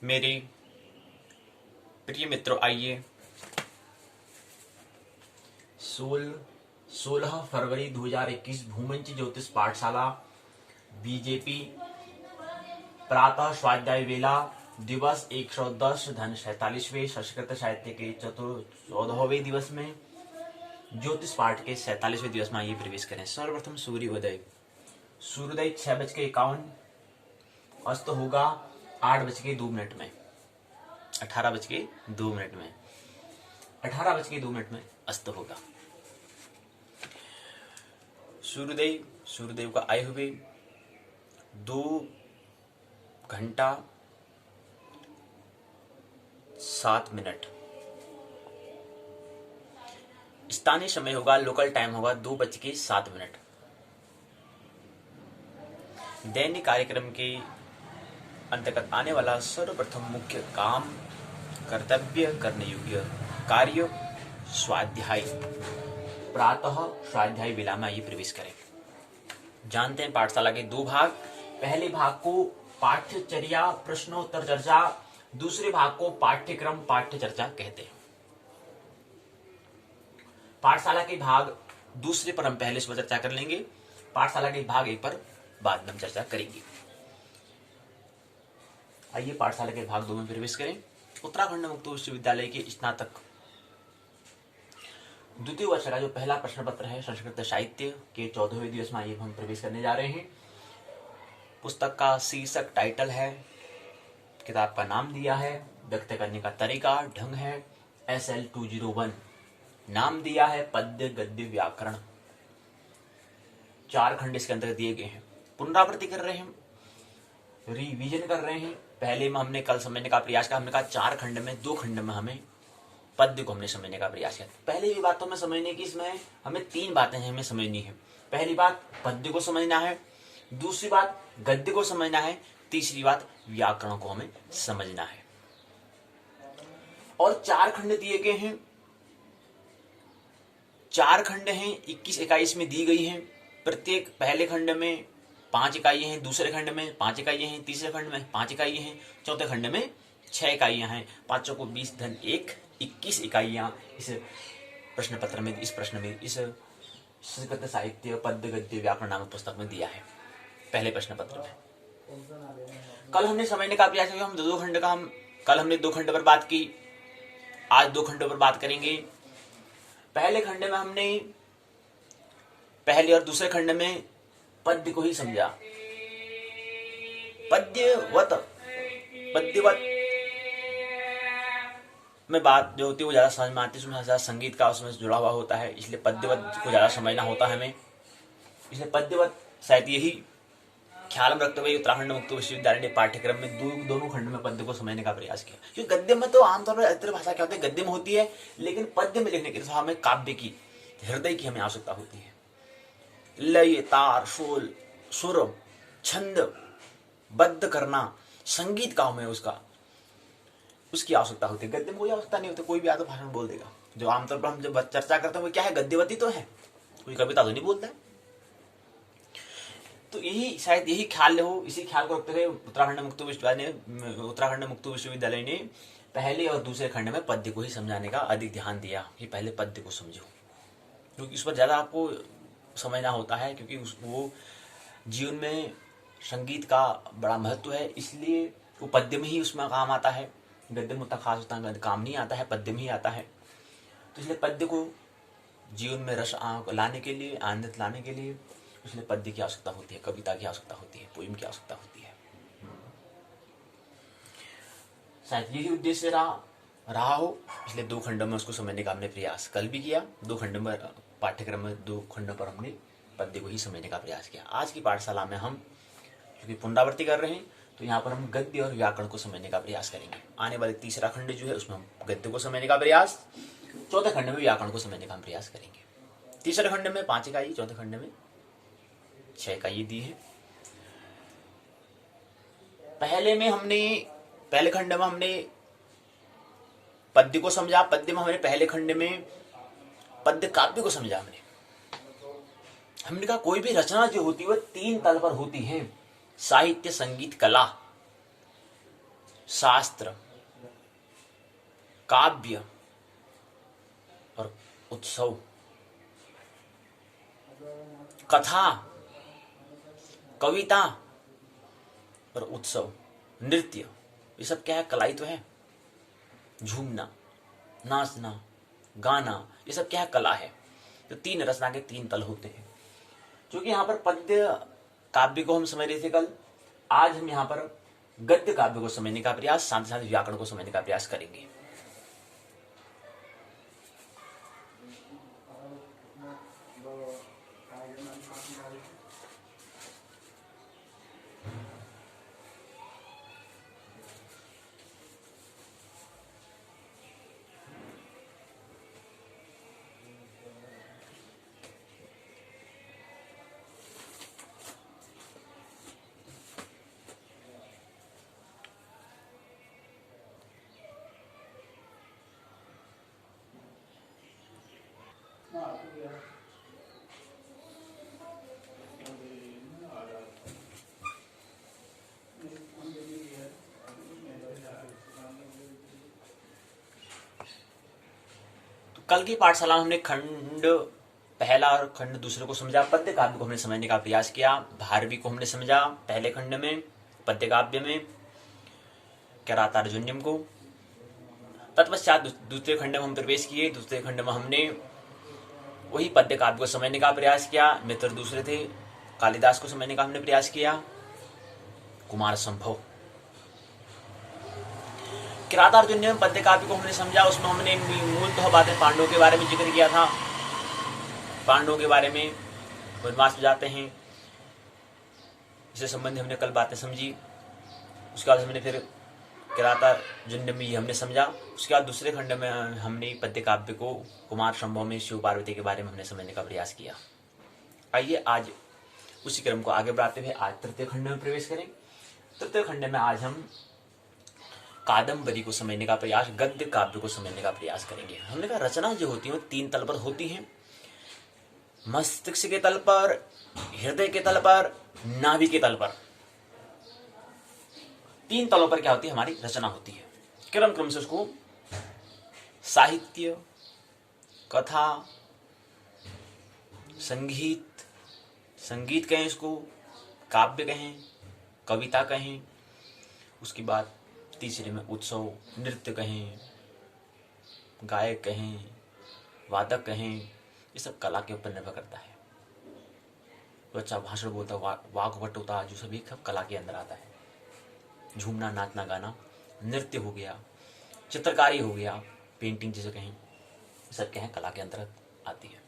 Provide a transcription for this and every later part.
मेरे प्रिय मित्रों, आइए 16 फरवरी 2021 भूमंच ज्योतिष पाठशाला बीजेपी प्रातः स्वाध्याय वेला दिवस 110 धन 47वें संस्कृत साहित्य के 14वें दिवस में ज्योतिष पाठ के 47वें दिवस में आइए प्रवेश करें। सर्वप्रथम सूर्योदय 6:51, अस्त होगा 8:02 में, 18:02 में, 18:02 में अस्त होगा। सूर्योदय का आए हुए 2 घंटा 7 मिनट। स्थानीय समय होगा, लोकल टाइम होगा 2:07। दैनिक कार्यक्रम के अंतर्गत आने वाला सर्वप्रथम मुख्य काम, कर्तव्य करने योग्य कार्य, स्वाध्याय। प्रातः स्वाध्याय वेला में आइए प्रवेश करें। जानते हैं पाठशाला के 2 भाग। पहले भाग को पाठ्यचर्या प्रश्नोत्तर चर्चा, दूसरे भाग को पाठ्यक्रम पाठ्य चर्चा कहते हैं। पाठशाला के भाग दूसरे पर हम पहले से चर्चा कर लेंगे, पाठशाला के भाग 1 पर बाद में हम चर्चा करेंगे। आइए पाठशाला के भाग 2 में प्रवेश करें। उत्तराखंड मुक्त विश्वविद्यालय के स्नातक द्वितीय वर्ष का जो पहला प्रश्न पत्र है संस्कृत साहित्य के 14वें दिवस में आइए हम प्रवेश करने जा रहे हैं। पुस्तक का शीर्षक टाइटल है, किताब का नाम दिया है, व्यक्त करने का तरीका ढंग है SL201, नाम दिया है पद्य गद्य व्याकरण। 4 खंड इसके अंतर्गत दिए गए हैं। पुनरावृत्ति कर रहे हैं, रिवीजन कर रहे हैं। पहले में हमने कल समझने का प्रयास किया, हमने कहा 4 खंड में 2 खंड में हमें पद्य को हमने समझने का प्रयास किया। पहले भी बातों में समझने की, इसमें हमें 3 बातें हमें समझनी है। पहली बात पद्य को समझना है, दूसरी बात गद्य को समझना है, तीसरी बात व्याकरण को हमें समझना है। और 4 खंड दिए गए हैं, 4 खंड हैं, 21 इकाई इसमें दी गई हैं। प्रत्येक पहले खंड में 5 इकाइयां हैं, दूसरे खंड में 5 इकाइयां हैं, तीसरे खंड में 5 इकाइयां हैं, चौथे खंड में 6 इकाइयां हैं। 5 को 20 धन 1, 21 इकाइयां इस प्रश्न पत्र में, इस प्रश्न में, इस संस्कृत साहित्य पद्य गद्य व्याकरण नामक पुस्तक में दिया है, पहले प्रश्न पत्र में। कल हमने समझने का प्रयास किया, हम 2 खंड का, कल हमने 2 खंड पर बात की, आज 2 खंडों पर बात करेंगे। पहले खंड में हमने पहले और दूसरे खंड में पद्य को ही समझा। पद्यवत में बात जो होती है वो ज्यादा समझ में आती है, उसमें ज्यादा संगीत का उसमें जुड़ा हुआ होता है, इसलिए पद्यवत को ज्यादा समझना होता है हमें। इसलिए पद्यवत शायद यही ख्याल में रखते हुए उत्तराखंड मुक्त विश्वविद्यालय ने पाठ्यक्रम में दोनों खंड में पद्य को समझने का प्रयास किया। क्योंकि गद्य में तो आमतौर पर इतर भाषा क्या होती है, गद्य में होती है, लेकिन पद्य में लिखने के लिए हमें काव्य की, हृदय की हमें आवश्यकता होती है। लय, तार, शोल, सुर, छंद बद्ध करना, संगीत का हमें उसकी आवश्यकता होती है। गद्य में कोई आवश्यकता नहीं होती, कोई भी आदमी भाषण बोल देगा। जो आमतौर पर हम जब चर्चा करते हैं वो क्या है, गद्यवती तो है, कोई कविता तो नहीं बोलता है। तो यही शायद यही ख्याल हो, इसी ख्याल को रखते हुए उत्तराखंड मुक्त विश्वविद्यालय ने पहले और दूसरे खंड में पद्य को ही समझाने का अधिक ध्यान दिया कि पहले पद्य को समझो, क्योंकि उस पर ज्यादा आपको समझना होता है, क्योंकि वो जीवन में संगीत का बड़ा महत्व है, इसलिए वो पद्य में ही उसमें काम आता है। गद्य में उतना खास उतना काम नहीं आता है, पद्य में ही आता है। तो इसलिए पद्य को जीवन में रस लाने के लिए, आनंद लाने के लिए, इसलिए पद्य की आवश्यकता होती है, कविता की आवश्यकता होती है, पोइम की आवश्यकता होती है। शायद यही उद्देश्य रहा हो, इसलिए 2 खंडों में उसको समझने का हमने प्रयास कल भी किया। 2 खंडों में पाठ्यक्रम में 2 खंडों पर हमने पद्य को ही समझने का प्रयास किया। आज की पाठशाला में हम क्योंकि पुनरावृत्ति कर रहे हैं, तो यहाँ पर हम गद्य और व्याकरण को समझने का प्रयास करेंगे। आने वाले तीसरा खंड जो है उसमें हम गद्य को समझने का प्रयास, चौथे खंड में व्याकरण को समझने का हम प्रयास करेंगे। तीसरे खंड में 5 इकाई, चौथे खंड में 6 इकाई दी है। पहले खंड में हमने पद्य को समझा, पद्य में हमने पहले खंड में पद्य काव्य को समझा। हमने कहा कोई भी रचना जो होती है वह 3 तल पर होती है, साहित्य, संगीत, कला। शास्त्र, काव्य और उत्सव, कथा, कविता और उत्सव, नृत्य, ये सब क्या है? कला ही तो है। झूमना, नाचना, गाना, ये सब क्या है? कला है। तो तीन रचना के तीन तल होते हैं। क्योंकि यहाँ पर पद्य काव्य को हम समझ रहे थे कल, आज हम यहाँ पर गद्य काव्य को समझने का प्रयास, साथ साथ व्याकरण को समझने का प्रयास करेंगे। कल की पाठशाला में हमने खंड पहला और खंड दूसरे को समझा, पद्य काव्य को हमने समझने का प्रयास किया। भारवी को हमने समझा पहले खंड में, पद्य काव्य में किरातार्जुनीयम को। तत्पश्चात दूसरे खंड में हम प्रवेश किए। दूसरे खंड में हमने वही पद्य काव्य को समझने का प्रयास किया। मित्र दूसरे थे, कालिदास को समझने का हमने प्रयास किया, कुमार संभव। किरातार्जुनीयम पद्य काव्य को हमने समझा। उसमें हमने मूलतः बातें पांडवों के बारे में जिक्र किया था। पांडवों के बारे में वनवास में जाते हैं, इससे संबंधित हमने कल बातें समझी। उसके बाद हमने फिर किरातार्जुनीयम ये हमने समझा। उसके बाद दूसरे खंड में हमने पद्य काव्य को कुमार संभव में शिव पार्वती के बारे में हमने समझने का प्रयास किया। आइए आज उसी क्रम को आगे बढ़ाते हुए आज तृतीय खंड में प्रवेश करें। तृतीय खंड में आज हम कादम्बरी को समझने का प्रयास, गद्य काव्य को समझने का प्रयास करेंगे। हमने कहा रचना जो होती है वो तीन तल पर होती है, मस्तिष्क के तल पर, हृदय के तल पर, नाभि के तल पर। तीन तलों पर क्या होती है? हमारी रचना होती है। क्रम क्रम से उसको साहित्य, कथा, संगीत, संगीत कहें इसको, काव्य कहें, कविता कहें, उसके बाद तीसरे में उत्सव, नृत्य कहें, गायक कहें, वादक कहें, ये सब कला के ऊपर निर्भर करता है। तो अच्छा भाषण बोलता, वाग्भट होता, जो सभी सब कला के अंदर आता है। झूमना, नाचना, गाना, नृत्य हो गया, चित्रकारी हो गया, पेंटिंग जिसे कहें, सब क्या है? कला के अंदर आती है।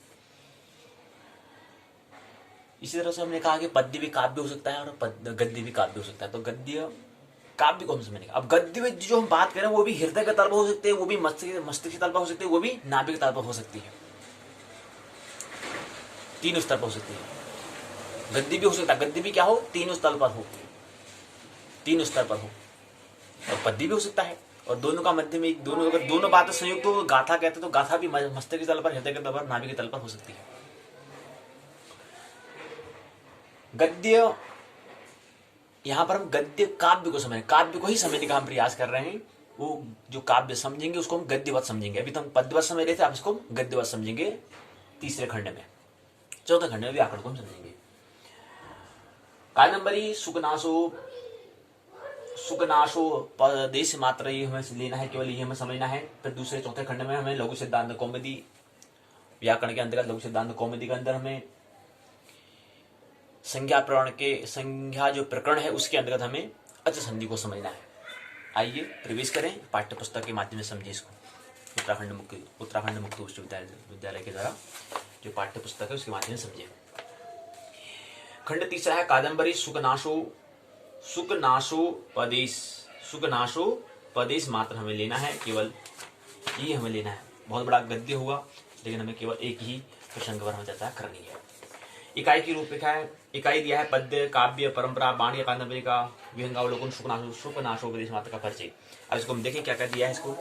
इसी तरह से हमने कहा कि पद्य भी काव्य हो सकता है और गद्य भी काव्य हो सकता है। तो गद्य काव्य को हम समझेंगे। अब गद्य में जो हम बात करें वो भी हृदय के तल पर हो सकते हैं, वो भी मस्तिष्क के तल पर हो सकते हैं, वो भी नाभि के तल पर हो सकती है। तीनों स्तर पर हो सकती है। गद्य भी हो सकता है। गद्य भी क्या हो? तीनों स्तर पर हो, तीनों स्तर पर हो। और पद्य भी हो सकता है। और दोनों का मध्य में दोनों, अगर दोनों बातें संयुक्त तो गाथा कहते, तो गाथा भी मस्तिष्क के तल पर, हृदय के तल पर, नाभि के तल पर हो सकती है। गद्य, यहां पर हम गद्य काव्य को समझें, काव्य को ही समझने का हम प्रयास कर रहे हैं। वो जो काव्य समझेंगे उसको हम गद्यवत समझेंगे। अभी तो हम पद्यवत समझ रहे थे, अब इसको गद्यवत समझेंगे तीसरे खंड में। चौथे खंड में व्याकरण को हम समझेंगे। कादम्बरी सुकनाशो पदेश मात्र, ये हमें लेना है, केवल ये हमें समझना है। फिर दूसरे चौथे खंड में हमें लघु सिद्धांत कौमुदी, व्याकरण के अंतर्गत लघु सिद्धांत कौमुदी के अंदर हमें संज्ञा जो प्रकरण है उसके अंतर्गत हमें अच संधि को समझना है। आइए प्रवेश करें, पाठ्य पुस्तक के माध्यम से समझिए इसको। उत्तराखंड मुक्त विश्वविद्यालय के द्वारा जो पाठ्य पुस्तक है उसके माध्यम से समझिए। खंड तीसरा है कादम्बरी सुकनाशो पदेश मात्र हमें लेना है, केवल ये हमें लेना है। बहुत बड़ा गद्य होगा, लेकिन हमें केवल एक ही प्रसंग पर हमें चर्चा करनी है। इकाई की रूपरेखा है, इकाई दिया है पद्य, काव्य, परंपरा, बाणी, कादम्बरी का विहंगावलोकन, सुकनाशो उपदेश मात्र का परिचय। अब इसको हम देखें क्या क्या दिया है इसको।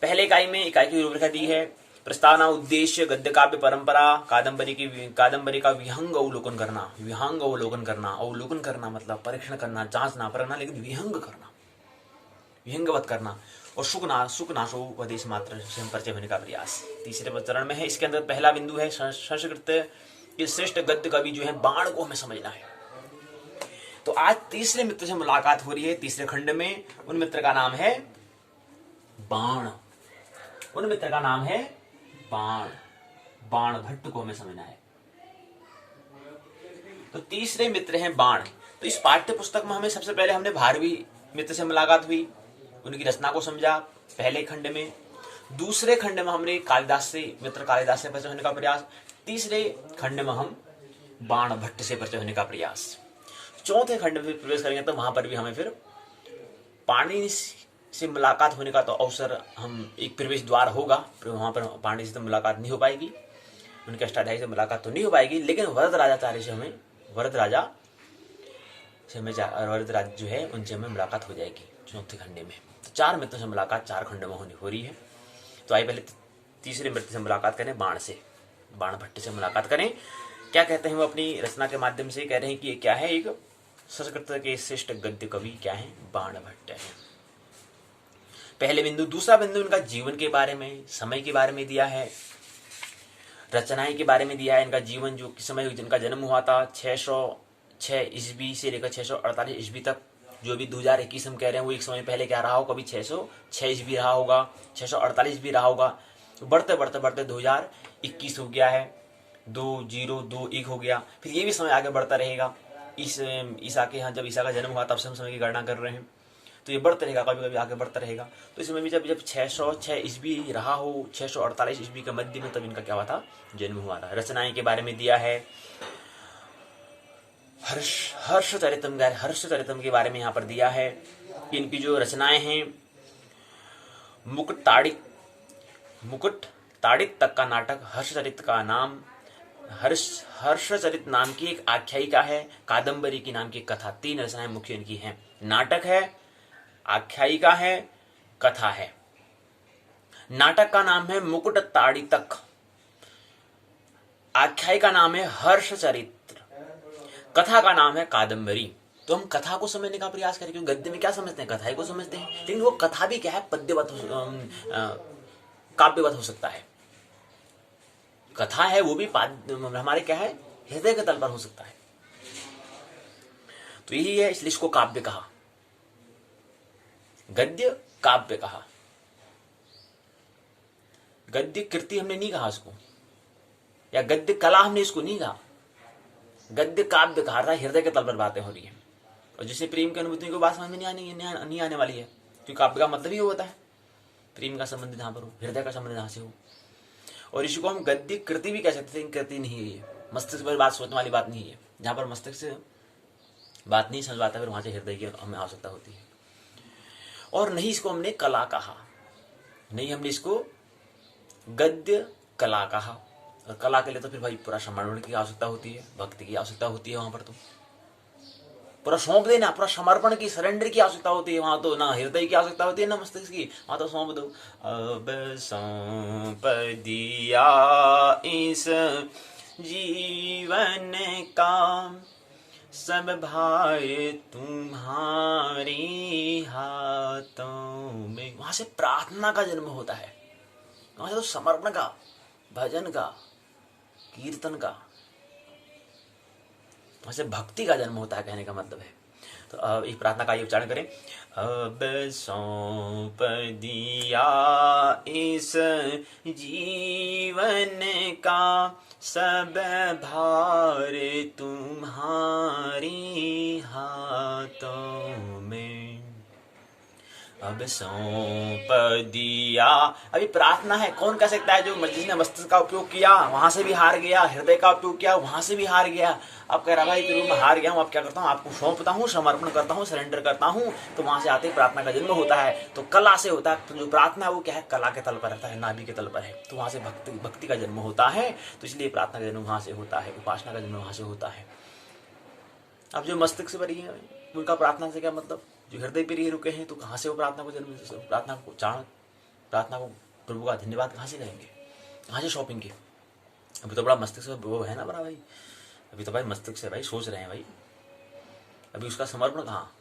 पहले इकाई में इकाई की रूपरेखा दी है, प्रस्तावना, उद्देश्य, गद्य काव्य, परंपरा, कादम्बरी का विहंग अवलोकन करना। अवलोकन करना मतलब परीक्षण करना, जांचना, परखना, लेकिन विहंग करना, विहंगवत करना, और सुख नाशो उपदेश मात्र से हम परिचय होने का प्रयास तीसरे चरण में है। इसके अंदर पहला बिंदु है संस्कृत के श्रेष्ठ गद्य कवि जो है बाण को हमें समझना है। तो आज तीसरे मित्र से मुलाकात हो रही है तीसरे खंड में। उन मित्र का नाम है बाण, उन मित्र का नाम है बाण, बाण भट्ट को हमें समझना है। तो तीसरे मित्र हैं बाण। तो इस पाठ्य पुस्तक में हमें सबसे पहले हमने भारवी मित्र से मुलाकात हुई, उनकी रचना को समझा पहले खंड में। दूसरे खंड में हमने कालिदास से मित्र कालिदास से परिचय होने का प्रयास। तीसरे खंड में हम बाण भट्ट से परिचय होने का प्रयास। चौथे खंड में प्रवेश करेंगे तो वहां पर भी हमें फिर पाणिनि से मुलाकात होने का तो अवसर, हम एक प्रवेश द्वार होगा, वहां पर पाणिनि से तो मुलाकात नहीं हो पाएगी, उनके अष्टाध्यायी से मुलाकात तो नहीं हो पाएगी, लेकिन वरदराजाचार्य से हमें वरदराज जो है उनसे हमें मुलाकात हो जाएगी चौथे खंड में। तो चार मित्रों से मुलाकात चार खंडों में हो रही है। तो आइए पहले तीसरे मित्र से मुलाकात करें, बाण से, बाण भट्ट से मुलाकात करें। क्या कहते हैं वो अपनी रचना के माध्यम से? कह रहे हैं कि ये क्या है, एक संस्कृत के श्रेष्ठ गद्य कवि क्या है, बाण भट्ट है। पहले बिंदु। दूसरा बिंदु इनका जीवन के बारे में, समय के बारे में दिया है, रचनाएं के बारे में दिया है। इनका जीवन जो किस समय जिनका जन्म हुआ था 606 ईस्वी से लेकर 648 ईस्वी तक, जो भी 2021 हम कह रहे हैं वो एक समय पहले क्या रहा हो, कभी 606 ईस्वी रहा होगा, 648 ईस्वी रहा होगा। तो बढ़ते बढ़ते बढ़ते 2021 हो गया है, 2021 हो गया। फिर ये भी समय आगे बढ़ता रहेगा। ईसा के यहाँ जब ईसा का जन्म हुआ तब से हम समय की गणना कर रहे हैं, तो ये बढ़ता रहेगा, कभी कभी आगे बढ़ता रहेगा। तो इसमें भी जब 606 ईस्वी रहा हो, 648 ईस्वी के मध्य में, तब इनका क्या हुआ था, जन्म हुआ था। रचनाएं के बारे में दिया है, हर्षचरितम के बारे में यहाँ पर दिया है। इनकी जो रचनाएं हैं, मुकुट ताड़ित तक का नाटक, हर्षचरित का नाम, हर्षचरित नाम की एक आख्यायिका है, कादम्बरी की नाम की कथा, तीन रचनाएं मुख्य इनकी हैं। नाटक है, आख्यायिका है, कथा है। नाटक का नाम है मुकुट ताड़ितक, आख्यायिका नाम है हर्षचरित्र, कथा का नाम है कादम्बरी। तो हम कथा को समझने का प्रयास करें, क्योंकि गद्य में क्या समझते हैं, कथा ही को समझते हैं, लेकिन वो कथा भी क्या है, पद्यवत काव्यवत हो सकता है। कथा है वो भी हमारे क्या है, हृदय के तल पर हो सकता है। तो यही है, इसलिए इसको काव्य कहा, गद्य काव्य कहा। गद्य कृति हमने नहीं कहा इसको, या गद्य कला हमने इसको नहीं कहा, गद्य काव्य कहा था। हृदय के तल पर बातें हो रही है, और जिसे प्रेम की अनुभूति को बात समझ में नहीं आने वाली है, क्योंकि काव्य का मतलब ही होता है प्रेम का संबंध जहां पर हो, हृदय का संबंध जहां से हो। और इसको हम गद्य कृति भी कह सकते हैं, कृति नहीं है ये, मस्तिष्क पर बात सोचने वाली बात नहीं है। जहां पर मस्तिष्क से बात नहीं समझ पाता, फिर वहां से हृदय की हमें आवश्यकता होती है। और नहीं इसको हमने कला कहा, नहीं हमने इसको गद्य कला कहा। और कला के लिए तो फिर भाई पूरा समर्पण की आवश्यकता होती है, भक्ति की आवश्यकता होती है, वहां पर तो पूरा सौंप देना, पूरा समर्पण की, सरेंडर की आवश्यकता होती है। वहां तो ना हृदय की आवश्यकता होती है ना मस्तिष्क की, वहां तो सौंप दो। अब सौंप दिया इस जीवन का सब भार तुम्हारे हाथों में। वहां से प्रार्थना का जन्म होता है, वहां से तो समर्पण का, भजन का, कीर्तन का, वहां से भक्ति का जन्म होता है, कहने का मतलब है। तो अब इस प्रार्थना का उच्चारण करें। अब सौंप दिया इस जीवन का सब भार तुम्हारे हाथों में। अब सौंप दिया, अभी प्रार्थना है, कौन कह सकता है, जो जिसने मस्तिष्क का उपयोग किया वहां से भी हार गया, हृदय का उपयोग किया वहां से भी हार गया। अब कह रहा भाई कि मैं हार गया हूं, अब क्या करता हूं, आपको सौंपता हूं, समर्पण करता हूं, सरेंडर करता हूं। तो वहां से आते ही प्रार्थना का जन्म होता है। तो कला से होता है, तो जो प्रार्थना है वो क्या है, कला के तल पर रहता है, नाभि के तल पर है। तो वहां से भक्ति का जन्म होता है। तो इसलिए प्रार्थना का जन्म वहां से होता है, उपासना का जन्म वहां से होता है। अब जो मस्तिष्क से भरी है उनका प्रार्थना से क्या मतलब, जो हृदय पर ही रुके हैं, तो कहाँ से वो प्रार्थना को जन्म, प्रार्थना को चाण, प्रार्थना को प्रभु का धन्यवाद कहाँ से करेंगे, कहाँ से शॉपिंग अभी तो बड़ा मस्तिष्क वो है ना बड़ा भाई, अभी तो भाई मस्तिष्क से भाई सोच रहे हैं भाई, अभी उसका समर्पण कहाँ।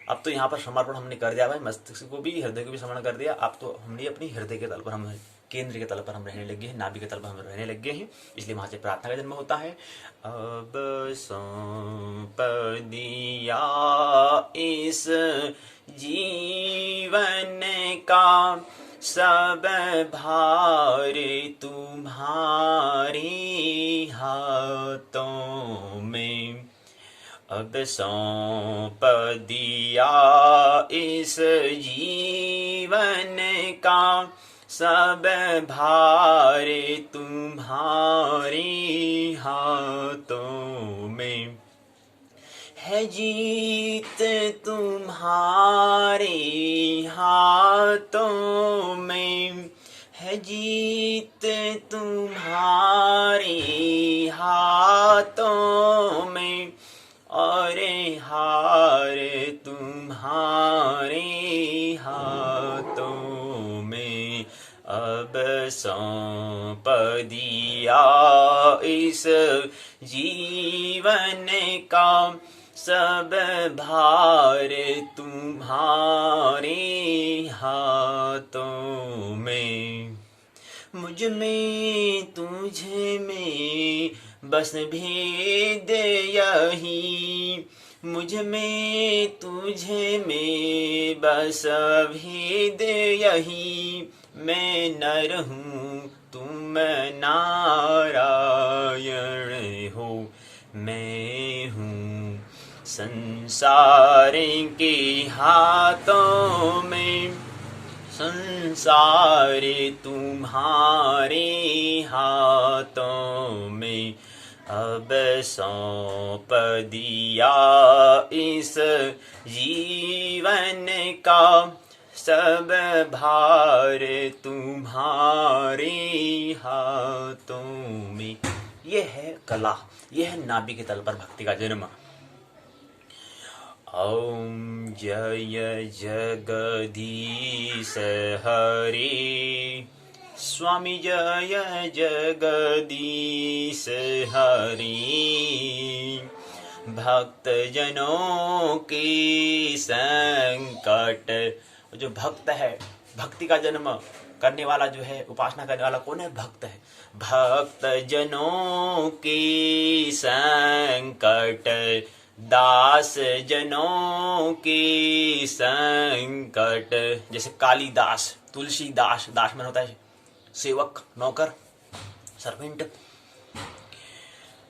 अब तो यहाँ पर समर्पण हमने कर दिया भाई, मस्तिष्क को भी हृदय को भी समर्पण कर दिया। अब तो हमने अपनी हृदय के तल पर, हम केंद्र के तल पर हम रहने लगे हैं, नाभि के तल पर हम रहने लगे हैं, इसलिए वहां से प्रार्थना का जन्म होता है। अब सौंप दिया इस जीवन का सब भार तुम्हारे हाथों में, अब सौंप दिया इस जीवन का सब भार तुम्हारे हाथों में, है जीत तुम्हारे हाथों में, है जीत तुम्हारे हाथों में, और हार तुम्हारे हाथों में, अब सौंप दिया इस जीवन का सब भार तुम्हारे हाथों में, मुझ में तुझ में बस भेद यही, मुझ में तुझे में बस भेद यही, मैं नर हूँ तुम नारायण हो, मैं हूँ संसार के हाथों में, संसार तुम्हारे हाथों में, अब सौंप दिया इस जीवन का सब भार तुम्हारे हाथों में। ये है कला, ये है नाभि के तल पर भक्ति का जन्म। ओम जय जगदीश हरि, स्वामी जय जगदीश हरि, भक्त जनों की संकट। जो भक्त है, भक्ति का जन्म करने वाला जो है, उपासना करने वाला कौन है? भक्त है। भक्त जनों की संकट, दास जनों की संकट। जैसे कालिदास, तुलसीदास, दास में होता है सेवक, नौकर, सर्वेंट।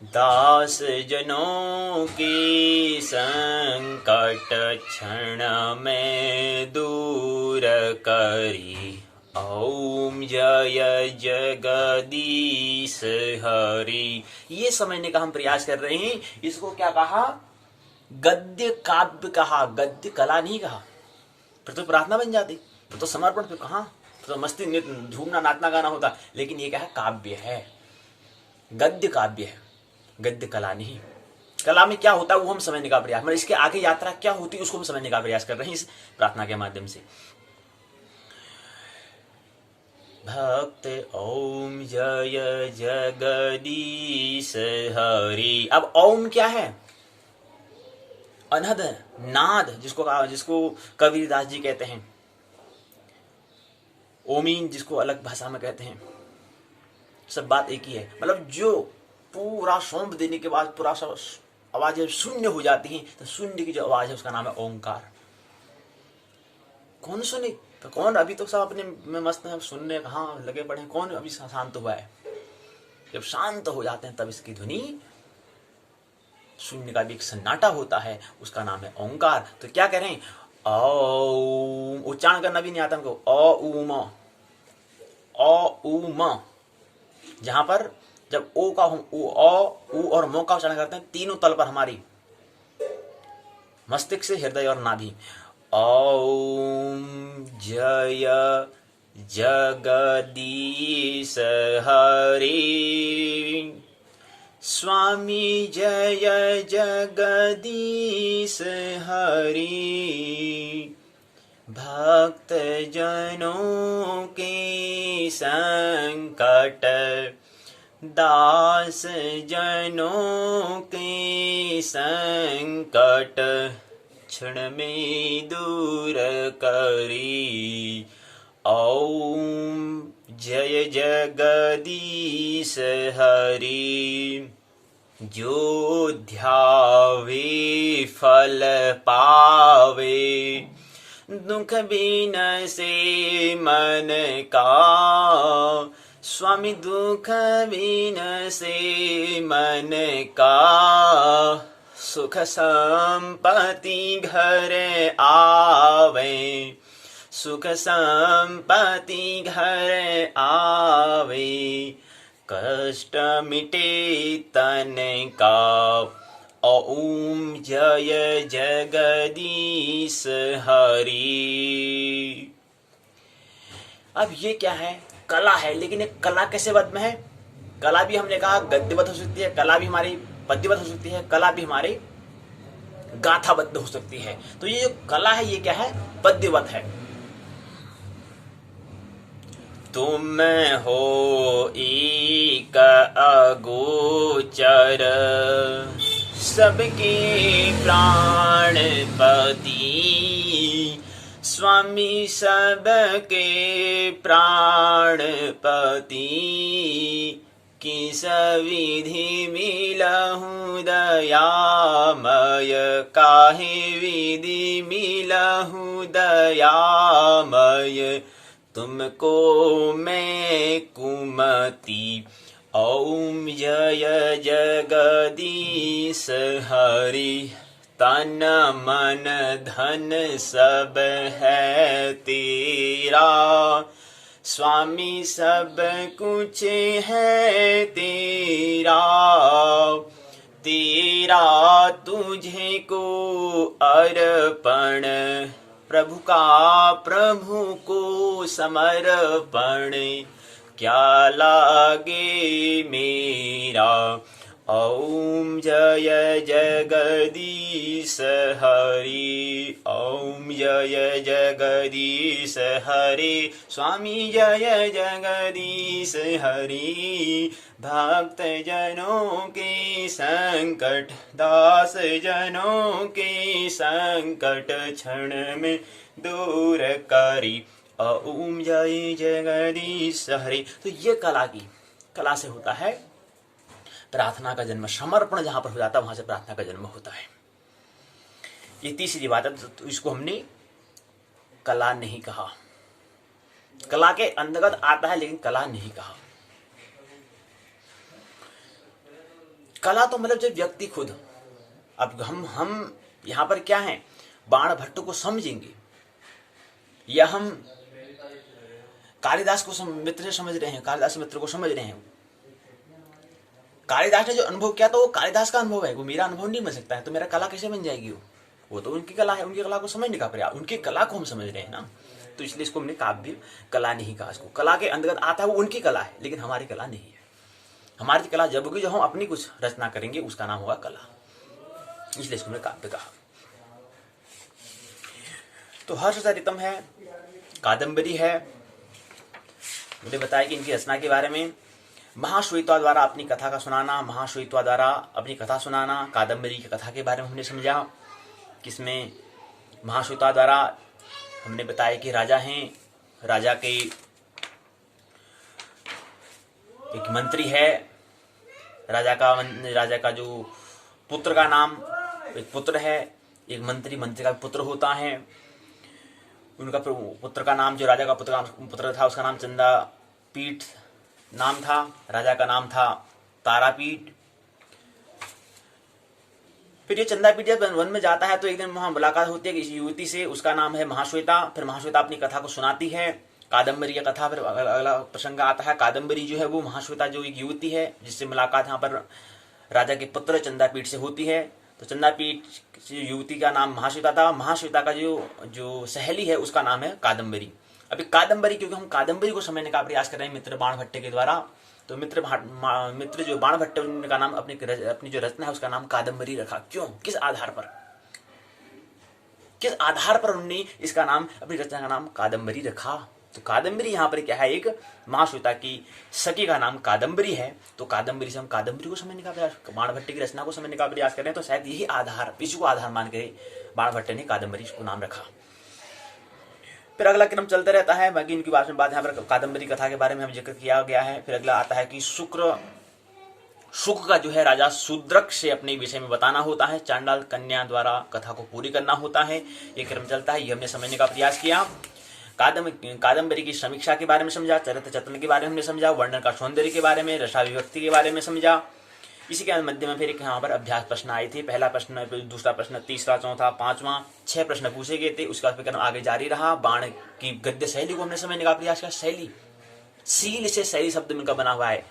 दास जनों की संकट क्षण में दूर करी, ओम जय जगदीश हरि। ये समझने का हम प्रयास कर रहे हैं। इसको क्या कहा? गद्य काव्य कहा, गद्य कला नहीं कहा। फिर तो प्रार्थना बन जाती, फिर तो समर्पण, फिर कहाँ, फिर तो मस्ती, झूमना, नाचना, गाना होता। लेकिन ये क्या है? काव्य है, गद्य काव्य है, गद्य कला नहीं। कला में क्या होता है वो हम समझने का प्रयास, मतलब इसके आगे यात्रा क्या होती है उसको हम समझने का प्रयास कर रहे हैं इस प्रार्थना के माध्यम से। भक्त ओम जय जगदीश हरि। अब ओम क्या है? अनहद, नाद, जिसको कबीरदास जी कहते हैं। ओमीन जिसको अलग भाषा में कहते हैं। सब बात एक ही है। मतलब जो पूरा सौंप देने के बाद पूरा आवाज जब शून्य हो जाती है, तो शून्य की जो आवाज है उसका नाम है ओंकार। कौन सुने? तो कौन अभी तो सब अपने में मस्त है, सुनने कहाँ लगे पड़े हैं। कौन अभी शांत हुआ है? जब शांत हो जाते हैं तब इसकी ध्वनि, शून्य का भी एक सन्नाटा होता है, उसका नाम है ओंकार। तो क्या कह रहे हैं? ओम, उच्चारण करना भी नहीं आता हमको। ओ उ म, जहां पर जब ओ का हम उ और मो का उच्चारण करते हैं, तीनों तल पर हमारी मस्तिष्क से हृदय और नाभि। ओम जय जगदीश हरि, स्वामी जय जगदीश हरि, भक्त जनों के संकट, दास जनों के संकट, क्षण में दूर करी। ओम जय जगदीश हरि। जो ध्यावे फल पावे, दुख बिन से मन का। स्वामी दुख बिन से मन का, सुख संपत्ति घर आवे। सुख संपत्ति घर आवे, कष्ट मिटे तन का। ओम जय जगदीश हरि। अब ये क्या है? कला है, लेकिन एक कला कैसे बद में है? कला भी हमने कहा गद्यवत हो सकती है, कला भी हमारी पद्यवत हो सकती है, कला भी हमारे गाथाबद्ध हो सकती है। तो ये जो कला है ये क्या है? पद्यवत है। तुम हो एक अगोचर, सबके प्राणपति। स्वामी सबके प्राणपति, किस विधि मिलहु दयामय। काहे विधि मिलहु दयामय, तुमको मैं कुमति। ओम जय जगदीश हरि। तन मन धन सब है तेरा, स्वामी सब कुछ है तेरा। तेरा तुझे को अर्पण, प्रभु का प्रभु को समर्पण। क्या लागे मेरा। ओम जय जगदीश हरि। ओम जय जगदीश हरि। स्वामी जय जगदीश हरि। भक्त जनों के संकट, दास जनों के संकट, क्षण में दूर करी। ओम जय जगदीश हरि। तो ये कला से होता है प्रार्थना का जन्म। समर्पण जहां पर हो जाता है वहां से प्रार्थना का जन्म होता है। ये तीसरी बात है। तो इसको हमने कला नहीं कहा, कला के अंतर्गत आता है लेकिन कला नहीं कहा। कला तो मतलब जब व्यक्ति खुद, अब हम यहां पर क्या है, बाण भट्ट को समझेंगे या हम कालिदास को मित्र से समझ रहे हैं, कालिदास मित्र को समझ रहे हैं। कालिदास ने जो अनुभव किया तो वो कालिदास का अनुभव है, वो मेरा अनुभव नहीं बन सकता है। तो मेरा कला कैसे बन जाएगी? वो तो उनकी कला है, उनकी कला को समझने का प्रयास, उनकी कला को हम समझ रहे हैं ना। तो इसलिए इसको हमने काव्य कला नहीं कहा। इसको कला के अंतर्गत आता है, वो उनकी कला है लेकिन हमारी कला नहीं है। हमारी कला जब होगी जब हम अपनी कुछ रचना करेंगे, उसका नाम होगा कला। इसलिए इसको हमने काव्य कहा। तो हर्षचरितम है, कादम्बरी है। मुझे बताया कि इनकी रचना के बारे में। महाश्वेता द्वारा अपनी कथा का सुनाना, महाश्वेता द्वारा अपनी कथा सुनाना। कादम्बरी की कथा के बारे में हमने समझा, किसमें महाश्वेता द्वारा हमने बताया कि राजा हैं, राजा के एक मंत्री है, राजा का जो पुत्र का नाम, एक पुत्र है, एक मंत्री का पुत्र होता है। उनका पुत्र का नाम, जो राजा का पुत्र था, उसका नाम चंदापीठ नाम था। राजा का नाम था तारापीठ। फिर ये चंदापीठ जब वन में जाता है तो एक दिन वहां मुलाकात होती है किसी युवती से, उसका नाम है महाश्वेता। फिर महाश्वेता अपनी कथा को सुनाती है, कादम्बरी की कथा। फिर अगला प्रसंग आता है कादम्बरी जो है वो महाश्वेता जो एक युवती है जिससे मुलाकात यहाँ पर राजा के पुत्र चंदापीठ से होती है। तो चंदापीठ युवती का नाम महाश्वेता था। महाश्वेता का जो सहेली है उसका नाम है कादम्बरी। अभी कादम्बरी, क्योंकि हम कादम्बरी को समझने का प्रयास कर रहे हैं मित्र बाणभट्ट के द्वारा, तो मित्र जो बाणभट्ट का नाम अपनी जो रचना है उसका नाम कादम्बरी रखा। क्यों, किस आधार पर उन्होंने इसका नाम, अपनी रचना का नाम कादम्बरी रखा? तो कादम्बरी यहाँ पर क्या है, एक महाश्वेता की सखी का नाम कादम्बरी है। तो कादम्बरी से हम कादम्बरी को समझने का प्रयास, बाणभट्ट की रचना को समझने का प्रयास करें तो शायद यही आधार, इसी को आधार मान के बाणभट्ट ने कादम्बरी को नाम रखा। फिर अगला क्रम चलता रहता है, बाकी इनकी बात यहाँ पर कादम्बरी कथा के बारे में हम जिक्र किया गया है। फिर अगला आता है कि शुक का जो है राजा शूद्रक से अपने विषय में बताना होता है, चांडाल कन्या द्वारा कथा को पूरी करना होता है। ये क्रम चलता है, ये हमने समझने का प्रयास किया। कादम्बरी की समीक्षा के बारे में समझा, चरित्र चतन के बारे में हमने समझा, वर्णन का सौंदर्य के बारे में, रसाभिव्यक्ति के बारे में समझा। इसी के मध्य में फिर एक यहाँ पर अभ्यास प्रश्न आए थे, पहला प्रश्न, दूसरा प्रश्न, तीसरा, चौथा, पांचवा, 6 प्रश्न पूछे गए थे। उसके बाद क्रम आगे जारी रहा। बाण की गद्य शैली को हमने समझने का प्रयास किया। शैली, सील से शैली शब्द मिलकर बना हुआ है।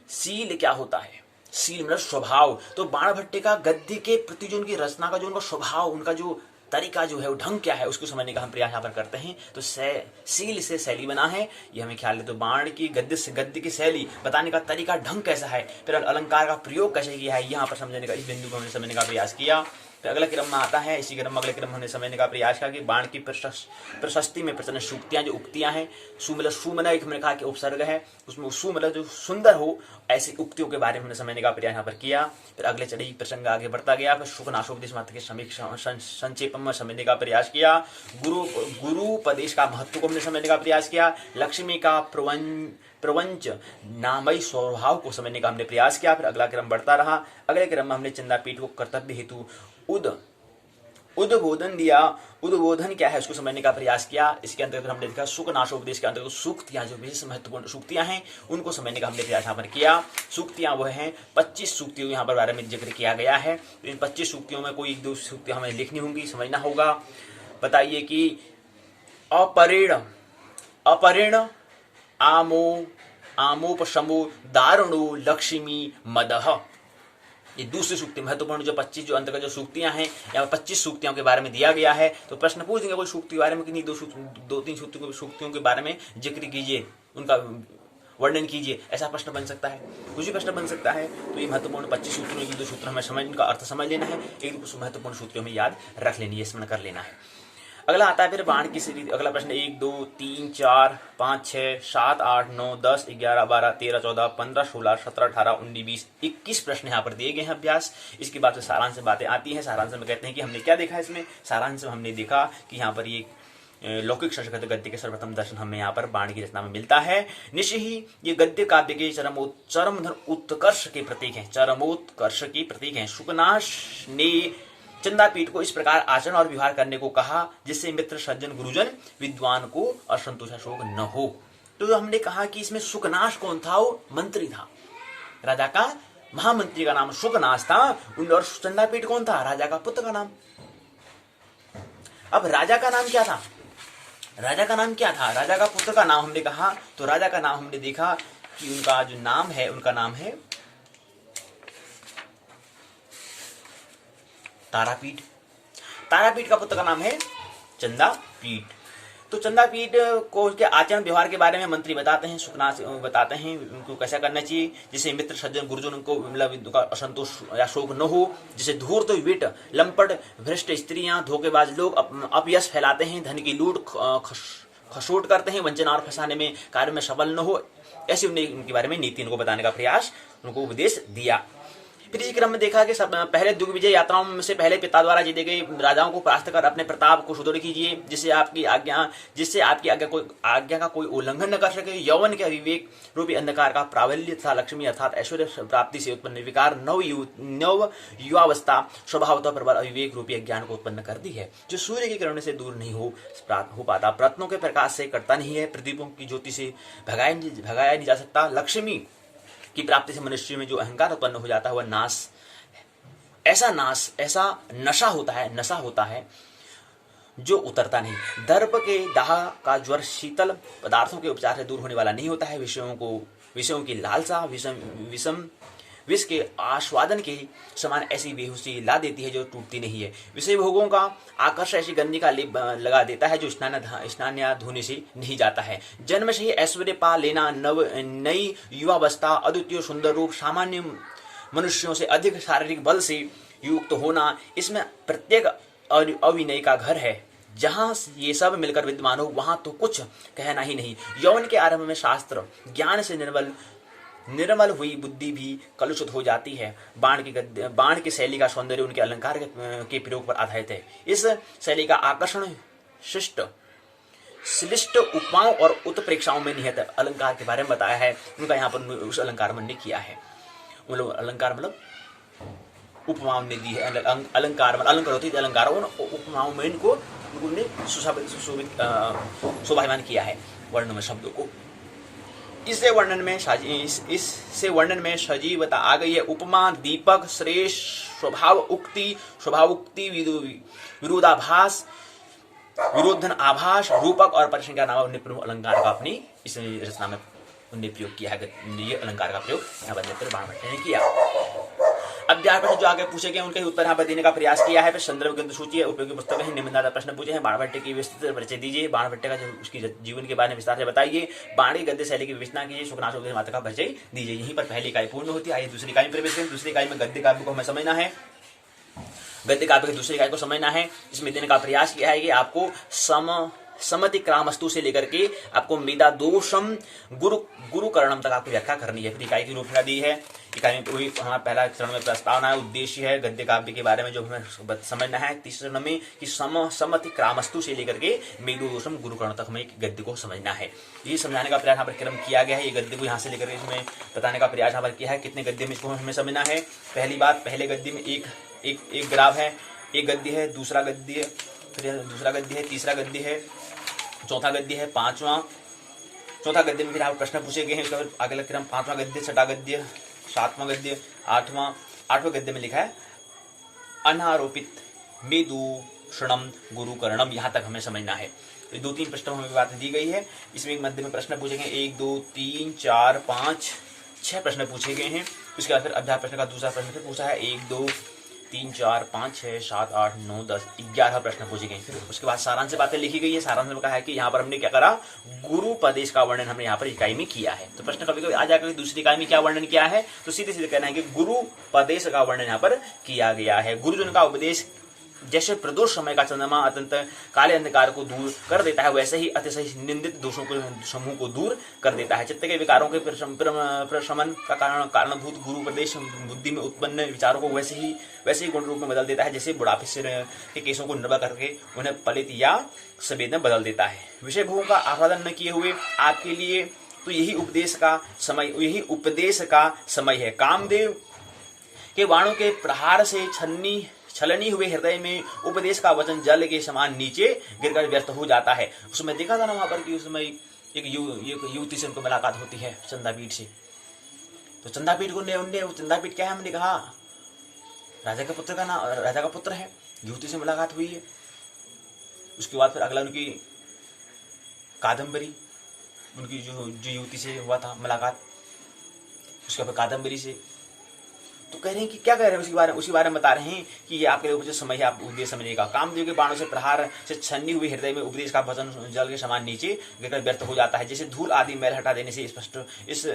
सील क्या होता है? सील मतलब स्वभाव। तो बाणभट्ट का गद्य के प्रति जो उनकी रचना का जो उनका स्वभाव, उनका जो तरीका जो है, वो ढंग क्या है, उसको समझने का हम प्रयास यहाँ पर करते हैं। तो सील से शैली बना है, ये हमें ख्याल है। तो बाण की गद्य की शैली बताने का तरीका, ढंग कैसा है, फिर अलंकार का प्रयोग कैसे किया है, यहाँ पर समझने का, इस बिंदु को हमने समझने का प्रयास किया। फिर अगले क्रम में आता है, इसी क्रम में अगले क्रम हमने समझने का प्रयास किया कि बाण की प्रशस्ति में प्रचन्न सूक्तियां, जो उक्तियां हैं, सुमन एक हमने कहा कि उपसर्ग है, उसमें सु मतलब जो सुंदर हो, ऐसी उक्तियों के बारे में हमने समझने का प्रयास यहाँ पर किया। फिर अगले चढ़ी प्रसंग आगे बढ़ता गया। फिर शुकनाशोपदेश मात्र के समीक्षा संक्षेप में समझने का प्रयास किया। गुरुपदेश का महत्व को हमने समझने का प्रयास किया। लक्ष्मी का प्रवंच नामयी स्वभाव को समझने का हमने प्रयास किया। फिर अगला क्रम बढ़ता रहा। अगले क्रम में हमने चंदापीठ को कर्तव्य हेतु उद्बोधन दिया। उद्बोधन क्या है उसको समझने का प्रयास किया। इसके अंतर्गत हमने देखा सुकनाशोपदेश के अंतर्गत सूक्तियां, जो विशेष महत्वपूर्ण सूक्तियां हैं, उनको समझने का हमने प्रयास यहाँ पर किया। सूक्तियां वो हैं 25 सूक्तियों यहाँ पर बारे में जिक्र किया गया है। इन 25 सूक्तियों में कोई 1-2 सूक्तियां हमें लिखनी होंगी, समझना होगा। बताइए कि अपरिण आमोपशमो दारुणो लक्ष्मी मदह, ये दूसरी सूक्ति महत्वपूर्ण जो 25 जो अंतर्गत जो सूक्तियां हैं, यहाँ 25 सूक्तियों के बारे में दिया गया है। तो प्रश्न पूछ देंगे कोई सूक्ति के बारे में कि नहीं, 2-3 सूक्तियों के बारे में जिक्र कीजिए, उनका वर्णन कीजिए, ऐसा प्रश्न बन सकता है, कुछ भी प्रश्न बन सकता है। तो ये महत्वपूर्ण 25 सूत्रों, 1-2 सूत्र हमें समझ, इनका अर्थ समझ लेना है, 1-2 महत्वपूर्ण सूत्रों में याद रख लेनी है, स्मरण कर लेना है। अगला आता है फिर बाण की सीरीज। अगला प्रश्न 1, 2, 3, 4, 5, 6, 7, 8, 9, 10, 11, 12, 13, 14, 15, 16, 17, 18, 19, 20, 21 प्रश्न यहाँ पर दिए गए हैं अभ्यास। इसके बाद से सारांश में बातें आती हैं। सारांश में कहते हैं कि हमने क्या देखा इसमें। सारांश में हमने देखा कि यहाँ पर ये लौकिक संस्कृत गद्य के सर्वप्रथम दर्शन हमें यहाँ पर बाण की रचना में मिलता है। निश्चय ही ये गद्य काव्य के चरमोत्कर्ष के प्रतीक हैं, चरमोत्कर्ष के प्रतीक हैं। शुकनाश ने चंदापीठ को इस प्रकार आचरण और व्यवहार करने को कहा जिससे मित्र, सज्जन, गुरुजन, विद्वान को असंतोष, शोक न हो। तो हमने कहा कि इसमें शुकनाश कौन था? वो मंत्री था, राजा का महामंत्री का नाम शुकनाश था। और चंदापीठ कौन था? राजा का पुत्र का नाम। अब राजा का नाम क्या था? राजा का नाम क्या था? राजा का पुत्र का नाम हमने कहा। तो राजा का नाम हमने देखा कि उनका जो नाम है, उनका नाम है तारापीठ। तारापीठ का पुत्र का नाम है चंदापीठ। तो चंदापीठ को उसके आचरण व्यवहार के बारे में मंत्री बताते हैं, शुकनाश बताते हैं उनको कैसा करना चाहिए जिससे मित्र, सज्जन, गुरुजन को मतलब असंतोष या शोक न हो। जिसे धूर्त, विट, लंपट, भ्रष्ट स्त्रियां, धोखेबाज लोग अपयश फैलाते हैं, धन की लूट खसोट करते हैं, वंचना और फंसाने में कार्य में सफल न हो, ऐसे उनके बारे में नीति उनको बताने का प्रयास, उनको उपदेश दिया। फिर इस क्रम में देखा कि पहले दिग्विजय यात्राओं से पहले पिता द्वारा जीते गए राजाओं को परास्त कर अपने प्रताप को सुदृढ़ कीजिए जिससे आपकी आज्ञा का कोई उल्लंघन न कर सके। यौवन के अविवेक रूपी अंधकार का प्राबल्य तथा लक्ष्मी अर्थात ऐश्वर्य प्राप्ति से उत्पन्न विकार नव युवावस्था स्वभावतः प्रबल अविवेक रूपी अज्ञान को उत्पन्न करती है जो सूर्य की किरणों से दूर नहीं हो पाता, रत्नों के प्रकाश से कटता नहीं है, प्रदीपों की ज्योति से भगाया नहीं जा सकता। लक्ष्मी की प्राप्ति से मनुष्य में जो अहंकार उत्पन्न हो जाता है वह ऐसा नशा होता है जो उतरता नहीं। दर्प के दाह का ज्वर शीतल पदार्थों के उपचार से दूर होने वाला नहीं होता है। विषयों की लालसा विष के आस्वादन के समान ऐसी बेहोशी ला देती है जो टूटती नहीं है। विषय भोगों का आकर्षण ऐसी गंदी का लेप लगा देता है जो स्नान या धोने से नहीं जाता है। जन्म से ही ऐश्वर्य पा लेना, नई युवावस्था, अद्वितीय सुंदर रूप, सामान्य मनुष्यों से अधिक शारीरिक बल से युक्त होना, इसमें प्रत्येक अविनय का घर है। जहां ये सब मिलकर विद्यमान हो वहां तो कुछ कहना ही नहीं। यौवन के आरंभ में शास्त्र ज्ञान से निर्मल हुई बुद्धि भी कलुषित हो जाती है। बाण की शैली का सौंदर्य उनके अलंकार के प्रयोग पर आधारित है। इस शैली का आकर्षण श्लिष्ट उपमाओं और उत्प्रेक्षाओं में निहित अलंकार के बारे में बताया है। उनका यहाँ पर उस अलंकार में किया है। मतलब अलंकार मतलब उपमाओं ने दी है। अलंकार मतलब अलंकार होती है अलंकार, उन उपमाओं में इनको उन्होंने शोभायमान किया है वर्ण में शब्दों को। इससे वर्णन में सजीवता आ गई है। उपमा, दीपक, श्रेष्ठ, स्वभावोक्ति, विरोधाभास, विरोधन आभास, रूपक और परिसंख्या नाम उन्हें प्रमुख अलंकार का अपनी इस रचना में उन्हें प्रयोग किया है। ये अलंकार का प्रयोग यहाँ पर बाणभट्ट ने किया। अध्याय प्रश्न जो आगे पूछे गए उनके उत्तर यहाँ पर देने का प्रयास किया है। फिर संदर्भ ग्रंथ सूची है, उपयोगी पुस्तक है, निम्नलिखित प्रश्न पूछे हैं। बाणभट्ट की विस्तृत परिचय दीजिए। बाणभट्ट का जो उसकी जीवन के बारे में विस्तार से बताइए। बाणी गद्य शैली की विवेचना कीजिए। शुकनाशोक माता का परिचय दीजिए। यहीं पर पहली इकाई पूर्ण होती है। आइए दूसरी इकाई में प्रवेश करें। दूसरी इकाई में गद्य काव्य को हमें समझना है। गद्य काव्य की दूसरी इकाई को समझना है। इसमें देने का प्रयास किया है कि आपको समति क्रामस्तु से लेकर के आपको मेधा दोषम गुरु करणम तक आपको व्याख्या करनी है। फिर इकाई की रूपरेखा दी है। इकाई में कोई हमारा पहला चरण में प्रस्तावना है, उद्देश्य है, गद्य काव्य के बारे में जो हमें समझना है। तीसरे चरण में कि समति क्रामस्तु से लेकर के मेधो दोषम गुरु करण तक हमें गद्य को समझना है। ये समझाने का प्रयास यहाँ पर क्रम किया गया है। ये गद्य को यहाँ से लेकर इसमें बताने का प्रयास यहाँ पर किया है। कितने गद्य में इसको हमें समझना है। पहली बात, पहले गद्य में एक ग्राफ है, एक गद्य है, दूसरा गद्य है, फिर दूसरा गद्य है, तीसरा गद्य है, चौथा गद्य है, पांचवा, चौथा गद्य में फिर आप प्रश्न पूछे गए हैं। उसका फिर अगला क्रम पांचवा गद्य, छठा गद्य, सातवां गद्य, आठवां गद्य में लिखा है अनारोपित मेदूषणम गुरुकरणम। यहाँ तक हमें समझना है। तो 2-3 प्रश्नों में हमें बात दी गई है। इसमें एक मध्य में प्रश्न पूछे गए 1, 2, 3, 4, 5, 6 प्रश्न पूछे गए हैं। उसके बाद फिर अध्याय प्रश्न का दूसरा प्रश्न फिर पूछा है 1, 2, 3, 4, 5, 6, 7, 8, 9, 10, 11 प्रश्न पूछे गए। फिर उसके बाद सारांश से बातें लिखी गई है। सारांश में कहा है कि यहाँ पर हमने क्या करा, गुरुपदेश का वर्णन हमने यहाँ पर इकाई में किया है। तो प्रश्न कभी कभी आ जाकर दूसरी इकाई में क्या वर्णन किया है, तो सीधे सीधे कहना है कि गुरुपदेश का वर्णन यहाँ पर किया गया है। गुरुजन का उपदेश जैसे प्रदोष समय का चंद्रमा अत्यंत काले अंधकार को दूर कर देता है, वैसे ही अतिशय निंदित दोषों के समूह को दूर कर देता है। चित्त के विकारों के प्रशमन का कारणभूत गुरु उपदेश बुद्धि में उत्पन्न विचारों को वैसे ही गुण रूप में बदल देता है, जैसे बुढ़ापे से के केसों को निर्भर करके उन्हें पलित या सफेद में बदल देता है। विषय भोगों का आस्वादन न किए हुए आपके लिए तो यही उपदेश का समय है। कामदेव के बाणों के प्रहार से छलनी हुए हृदय में उपदेश का वचन जल के समान नीचे गिरकर व्यर्थ हो जाता है। उसमें देखा था ना वहां पर कि उसमें एक युवती से उनको मुलाकात होती है चंदापीठ से। तो चंदापीठ को चंदापीठ क्या है, हमने कहा राजा का पुत्र है। युवती से मुलाकात हुई है। उसके बाद फिर अगला उनकी कादम्बरी, उनकी जो युवती से हुआ था मुलाकात, उसके बाद कादम्बरी से। तो कह रहे हैं कि क्या कह रहे हैं उसी बारे में बता रहे हैं कि ये आपके लिए समय है, आप उद्देश्य समझने का। कामदेव के बाणों से प्रहार से छन्नी हुई हृदय में उपदेश का वचन जल के समान नीचे गिरकर व्यर्थ हो जाता है। जैसे धूल आदि मैल हटा देने से इस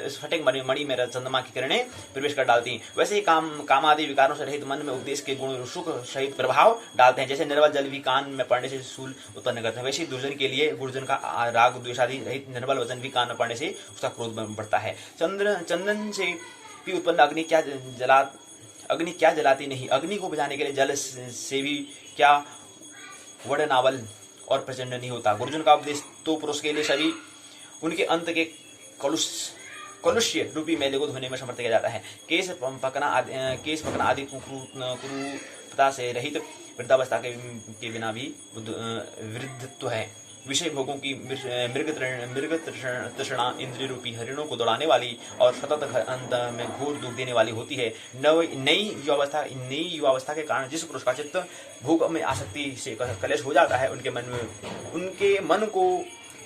स्फटिक मणि में चंद्रमा की किरणें प्रवेश कर डालती हैं, वैसे ही काम आदि विकारों से रहित मन में उपदेश के गुण सुख सहित प्रभाव डालते हैं। जैसे निर्मल जल भी कान में पड़ने से शूल उत्पन्न करते हैं, वैसे ही दुर्जन के लिए गुरुजन का राग द्वेषादि रहित निर्मल वचन भी कान में पड़ने से उसका क्रोध बढ़ता है। चंदन से भी उत्पन्न अग्नि क्या जलाती नहीं, अग्नि को बुझाने के लिए जल से भी क्या वड़नावल और प्रचंड नहीं होता। गुरुजन का उपदेश तो पुरुष के लिए सभी उनके अंत के कलुष्य रूपी मैले को धोने में समर्थ किया जाता है। केस पकना आदि कुरूपता से रहित वृद्धावस्था के बिना भी वृद्धत्व है। विषय भोगों की मृग तृष्णा इंद्रिय रूपी हरिणों को दौड़ाने वाली और सतत अंत में घोर दुख देने वाली होती है। नई युवावस्था के कारण जिस पुरुष का चित्त भोग में आसक्ति से कलेश हो जाता है, उनके मन को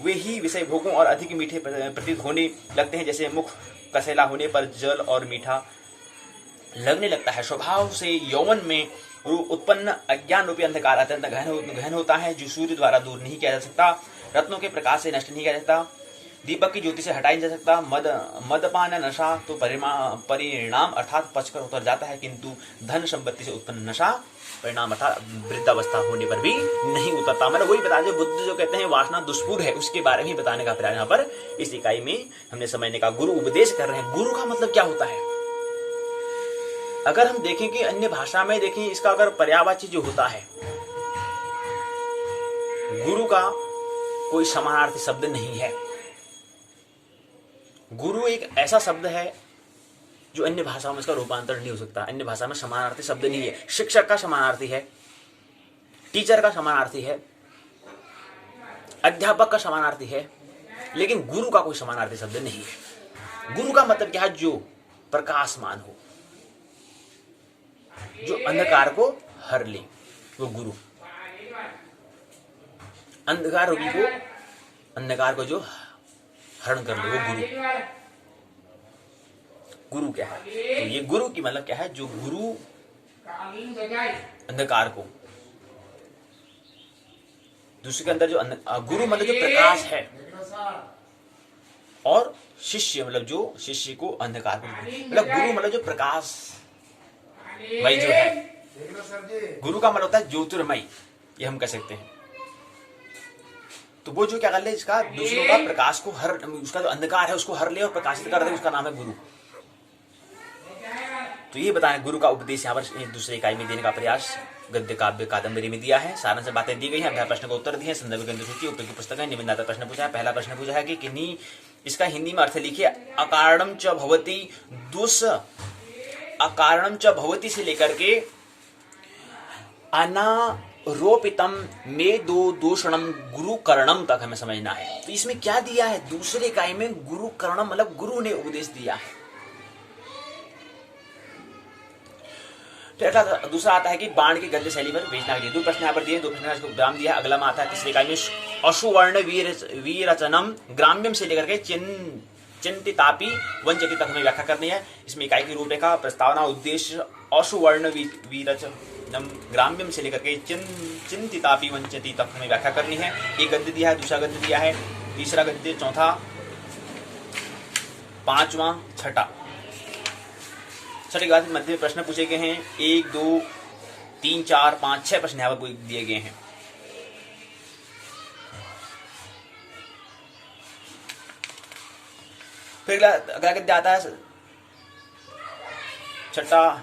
वे ही विषय भोगों और अधिक मीठे प्रतीत होने लगते हैं, जैसे मुख कसेला होने पर जल और मीठा लगने लगता है। स्वभाव से यौवन में उत्पन्न अज्ञान रूपी अंधकार अत्यंत गहन होता है, जो सूर्य द्वारा दूर नहीं किया जा सकता, रत्नों के प्रकाश से नष्ट नहीं किया जा सकता। दीपक की ज्योति से हटाई जा सकता। मदपान नशा तो परिणाम अर्थात पचकर उतर जाता है, किंतु धन संपत्ति से उत्पन्न नशा परिणाम अर्थात वृद्धावस्था होने पर भी नहीं उतरता। मतलब वही बता, जो बुद्ध जो कहते हैं वासना दुष्पूर है, उसके बारे में बताने का प्रयास यहाँ पर इस इकाई में हमने समझने का। गुरु उपदेश कर रहे हैं। गुरु का मतलब क्या होता है? अगर हम देखें कि अन्य भाषा में देखें, इसका अगर पर्यायवाची जो होता है, गुरु का कोई समानार्थी शब्द नहीं है। गुरु एक ऐसा शब्द है जो अन्य भाषाओं में इसका रूपांतर नहीं हो सकता। अन्य भाषा में समानार्थी शब्द नहीं है। शिक्षक का समानार्थी है, टीचर का समानार्थी है, अध्यापक का समानार्थी है, लेकिन गुरु का कोई समानार्थी शब्द नहीं है। गुरु का मतलब क्या है? जो प्रकाशमान हो, जो अंधकार को हर ले, वो गुरु। अंधकार को जो हरण कर ले, वो गुरु। गुरु क्या है? तो ये गुरु की मतलब क्या है? जो गुरु अंधकार को, दूसरे के अंदर जो गुरु मतलब जो प्रकाश है, और शिष्य मतलब जो शिष्य को अंधकार को, मतलब गुरु मतलब जो प्रकाश मई जो है। गुरु का मतलब होता है ज्योतिर्मय, ये हम कह सकते हैं। तो वो जो क्या कर ले, इसका दूसरों का प्रकाश को हर, उसका जो अंधकार है उसको हर ले और प्रकाशित कर दे, उसका नाम है गुरु। तो ये बताएं, गुरु का उपदेश यहाँ पर दूसरे इकाई में देने का प्रयास गद्य काव्य कादम्बरी में दिया है। सारा से बातें दी गई हैं, अभ्यास प्रश्न को उत्तर दिए हैं। संदर्भ ग्रंथ सूची उपयोगी पुस्तक है। निबंधात्मक प्रश्न पूछा है। पहला प्रश्न पूछा है कि किन्हीं, इसका हिंदी में अर्थ लिखिए। अकारणम च भवति दुस, अकारणम च भवति से लेकर के अनारोपितम में दो दूषणम गुरु करणम तक हमें समझना है। तो इसमें क्या दिया है? दूसरे इकाई में गुरु करणम मतलब गुरु ने उपदेश दिया है। तो दूसरा आता है कि बाण की गद्य शैली पर भेजना चाहिए। दो प्रश्न यहाँ पर दिए, दो प्रश्न इसको विराम दिया है। अगला में आता है तीसरे इकाई में अशुवर्ण वीरचनम ग्राम्यम से लेकर के चिंतितापि वंचति तक हमें व्याख्या करनी है। इसमें इकाई की रूपरेखा, प्रस्तावना, उद्देश्य, अशुवर्ण वीरचनम ग्राम्यम से लेकर के चिंतितापि वंचति तक हमें व्याख्या करनी है। एक गद्य दिया है, दूसरा गद्य दिया है, तीसरा गद्य, चौथा, पांचवा, छठा। छठे के बाद मध्य में प्रश्न पूछे गए हैं। 1, 2, 3, 4, 5, 6 प्रश्न यहाँ पर दिए गए हैं। फिर अगला गद्य आता है छठा,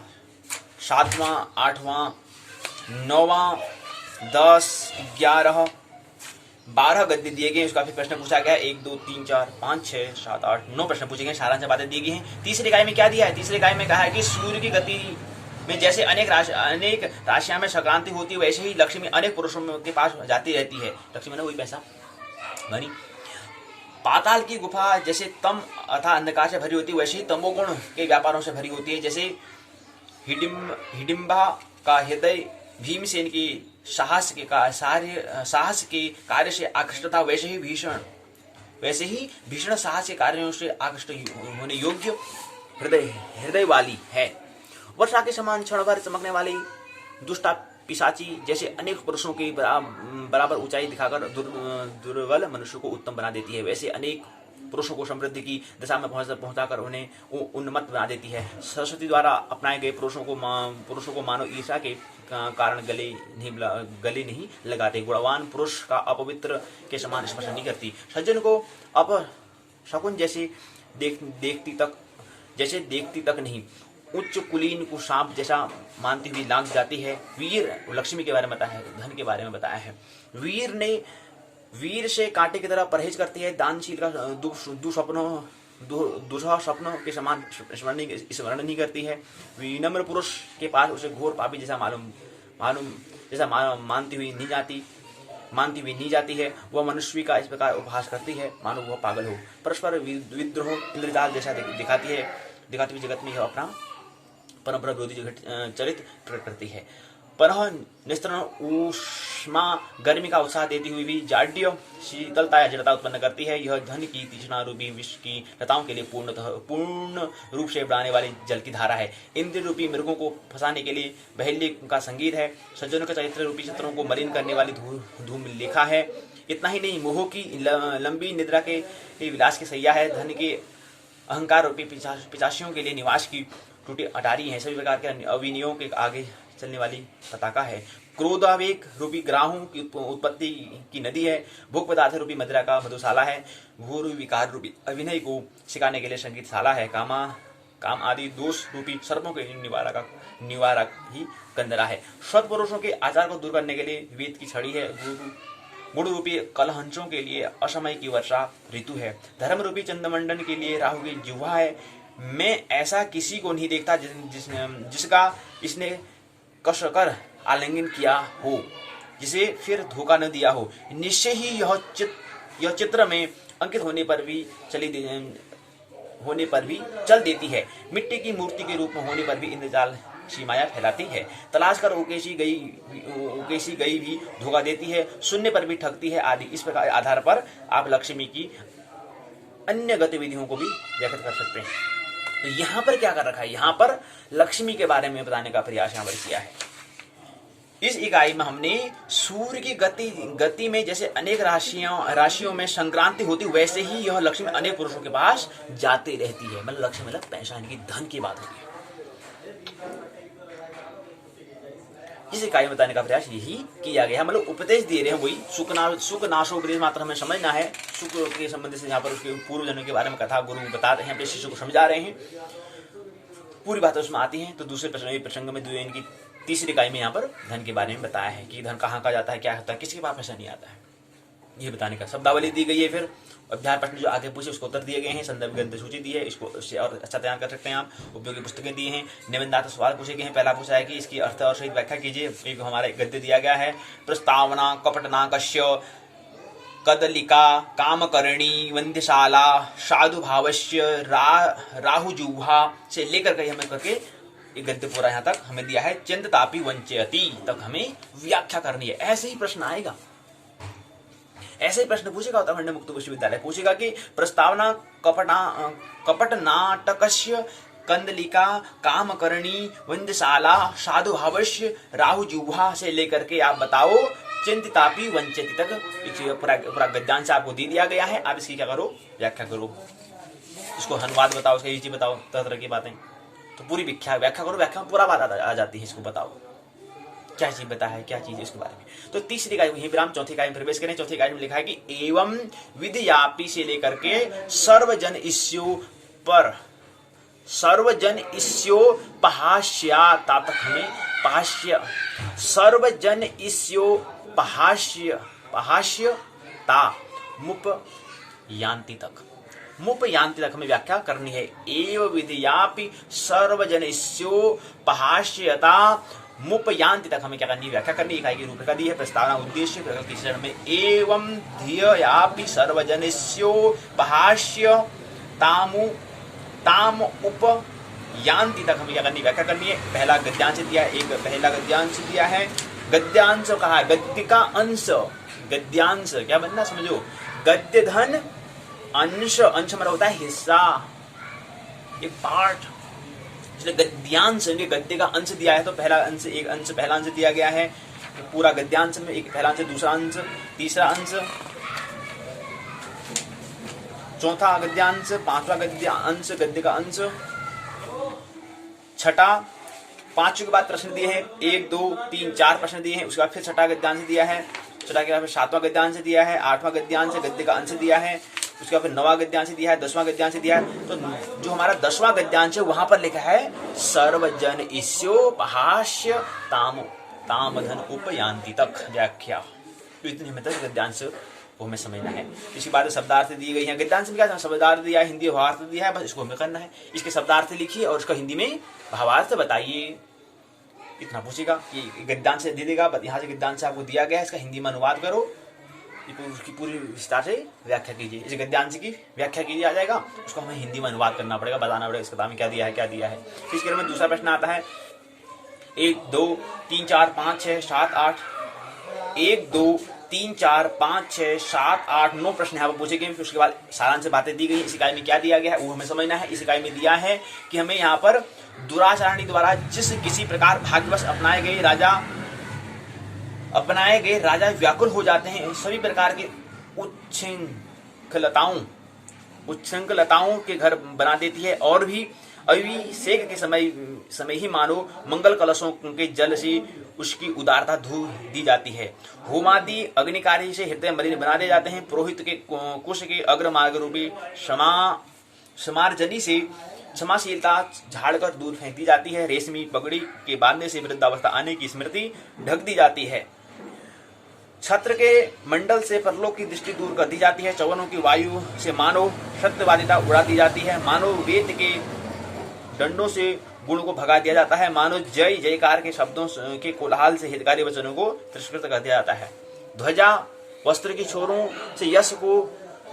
7वां, 8वां, 9वां, 10, 11, 12 गद्य दिए गए। उसका फिर प्रश्न पूछा गया। 1, 2, 3, 4, 5, 6, 7, 8, 9 प्रश्न पूछे गए। सारांश बातें दी गई हैं। तीसरी इकाई में क्या दिया है? तीसरी इकाई में कहा है कि सूर्य की गति में जैसे अनेक राशियां में संक्रांति होती है, वैसे ही लक्ष्मी अनेक पुरुषों के पास जाती रहती है। लक्ष्मी ने वही पैसा भरी। पाताल की गुफा जैसे तम अर्थात अंधकार से भरी होती है, वैसे ही तमोगुण के व्यापारों से भरी होती है। जैसे हिडिंबा का हृदय भीमसेन की साहस के कार्य से आकृष्ट था, वैसे ही भीषण साहस के कार्यों से आकृष्ट होने योग्य हृदय वाली है। वर्षा के समान क्षण भर चमकने वाली दुष्टा पिशाची जैसे अनेक पुरुषों की बराबर ऊंचाई दिखाकर दुर्बल मनुष्य को उत्तम बना देती है, वैसे अनेक पुरुषों को समृद्धि की दशा में पहुंचाकर उन्हें उन्मत्त बना देती है। सरस्वती द्वारा अपनाए गए पुरुषों को मानव ईर्ष्या के कारण गले नहीं लगाते। गुणवान पुरुष का अपवित्र के समान स्पर्श नहीं करती। सज्जन को अपशकुन जैसे देखती तक नहीं, उच्च कुलीन को सांप जैसा मानती हुई लांघ जाती है। वीर लक्ष्मी के बारे में बताया है, धन के बारे में बताया है। वीर से कांटे की तरह परहेज करती है। दानशील का दुस्वप्नों के समान स्मरण नहीं करती है। विनम्र पुरुष के पास उसे घोर पापी जैसा मानती हुई नहीं जाती है। वह मनुष्य का इस प्रकार उपहास करती है मानो वह पागल हो। परस्पर विद्रोह इंद्रजाल जैसा दिखाती हुई जगत में यह अपना परंपरा विरोधी चरित्र प्रकट करती है। पुनः निस्तरण ऊष्मा गर्मी का उत्साह देती हुई भी जाड्य शीतलता या जड़ता उत्पन्न करती है। यह धन की तीक्ष्णा रूपी विश्व की लताओं के लिए पूर्ण रूप से बढ़ाने वाली जल की धारा है। इंद्र रूपी मृगों को फंसाने के लिए बहेल्य का संगीत है। सज्जनों के चरित्र रूपी शत्रुओं को मलिन करने वाली धूम लेखा है। इतना ही नहीं, मोह की लंबी निद्रा के विलास की सैया है, धन के अहंकार रूपी पिचासियों के लिए निवास की टूटी अटारी है, सभी प्रकार के अविनियों के आगे चलने वाली पताका है, क्रोधावेग रूपी ग्राहों की उत्पत्ति की नदी है, भोग पदार्थ रूपी मदिरा का मधुशाला है, भूर विकार रूपी अभिनय को सिखाने के लिए संगीतशाला है, काम आदि दोष रूपी सर्पों के निवारक ही कंदरा है, सत्पुरुषों के आचार को दूर करने के लिए वेद की छड़ी है, गुण रूपी कलहंसों के लिए असमय की वर्षा ऋतु है, धर्म रूपी चंद्रमंडन के लिए राहु की जिह्वा है, मैं ऐसा किसी को नहीं देखता जिसका इसने कसकर आलिंगन किया हो, जिसे फिर धोखा न दिया हो, निश्चय ही यह चित्र में अंकित होने पर भी चल देती है, मिट्टी की मूर्ति के रूप में होने पर भी इंद्रजाल सीमाया फैलाती है, तलाश कर उकेशी गई भी धोखा देती है, सुनने पर भी ठगती है आदि। इस प्रकार आधार पर आप लक्ष्मी की अन्य गतिविधियों को भी व्यक्त कर सकते हैं। तो यहाँ पर क्या कर रखा है, यहाँ पर लक्ष्मी के बारे में बताने का प्रयास यहाँ पर किया है। इस इकाई में हमने सूर्य की गति में जैसे अनेक राशियों में संक्रांति होती, वैसे ही यह लक्ष्मी अनेक पुरुषों के पास जाती रहती है। मतलब लक्ष्मी मतलब पैसा, यानी कि धन की बात होती है। इस इकाई में बताने का प्रयास यही किया गया है। मतलब उपदेश दे रहे हैं वही सुख नाशोपदेश मात्र हमें समझना है। सुख के संबंध से यहाँ पर उसके पूर्व जन्म के बारे में कथा गुरु बता रहे हैं, अपने शिष्य को समझा रहे हैं, पूरी बातें उसमें आती हैं। तो दूसरे प्रसंग में इनकी तीसरी इकाई में यहाँ पर धन के बारे में बताया है कि धन कहाँ का जाता है, क्या होता है, किसके पास पैसा नहीं आता है, ये बताने का शब्दावली दी गई है। फिर अध्याय प्रश्न जो आगे पूछे उसको उत्तर दिए गए हैं, संदर्भ ग्रंथ सूची दी है, इसको और अच्छा तैयार कर सकते हैं आप। उपयोगी पुस्तकें दी हैं, निबंधात्मक सवाल पूछे गए हैं। पहला पूछा है कि इसकी अर्थ और सहित व्याख्या कीजिए। एक हमारा गद्य दिया गया है, प्रस्तावना कपटनाकस्य कदलिका कामकरणी वंद्यशाला साधु भावस्य राहुजुहा से लेकर के हमें करके ये गद्य पूरा यहाँ तक हमें दिया है। चिंतापि वंचयति तक हमें व्याख्या करनी है। ऐसे ही प्रश्न आएगा, ऐसे ही प्रश्न पूछेगा उत्तराखंड मुक्त विश्वविद्यालय। पूछेगा कि प्रस्तावना कपट नाटकस्य कंदलिका कामकरणी वंद्यशाला साधु भावस्य राहुजुहा से लेकर के आप बताओ चिंतापि वंचयति तक पूरा गद्यांश आपको दे दिया गया है। आप इसकी क्या करो, व्याख्या करो, इसको अनुवाद बताओ, इसका ये चीज बताओ, तरह तरह की बातें। तो पूरी व्याख्या करो, व्याख्या में पूरा बात आ जाती है। इसको बताओ क्या चीज बता है, क्या चीज इसके बारे में। तो तीसरी इकाई यहीं पर हम चौथी इकाई में प्रवेश करें। चौथी इकाई में लिखा है कि एवं विद्यापि से लेकर के सर्वजन ईस्योपहास्या तक हमें पहास्य सर्वजन ईस्योपहास्यता मुप यांति तक हमें व्याख्या करनी है। एव विद्यापि सर्वजन ईस्योपहास्यता मुप यांति तक हमें क्या करनी है, व्याख्या करनी। इकाई की रूपरेखा दी है, प्रस्तावना उद्देश्य तीसरे चरण में एवं धियापि सर्वजनस्योपहास्य ताम उप यांति तक हमें क्या करनी, व्याख्या करनी है। पहला गद्यांश दिया है, पहला गद्यांश दिया है। गद्यांश कहा है, गद्य का अंश, गद्यांश क्या बनना समझो, गद्य धन अंश मतलब होता है हिस्सा, एक पार्ट। इसलिए गद्यांश गद्य का अंश दिया है, तो पहला अंश पहला अंश दिया गया है। तो पूरा गद्यांश में एक पहला अंश, दूसरा अंश, तीसरा अंश, चौथा गद्यांश, पांचवा अंश गद्य का अंश, छठा, पांचों के बाद प्रश्न दिए हैं, 1 2 3 4 प्रश्न दिए हैं। उसके बाद फिर छठा गद्यांश दिया है, छठा के बाद सातवां गद्यांश दिया है, आठवां गद्यांश गद्य का अंश दिया है, उसके बाद नवा गद्यांश दिया है, 10वां गद्यांश दिया है। तो जो हमारा 10वां गद्यांश है वहां पर लिखा है सर्वजन ईस्योपहास्य तामधन उपयांति तक व्याख्या। तो इतनी हमें तक गद्यांश वो हमें समझना है। इसके बाद शब्दार्थ दी गई है। गद्यांश में क्या शब्दार्थ दिया है, हिंदी भावार्थ दिया है, बस इसको हमें करना है। इसके शब्दार्थ लिखिए और इसका हिंदी में भावार्थ बताइए। इतना पूछेगा कि गद्यांश दे देगा, यहाँ से गद्यांश आपको दिया गया है, इसका हिंदी में अनुवाद करो, उसकी पूरी विस्तार से व्याख्या कीजिए। इस गद्यांश की व्याख्या कीजिए, आ जाएगा, उसको हमें हिंदी में अनुवाद करना पड़ेगा, बताना पड़ेगा इसका में क्या दिया है। इसके बारे में दूसरा प्रश्न आता है 1 2 3 4 5 6 7 8 1 2 3 4 5 6 7 8 9 प्रश्न यहाँ पर पूछे गए। उसके बाद सारांश बातें दी गई। इस इकाई में क्या दिया गया है वो हमें समझना है। इस इकाई में दिया है कि हमें यहाँ पर दुराचारणी द्वारा जिस किसी प्रकार भाग्यवश अपनाए गए राजा अपनाए गए राजा व्याकुल हो जाते हैं, सभी प्रकार के उच्छृंखलताओं के घर बना देती है। और भी अभिषेक के समय ही मानो मंगल कलशों के जल से उसकी उदारता धो दी जाती है। होमादि अग्निकारी से हृदय मलिन बना दिए जाते हैं। पुरोहित के कुश के अग्रमार्ग रूपी समार्जनी से क्षमाशीलता झाड़कर दूर फेंक दी जाती है। रेशमी पगड़ी के बांधने से वृद्धावस्था आने की स्मृति ढक दी जाती है। छत्र के मंडल से परलोक की दृष्टि दूर कर दी जाती है। चवनों की वायु से मानव सत्यवादिता उड़ा दी जाती है। मानव वेद के डंडों से गुण को भगा दिया जाता है। मानो जय जयकार के शब्दों के कोलाहल से हितकारी वचनों को तिरस्कृत कर दिया जाता है। ध्वजा वस्त्र की छोरों से यश को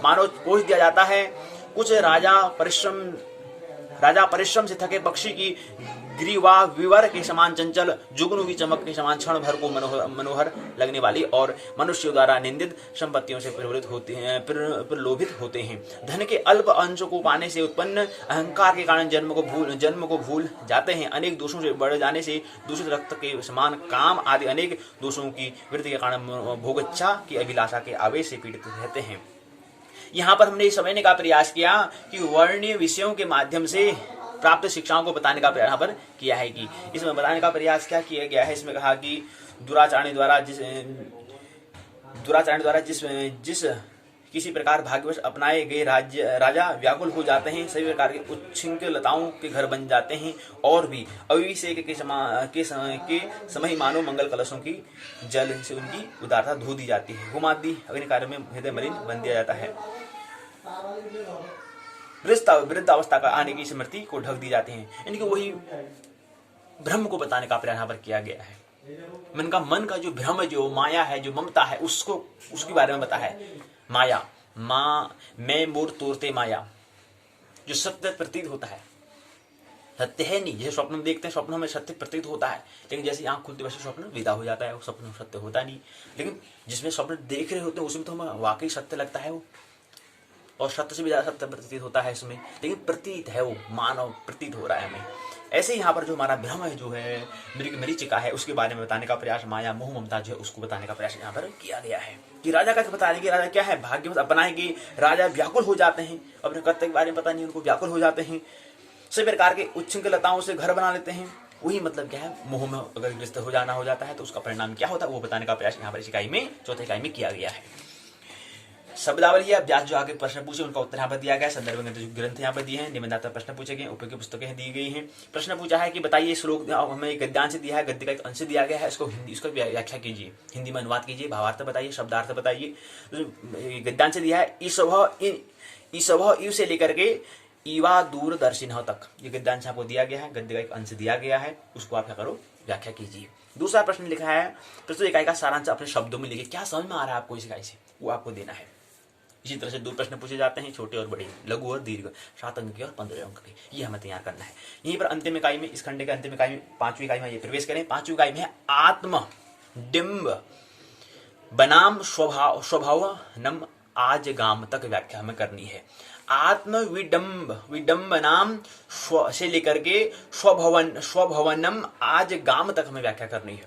मानो पोष दिया जाता है। कुछ राजा परिश्रम से थके पक्षी की ग्रीवा विवर के समान चंचल, जुगनू की चमक के समान क्षण भर को मनोहर लगने वाली और मनुष्यों द्वारा निंदित संपत्तियों से प्रलोभित होते हैं। धन के अल्प अंश को पाने से उत्पन्न अहंकार के कारण जन्म को भूल जाते हैं। अनेक दोषों से बढ़ जाने से दूषित रक्त के समान काम आदि अनेक दोषों की वृद्धि के कारण भोगइच्छा की अभिलाषा के आवेश से पीड़ित रहते हैं। यहाँ पर हमने समझने का प्रयास किया कि वर्णीय विषयों के माध्यम से प्राप्त शिक्षाओं को बताने का प्रयास यहाँ पर किया है। कि इसमें बताने का प्रयास क्या किया गया है, इसमें कहा कि दुराचारणी द्वारा जिस किसी प्रकार भाग्यवश अपनाए गए राजा व्याकुल हो जाते हैं, सभी प्रकार के उच्छृंखलताओं के घर बन जाते हैं। और भी अभिषेक के समय मानो मंगल कलशों की जल से उनकी उदारता धो दी जाती है। होमादि अग्नि कार्य में हृदय मलिन बन दिया जाता है। वृद्धावस्था का आने की स्मृति को ढक दी जाती है। इनके वही भ्रम को बताने का प्रयास यहाँ पर किया गया है। मन का जो भ्रम, जो माया है, जो ममता है, उसके बारे में बताया है। माया मैं मोर तोड़ते माया, जो सत्य प्रतीत होता है, सत्य है नहीं। जैसे स्वप्न में देखते हैं, स्वप्नों में सत्य प्रतीत होता है, लेकिन जैसे आंख खुलते वैसे स्वप्न विदा हो जाता है, वो स्वप्न सत्य होता नहीं। लेकिन जिसमें स्वप्न देख रहे होते हैं उसमें तो हमें वाकई सत्य लगता है वो, और सत्य से भी ज्यादा सत्य प्रतीत होता है इसमें, लेकिन प्रतीत है वो, मानव प्रतीत हो रहा है हमें। ऐसे ही यहाँ पर जो हमारा भ्रम है, जो है मरीचिका है, उसके बारे में बताने का प्रयास, माया मोह ममता जो है उसको बताने का प्रयास यहाँ पर किया गया है। कि राजा का बताने की राजा क्या है, भाग्यवश अपनाएंगे राजा व्याकुल हो जाते हैं, अपने कर्तव्य के बारे में पता नहीं उनको, व्याकुल हो जाते हैं, सभी प्रकार के उच्छृंखलताओं से घर बना लेते हैं। वही मतलब क्या है, मोह में अगर ग्रस्त हो जाता है तो उसका परिणाम क्या होता है वो बताने का प्रयास यहाँ पर इस इकाई में, चौथी इकाई में किया गया है। शब्दावली अभ्यास जो आगे प्रश्न पूछे उनका उत्तर यहाँ पर दिया गया है। संदर्भ ग्रंथ यहाँ पर दिए हैं, निबंधात्मक प्रश्न पूछे गए, उपयोगी पुस्तकें दी गई हैं। प्रश्न पूछा है कि बताइए श्लोक हमें गद्यांश दिया है, गद्य का एक अंश दिया गया है, इसको हिंदी इसको व्याख्या कीजिए, हिंदी में अनुवाद कीजिए, भावार्थ बताइए, शब्दार्थ बताइए। गद्यांश दिया है ईसव यू से लेकर के ईवा दूरदर्शिन तक, ये गद्यांश आपको दिया गया है, गद्य का एक अंश दिया गया है, उसको आप क्या करो, व्याख्या कीजिए। दूसरा प्रश्न लिखा है प्रस्तुत इकाई का सारांश अपने शब्दों में लिखिए, क्या समझ में आ रहा है आपको इस इकाई से, वो आपको देना है। इसी तरह से 2 प्रश्न पूछे जाते हैं, छोटे और बड़े, लघु और दीर्घ, 7 अंक के और 15 अंक के, ये हमें तैयार करना है। यहीं पर अंतिम इकाई में, इस खंडे के अंतिम इकाई में, 5वीं इकाई में ये प्रवेश करें। 5वीं इकाई में है आत्म डिम्ब बनाम स्वभावनम आज गाम तक व्याख्या हमें करनी है। आत्म विडम्बनाम से लेकर के स्वभवनम आज गाम तक हमें व्याख्या करनी है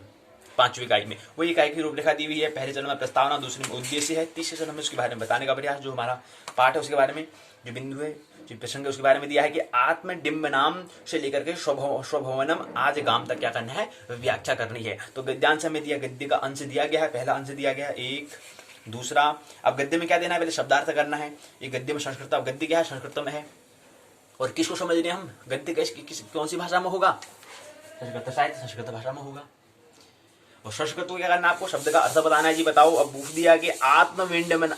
5वीं इकाई में। वही इकाई की रूपरेखा दी हुई है। पहले चरण में प्रस्तावना, दूसरे में उद्देश्य है, तीसरे चरण में उसके बारे में बताने का प्रयास, जो हमारा पाठ है उसके बारे में, जो बिंदु है, जो प्रसंग है उसके बारे में दिया है कि आत्मडिम्ब नाम से लेकर के स्वभवनम आज गाम तक क्या करना है, व्याख्या करनी है। तो गद्यांश में दिया, गद्य का अंश दिया गया है, पहला अंश दिया गया है 1, दूसरा अब गद्य में क्या देना है, पहले शब्दार्थ करना है। ये गद्य में संस्कृत, अब गद्य क्या है, संस्कृत में है। और किसको समझ रहे हैं हम, गद्य कौन सी भाषा में होगा, संस्कृत साहित्य, संस्कृत भाषा में होगा। और संस्कृत को क्या करना, आपको शब्द का अर्थ बताना है जी। बताओ, अब पूछ दिया कि आत्मविडम्बनाम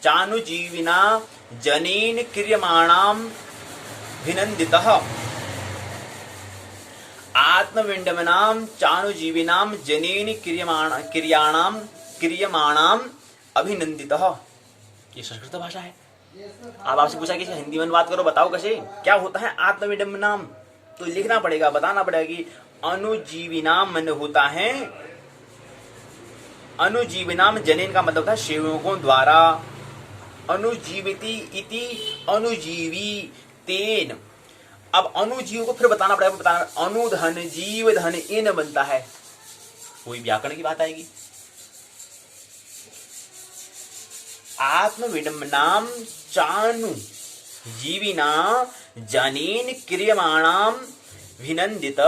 चानुजीविना जनेन क्रियमाणाम भिनन्दितः, आत्मविडम्बनाम चानुजीविनाम जनेन क्रियमाणाम अभिनंदितः, ये संस्कृत भाषा है। अब आपसे पूछा कि हिंदी में अनुवाद करो, बताओ कैसे, क्या होता है आत्मविडम्बनाम, तो लिखना पड़ेगा, बताना पड़ेगा कि अनुजीविनाम मन होता है, अनुजीविनाम जनेन का मतलब था सेवकों द्वारा, अनुजीविति इति अनुजीवी तेन, अब अनुजीव को फिर बताना पड़ेगा, अनुधन जीव धन इन बनता है, कोई व्याकरण की बात आएगी। आत्म विडम्बनाम चानु जीविना जनीन क्रियमाणाम विनंदित।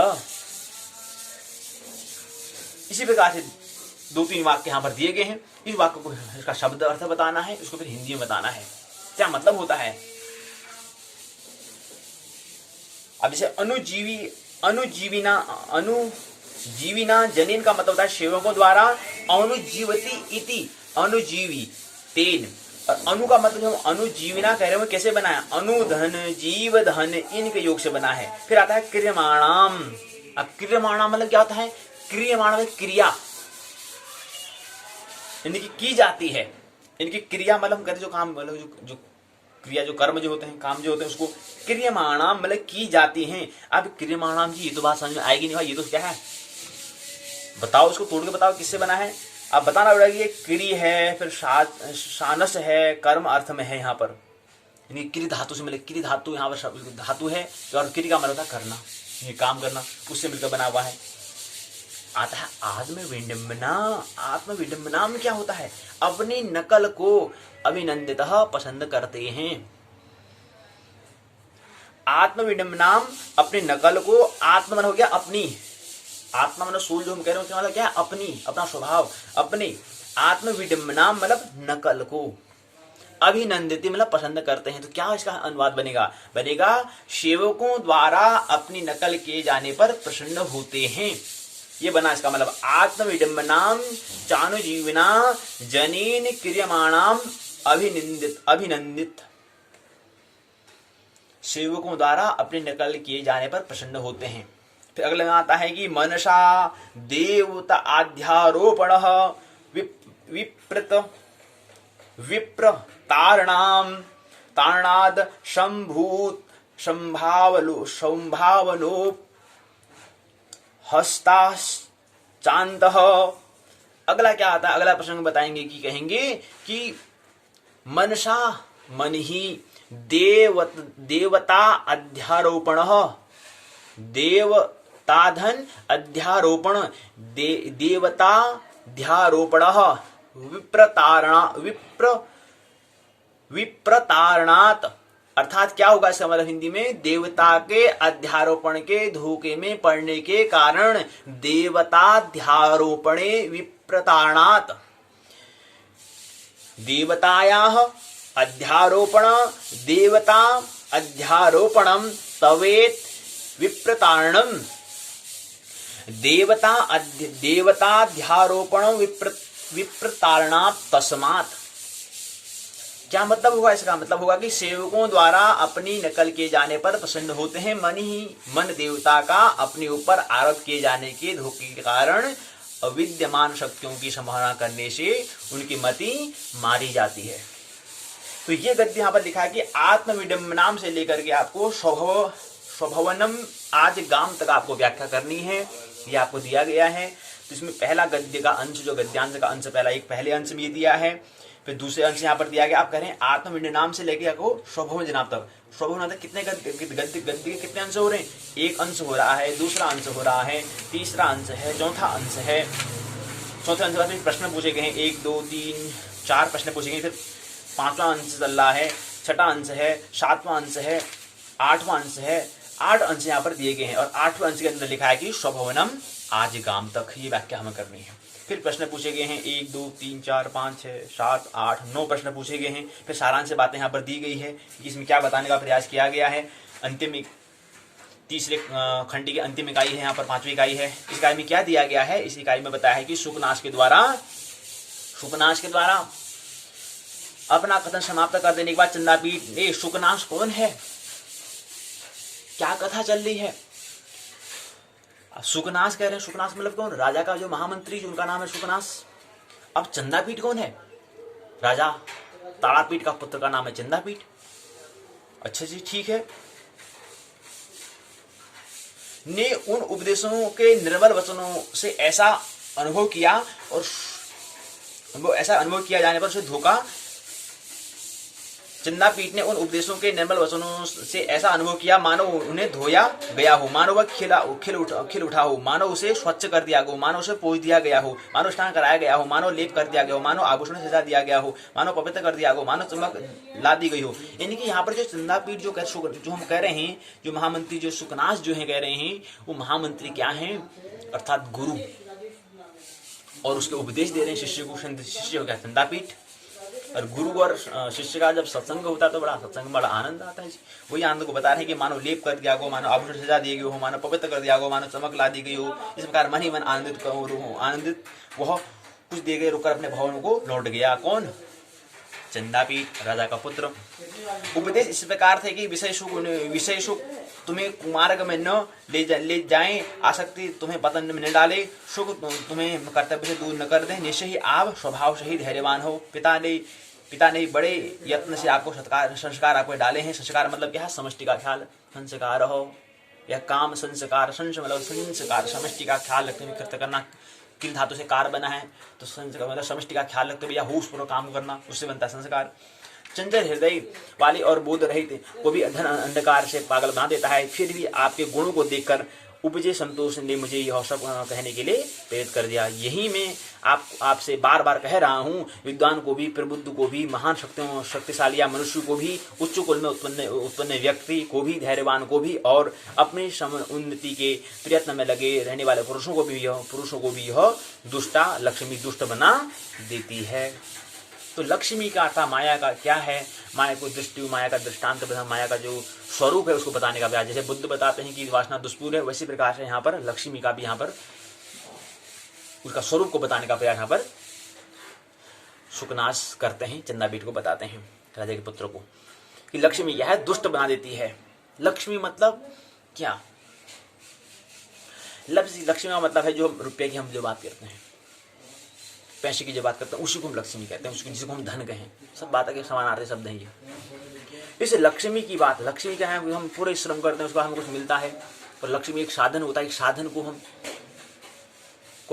इसी प्रकार से 2-3 वाक्य यहां पर दिए गए हैं। इस वाक्य को, इसका शब्द अर्थ बताना है, इसको फिर हिंदी में बताना है, क्या मतलब होता है। अब जैसे अनुजीविना जनीन का मतलब होता है सेवकों द्वारा, अनुजीवती इति अनुजीवी तेन, और अनु का मतलब हम अनुजीविना कह रहे हैं कैसे बना है, अनुधन जीव धन इनके योग से बना है। फिर आता है क्रियमाणाम। अब क्रियमाणाम मतलब क्या होता है, क्रियमाण में क्रिया, इनकी की जाती है, इनकी क्रिया मतलब हम कहते हैं जो काम मतलब जो क्रिया जो कर्म जो होते हैं, काम जो होते हैं, उसको क्रियमाणाम मतलब की जाती हैं। अब क्रियमाणाम जी ये तो बात समझ में आएगी नहीं भाई, ये तो क्या है बताओ, इसको तोड़ के बताओ किससे बना है। अब बताना पड़ेगा ये क्री है, फिर शानस है, कर्म अर्थ में है यहाँ पर, यानी क्री धातु से मिले, क्री धातु यहाँ पर धातु है, और क्री का मतलब करना, ये काम करना, उससे मिलकर बना हुआ है। आता है आत्मविडंबना। आत्मविडंबना में क्या होता है, अपनी नकल को अभिनंदितः पसंद करते हैं। आत्मविडंबना अपनी नकल को, आत्म मन हो गया अपनी, आत्मा मतलब सूल जो हम कह रहे हैं उसका मतलब क्या है, अपनी, अपना स्वभाव, अपनी। आत्मविडंबना मतलब नकल को, अभिनंदित मतलब पसंद करते हैं। तो क्या इसका अनुवाद बनेगा सेवकों द्वारा अपनी नकल किए जाने पर प्रसन्न होते हैं। ये बना इसका मतलब, आत्मविडंबनाम चानुजीविना जनीन क्रियमाणाम अभिनंदित, सेवकों द्वारा अपनी नकल किए जाने पर प्रसन्न होते हैं। फिर अगले में आता है कि मनसा देवता आध्यारोपण विप्र तारणाद संभावनो हस्ताश्चान्तः। अगला क्या आता है, अगला प्रसंग बताएंगे कि कहेंगे कि मनसा मन ही देवता अध्यारोपण, देवताधन अध्यारोपण, देवताध्यारोपण विप्रतारणात्। अर्थात क्या होगा इसका मतलब हिंदी में, देवता के अध्यारोपण के धोखे में पड़ने के कारण, देवताध्यारोपणे विप्रतारणात्, देवतायाः अध्यारोपण देवता अध्यारोपणम तवेत विप्रतारणम, देवताध्यारोपण विप्रतारणात् तस्मात्। क्या मतलब होगा इसका, मतलब होगा कि सेवकों द्वारा अपनी नकल किए जाने पर प्रसन्न होते हैं, मन देवता का अपने ऊपर आरोप किए जाने के धोखे के कारण अविद्यमान शक्तियों की संभावना करने से उनकी मति मारी जाती है। तो ये गद्य यहाँ पर लिखा है कि आत्मविडंबनाम से लेकर के आपको स्वभवनम आज गाम तक आपको व्याख्या करनी है, ये आपको दिया गया है। तो इसमें पहला गद्य का अंश, जो गद्यांश का अंश पहला एक पहले अंश में दिया है, फिर दूसरे अंश यहाँ पर दिया गया। आप कह रहे हैं आत्मविडंबनाम से लेके आपको स्वभवन जनाब तक, स्वभवन तक कितने गद्य के कितने अंश हो रहे हैं, एक अंश हो रहा है, दूसरा अंश हो रहा है, तीसरा अंश है, चौथा अंश है। चौथे अंश में प्रश्न पूछे गए हैं, 1 2 3 4 प्रश्न पूछे गए, फिर 5वां अंश चल रहा है, 6वां अंश है, 7वां अंश है, 8वां अंश है, 8 अंश यहाँ पर दिए गए हैं। और 8वें अंश के अंदर लिखा है कि स्वभवनम आज गाम तक, ये व्याख्या हमें करनी है। फिर प्रश्न पूछे गए हैं 1 2 3 4 5 6 7 8 9 प्रश्न पूछे गए हैं। फिर सारांश से बातें यहाँ पर दी गई है कि इसमें क्या बताने का प्रयास किया गया है। अंतिम तीसरे खंड की अंतिम इकाई है, यहाँ पर 5वीं इकाई है। इस इकाई में क्या दिया गया है, इस इकाई में बताया है कि शुकनाश के द्वारा अपना कथन समाप्त कर देने के बाद चंदापीठ, शुकनाश कौन है, क्या कथा चल रही है। शुकनाश कह रहे हैं, शुकनाश मतलब कौन, राजा का जो महामंत्री जो उनका नाम है शुकनाश। अब चंदापीठ कौन है, राजा तारापीठ का पुत्र का नाम है चंदापीठ। अच्छा जी ठीक है। ने उन उपदेशों के निर्मल वचनों से ऐसा अनुभव किया और ऐसा अनुभव किया जाने पर उसे धोखा चंदापीठ ने उन उपदेशों के निर्मल वचनों से ऐसा अनुभव किया मानो उन्हें धोया गया हो, मानो वह खिल उठा हो, मानो उसे स्वच्छ कर दिया हो, मानो उसे पोंछ दिया गया हो, मानो स्नान कराया गया हो, मानो लेप कर दिया गया हो, मानो आभूषण सजा दिया गया हो, मानो पवित्र कर दिया हो, मानो चमक ला दी गई हो। यानी कि यहाँ पर जो चंदापीठ जो हम कह रहे हैं, जो महामंत्री जो सुकनास जो है कह रहे हैं, वो महामंत्री क्या है, अर्थात गुरु, और उसके उपदेश दे रहे हैं शिष्य को। शिष्य हो गया चंदापीठ, और गुरु और शिष्य का जब सत्संग होता है तो सत्संग में बड़ा आनंद आता है। वही आनंद को बता रहे हैं कि मानो लेप कर दिया गो, मानो आभूषण सजा दिए गए हो, मानो पवित्र कर दिया गो, मानो चमक ला दी गई हो। इस प्रकार मन ही मन आनंदित वह कुछ दे गए, रुककर अपने भवन को लौट गया। कौन? चंदापीठ, राजा का पुत्र। उपदेश इस प्रकार थे कि विषय सुख तुम्हें कुमार्ग में न ले जाएं, आसक्ति तुम्हें पतन में न डाले, सुख तुम्हें कर्तव्य से दूर न कर दें। निश्चय ही आप स्वभाव से ही धैर्यवान हो। पिता ने बड़े यत्न से आपको संस्कार आपको डाले हैं। संस्कार मतलब क्या है? समष्टि का ख्याल। संस्कार हो या काम संस्कार, मतलब संस्कार समष्टि का ख्याल रखते हुए कृत्य करना। किल धातु से कार बना है तो संस्कार मतलब समष्टि का ख्याल रखते हुए या होश पूर्वक काम करना, उससे बनता है संस्कार। चंचल हृदय वाले और बोध रहित को भी अधन अंधकार से पागल बना देता है। फिर भी आपके गुणों को देखकर उपजे संतोष ने मुझे यह सब कहने के लिए प्रेरित कर दिया। यही मैं आपसे बार बार कह रहा हूँ, विद्वान को भी, प्रबुद्ध को भी, महान शक्तिशाली या मनुष्य को भी, उच्च कुल में उत्पन्न व्यक्ति को भी, धैर्यवान को भी, और अपने उन्नति के प्रयत्न में लगे रहने वाले पुरुषों को भी यह दुष्टा लक्ष्मी दुष्ट बना देती है। तो लक्ष्मी का अर्थ माया का क्या है? माया को दृष्टि, माया का दृष्टांत, माया का जो स्वरूप है उसको बताने का प्रयास। जैसे बुद्ध बताते हैं कि वासना दुष्पूर है, वैसी प्रकार से यहाँ पर लक्ष्मी का भी यहाँ पर उसका स्वरूप को बताने का प्रयास यहाँ पर सुकनास करते हैं, चंदापीठ को बताते हैं राजा के पुत्र को, कि लक्ष्मी यह है दुष्ट बना देती है। लक्ष्मी मतलब क्या? लक्ष्मी का मतलब है जो रुपये की हम जो बात करते हैं, पैसे की जो बात करते हैं, उसी को हम लक्ष्मी कहते हैं, उसको जिसको हम धन कहें। सब बात है कि समानार्थी शब्द हैं ये। इस लक्ष्मी की बात, लक्ष्मी क्या है? हम पूरे श्रम करते हैं, उसके बाद हमें कुछ मिलता है। और लक्ष्मी एक साधन होता है, एक साधन को हम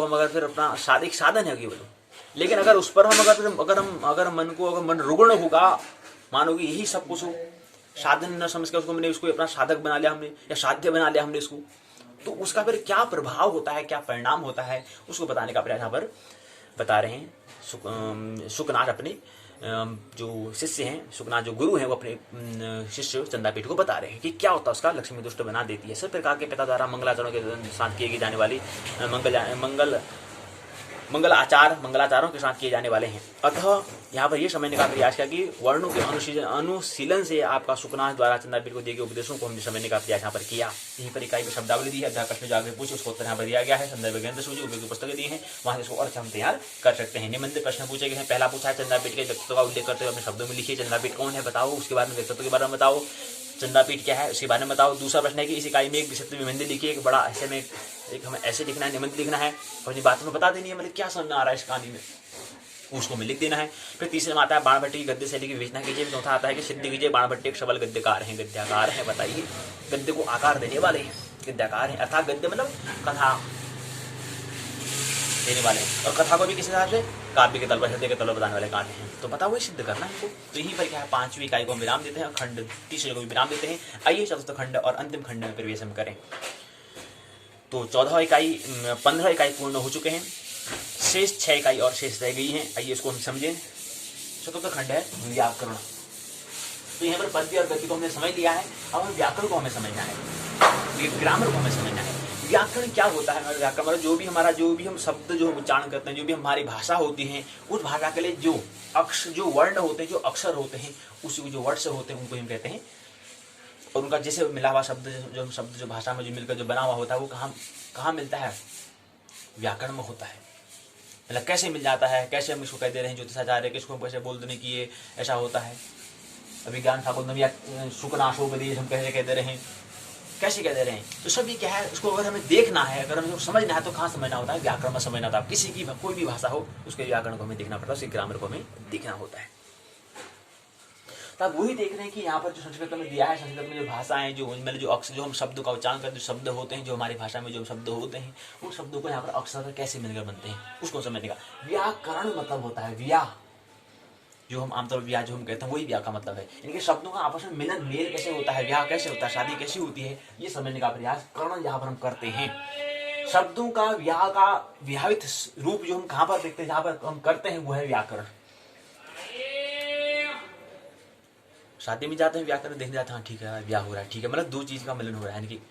अगर फिर अपना एक साधन है केवल, लेकिन अगर उस पर हम अगर मन रुग्ण होगा, मानो कि यही सब कुछ हो, साधन न समझ के उसको अपना साधक बना लिया हमने, या साध्य बना लिया हमने इसको, तो उसका फिर क्या प्रभाव होता है, क्या परिणाम होता है, उसको बताने का प्रयास यहाँ पर बता रहे हैं। सुकनाथ अपने जो शिष्य हैं, सुकनाथ जो गुरु हैं, वो अपने शिष्य चंदापीठ को बता रहे हैं कि क्या होता है उसका, लक्ष्मी दुष्ट बना देती है। सब प्रकार के पिता द्वारा मंगलाचरणों के साथ किए जाने वाली मंगलाचारों के साथ किए जाने वाले हैं। अतः यहाँ पर यह समझने का प्रयास किया कि वर्णों के अनुशीलन से आपका सुकनाथ द्वारा चंदापीठ को दिए गए उपदेशों को हमने समझने का प्रयास यहाँ पर किया। यहीं पर इकाई में शब्दावली दी है, अध्याय प्रश्न जाकर पूछे, उसको उत्तर यहाँ पर दिया गया है। संदर्भ ग्रंथ सूची उपयोगी पुस्तकें दी हैं, वहाँ से इसको अर्थ हम तैयार कर सकते हैं। निम्नलिखित प्रश्न पूछे गए हैं। पहला पूछा है चंदापीठ के व्यक्तित्व का उल्लेख करते हुए अपने शब्दों में लिखिए। चंदापीठ कौन है बताओ, उसके बारे में व्यक्तित्व के बारे में बताओ, चंदापीठ क्या है उसके बारे में बताओ। दूसरा प्रश्न है कि इस इकाई में एक विशिष्ट निबंध लिखिए। एक बड़ा ऐसे में एक हमें ऐसे लिखना है, निबंध लिखना है, अपनी बातों में बता देनी है, मतलब क्या समझ में आ रहा है इस कहानी में, उसको में लिख देना है। फिर तीसरे में आता है बाणभट्ट की गद्य शैली की विवेचना कीजिए। चौथा आता है कि सिद्ध कीजिए बाणभट्ट एक सबल गद्यकार हैं, गद्यकार हैं, बताइए गद्य को आकार देने वाले हैं, गद्यकार हैं। अर्थात गद्य मतलब कथा देने वाले, और कथा को भी किसी हिसाब से काव्य के तल पर, हृदय के तल पर बताने वाले काव्य हैं। तो बताओ सिद्ध करना है इनको। तो यहीं पर क्या है, पांचवी इकाई को हम विराम देते हैं, खंड तीसरे को भी विराम देते हैं। आइए चतुर्थ खंड और अंतिम खंड में प्रवेश हम करें। तो 15 इकाई पूर्ण हो चुके हैं, शेष 6 इकाई और शेष रह गई हैं। आइए इसको हम समझें। चतुर्थ खंड है व्याकरण। तो यहाँ पर पद्य और गद्य को हमने समझ लिया है, अब हम व्याकरण को हमें समझना है, ग्रामर को हमें समझना है। व्याकरण क्या होता है? व्याकरण मतलब जो भी हम शब्द जो उच्चारण करते हैं, जो भी हमारी भाषा होती है, उस भाषा के लिए जो वर्ण होते हैं, जो अक्षर होते हैं, उसी जो वर्ड से होते हैं, उनको हम कहते हैं। और उनका जैसे मिला हुआ शब्द जो भाषा में जो मिलकर जो बना हुआ होता है, वो कहाँ मिलता है? व्याकरण में होता है। मतलब कैसे मिल जाता है, कैसे हम इसको कह दे रहे हैं ज्योतिषाचार्य, किसको कैसे बोल देने की ये ऐसा होता है। अभिज्ञान ठाकुर सुकनाशोपदेश हम कैसे कह दे रहे हैं, कैसे कह दे रहे हैं। तो सब ये क्या है, उसको अगर हमें देखना है, अगर हमें समझना है, तो कहाँ समझना होता है? व्याकरण में समझना होता है। किसी की कोई भी भाषा हो, उसके व्याकरण को हमें देखना पड़ता है, उसके ग्रामर को हमें देखना होता है। तो आप वही देख रहे हैं कि यहाँ पर जो संस्कृत में दिया है, संस्कृत में जो भाषाएं जो अक्षर, जो हम शब्द का उच्चारण करते, जो शब्द होते हैं, जो हमारी भाषा में जो शब्द होते हैं, उन शब्दों को यहाँ पर अक्षर कैसे मिलकर बनते हैं, उसको समझने का। व्याकरण मतलब होता है जो हम आमतौर पर ब्याह जो हम कहते हैं वही ब्याह का मतलब है। इनके शब्दों का आपस में मिलन मेल कैसे होता है, ब्याह कैसे होता है, शादी कैसी होती है, ये समझने का प्रयास करना यहाँ पर हम करते हैं। शब्दों का व्याहित रूप जो हम कहाँ पर देखते हैं, जहाँ पर हम करते हैं वो है व्याकरण। शादी में जाते हैं व्याकरण देखने जाते हैं, ठीक है ब्याह हो रहा है, ठीक है, मतलब दो चीज का मिलन हो रहा है, यानी कि